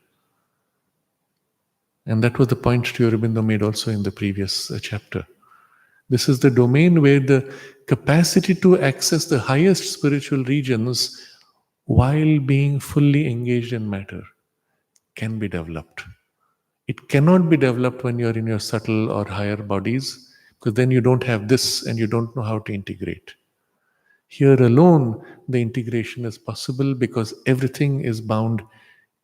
And that was the point Sri Aurobindo made also in the previous chapter. This is the domain where the capacity to access the highest spiritual regions while being fully engaged in matter can be developed. It cannot be developed when you're in your subtle or higher bodies, because then you don't have this and you don't know how to integrate. Here alone, the integration is possible because everything is bound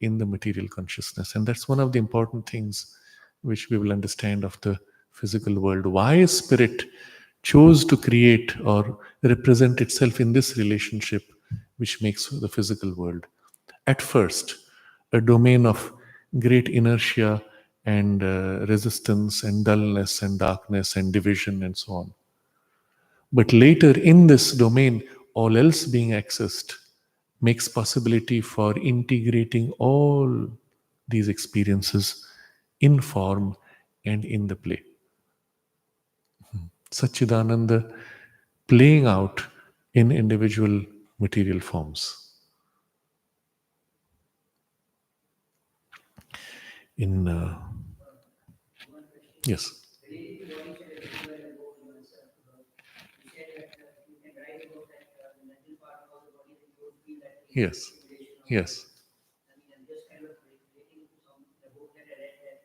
in the material consciousness. And that's one of the important things which we will understand of the physical world. Why spirit chose to create or represent itself in this relationship which makes the physical world. At first, a domain of great inertia and resistance and dullness and darkness and division and so on. But later in this domain, all else being accessed makes possibility for integrating all these experiences in form and in the play. Satchidananda playing out in individual material forms. In yes, Related to what you said a little while ago, you said that you can write about that the mental part of the body that you don't feel that yes, stimulation of yes, I mean, I'm just kind of relating to some the book that I read that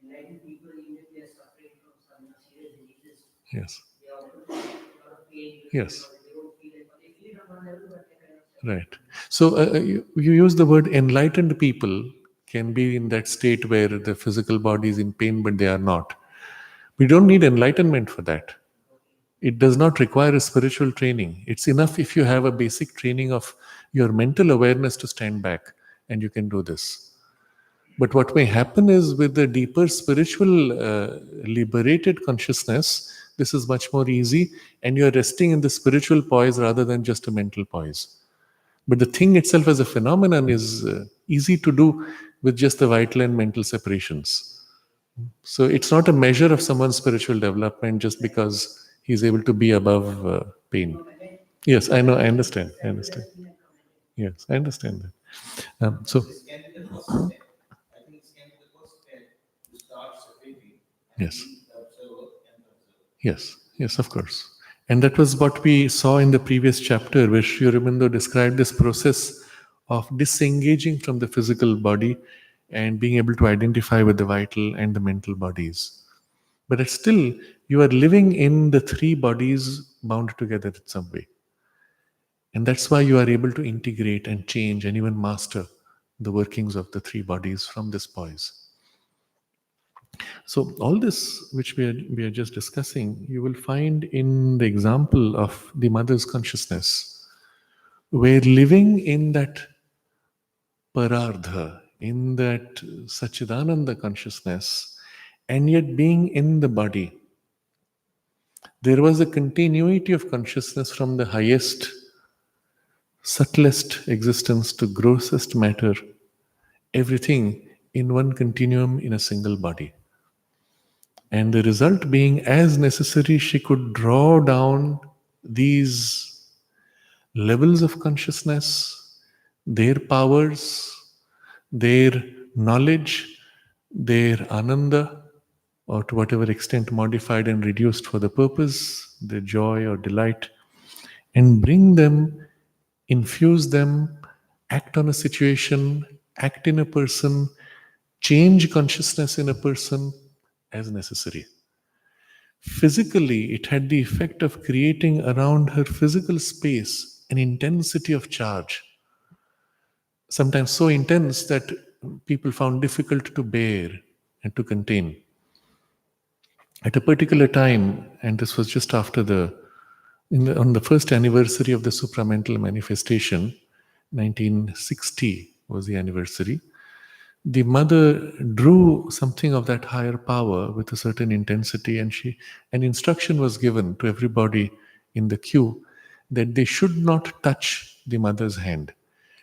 enlightened people, even if they are suffering from some serious diseases, yes, they are Yes. but they don't feel it, or they feel it on one level, but they kind of Right. So you use the word enlightened people can be in that state where the physical body is in pain, but they are not. We don't need enlightenment for that. It does not require a spiritual training. It's enough if you have a basic training of your mental awareness to stand back, and you can do this. But what may happen is with the deeper spiritual, liberated consciousness, this is much more easy, and you're resting in the spiritual poise rather than just a mental poise. But the thing itself as a phenomenon is easy to do with just the vital and mental separations. So it's not a measure of someone's spiritual development just because he's able to be above pain. Yes, I know, I understand. I understand. Yes, I understand that. So, This can be the first step. I think this can be the first step to start separating and yes. be the observer and the observer. Yes, yes, of course. And that was what we saw in the previous chapter, where Sri Aurobindo described this process of disengaging from the physical body and being able to identify with the vital and the mental bodies. But it's still, you are living in the three bodies bound together in some way. And that's why you are able to integrate and change and even master the workings of the three bodies from this poise. So all this which we are just discussing, you will find in the example of the mother's consciousness, where living in that parardha, in that Sachidananda consciousness, and yet being in the body, there was a continuity of consciousness from the highest, subtlest existence to grossest matter, everything in one continuum in a single body. And the result being, as necessary, she could draw down these levels of consciousness, their powers, their knowledge, their ananda, or to whatever extent modified and reduced for the purpose, their joy or delight, and bring them, infuse them, act on a situation, act in a person, change consciousness in a person as necessary. Physically, it had the effect of creating around her physical space an intensity of charge, sometimes so intense that people found difficult to bear and to contain. At a particular time, and this was just after on the first anniversary of the supramental manifestation, 1960 was the anniversary. The mother drew something of that higher power with a certain intensity, and an instruction was given to everybody in the queue that they should not touch the mother's hand.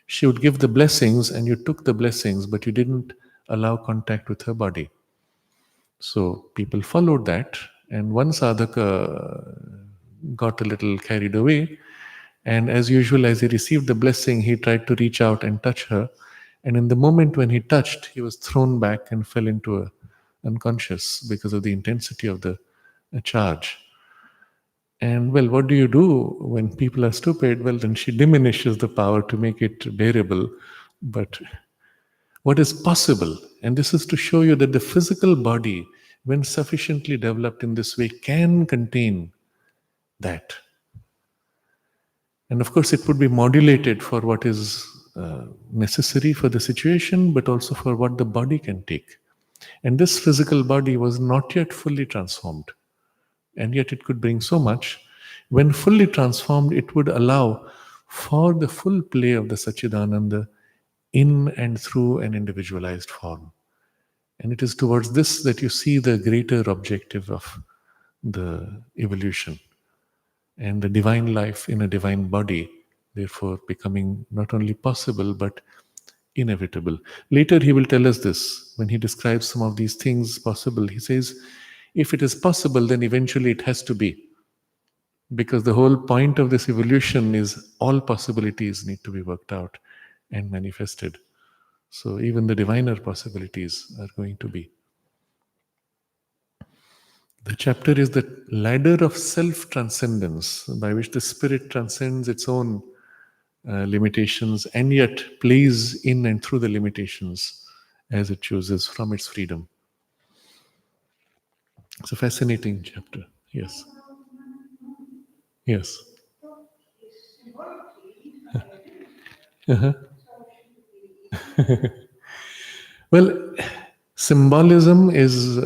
She would give the blessings, and you took the blessings, but you didn't allow contact with her body. So people followed that, and one sadhaka got a little carried away, and as usual, as he received the blessing, he tried to reach out and touch her. And in the moment when he touched, he was thrown back and fell into a unconscious because of the intensity of the charge. And well, what do you do when people are stupid? Well, then she diminishes the power to make it bearable. But what is possible, and this is to show you that the physical body, when sufficiently developed in this way, can contain that. And of course, it would be modulated for what is necessary for the situation, but also for what the body can take. And this physical body was not yet fully transformed, and yet it could bring so much. When fully transformed, it would allow for the full play of the Sachidananda in and through an individualized form. And it is towards this that you see the greater objective of the evolution and the divine life in a divine body, therefore becoming not only possible but inevitable. Later, he will tell us this when he describes some of these things possible. He says, if it is possible, then eventually it has to be. Because the whole point of this evolution is all possibilities need to be worked out and manifested. So even the diviner possibilities are going to be. The chapter is the ladder of self-transcendence, by which the spirit transcends its own limitations and yet plays in and through the limitations as it chooses from its freedom. It's a fascinating chapter. Yes. Yes. Uh-huh. Well, symbolism is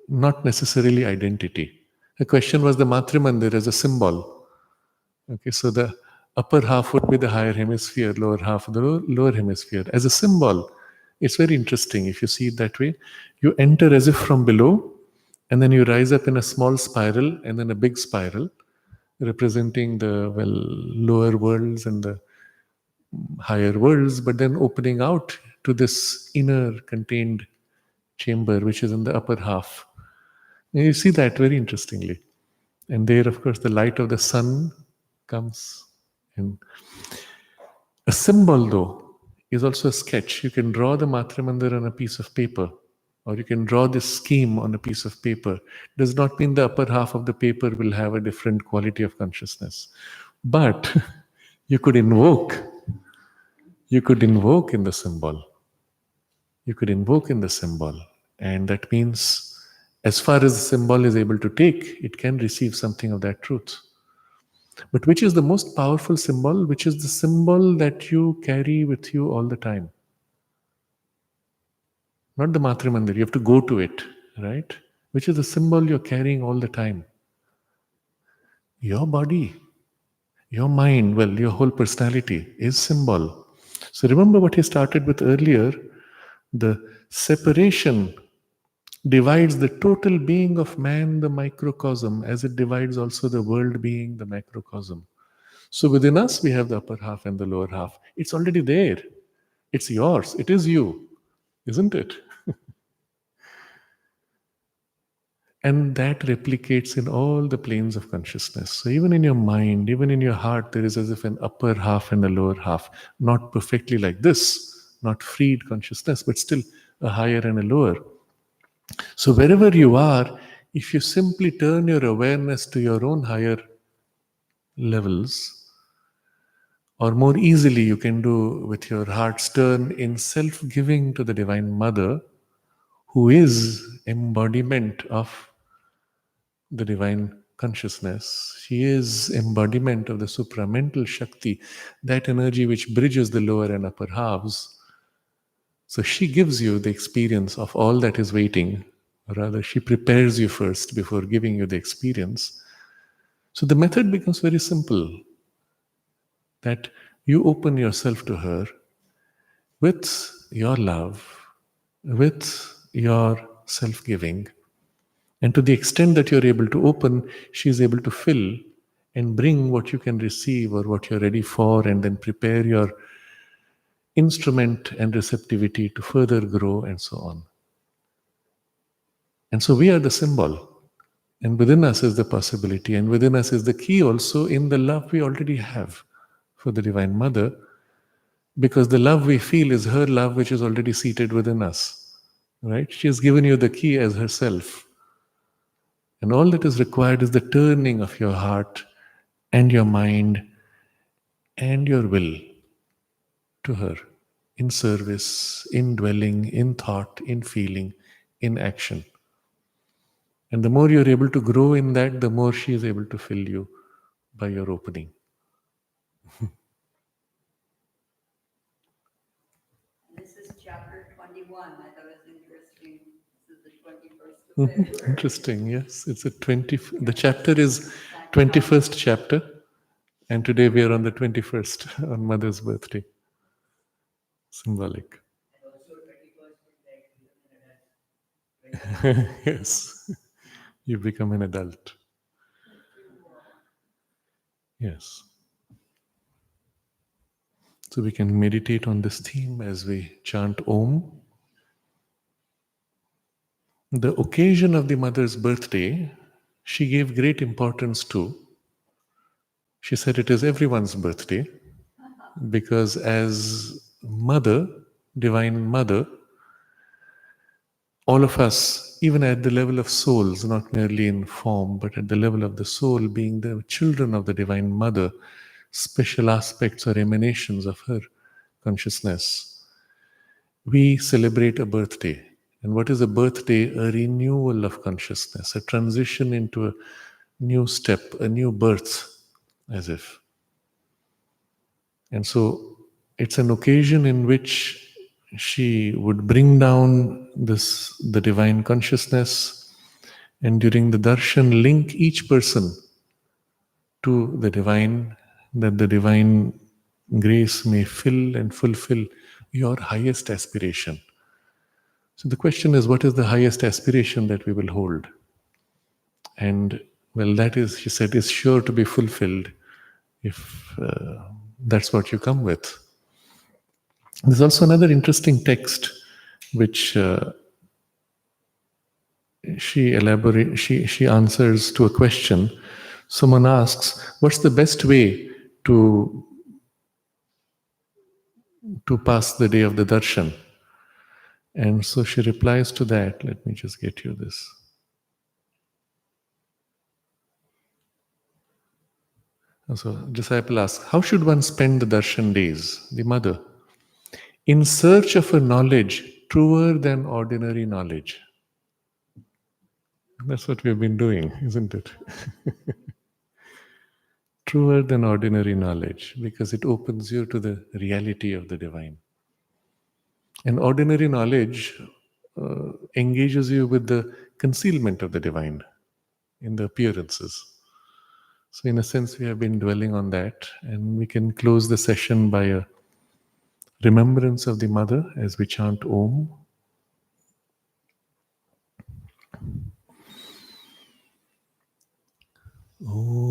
not necessarily identity. The question was the Matrimandir as a symbol. Okay, so the upper half would be the higher hemisphere, lower half the lower hemisphere. As a symbol, it's very interesting if you see it that way. You enter as if from below, and then you rise up in a small spiral and then a big spiral, representing the lower worlds and the higher worlds, but then opening out to this inner contained chamber, which is in the upper half. And you see that very interestingly. And there, of course, the light of the sun comes. And a symbol, though, is also a sketch. You can draw the Matrimandir on a piece of paper, or you can draw this scheme on a piece of paper. Does not mean the upper half of the paper will have a different quality of consciousness. But you could invoke. You could invoke in the symbol. You could invoke in the symbol. And that means, as far as the symbol is able to take, it can receive something of that truth. But which is the most powerful symbol? Which is the symbol that you carry with you all the time? Not the Matrimandir, you have to go to it, right? Which is the symbol you're carrying all the time? Your body, your mind, your whole personality is symbol. So remember what he started with earlier. The separation divides the total being of man, the microcosm, as it divides also the world being, the macrocosm. So within us, we have the upper half and the lower half. It's already there. It's yours. It is you, isn't it? And that replicates in all the planes of consciousness. So even in your mind, even in your heart, there is as if an upper half and a lower half. Not perfectly like this, not freed consciousness, but still a higher and a lower. So wherever you are, if you simply turn your awareness to your own higher levels, or more easily you can do with your heart's turn in self-giving to the Divine Mother, who is embodiment of the divine consciousness. She is embodiment of the supramental Shakti, that energy which bridges the lower and upper halves. So she gives you the experience of all that is waiting, or rather, she prepares you first before giving you the experience. So the method becomes very simple, that you open yourself to her with your love, with your self giving. And to the extent that you're able to open, she's able to fill and bring what you can receive or what you're ready for, and then prepare your instrument and receptivity to further grow, and so on. And so we are the symbol. And within us is the possibility, and within us is the key also in the love we already have for the Divine Mother, because the love we feel is her love which is already seated within us. Right? She has given you the key as herself. And all that is required is the turning of your heart and your mind and your will to her, in service, in dwelling, in thought, in feeling, in action. And the more you're able to grow in that, the more she is able to fill you by your opening. This is chapter 21. I thought it was interesting. This is the 21st of February. Interesting, yes. It's the chapter is 21st chapter, and today we are on the 21st, on Mother's birthday. Symbolic. And also 21st is like an adult. Yes. You become an adult. Yes. So we can meditate on this theme as we chant Om. The occasion of the mother's birthday, she gave great importance to. She said it is everyone's birthday because as mother, Divine Mother, all of us, even at the level of souls, not merely in form, but at the level of the soul, being the children of the Divine Mother, special aspects or emanations of her consciousness, we celebrate a birthday. And what is a birthday? A renewal of consciousness, a transition into a new step, a new birth, as if. And so it's an occasion in which she would bring down the divine consciousness, and during the darshan link each person to the divine, that the divine grace may fill and fulfill your highest aspiration. So the question is, what is the highest aspiration that we will hold? And well, that is, she said, is sure to be fulfilled if that's what you come with. There's also another interesting text which she answers to a question. Someone asks, what's the best way to pass the day of the darshan? And so she replies to that. Let me just get you this. So disciple asks, how should one spend the darshan days? The mother, in search of a knowledge truer than ordinary knowledge. That's what we've been doing, isn't it? Truer than ordinary knowledge, because it opens you to the reality of the divine. And ordinary knowledge engages you with the concealment of the divine in the appearances. So, in a sense, we have been dwelling on that, and we can close the session by a remembrance of the mother as we chant Om. Om.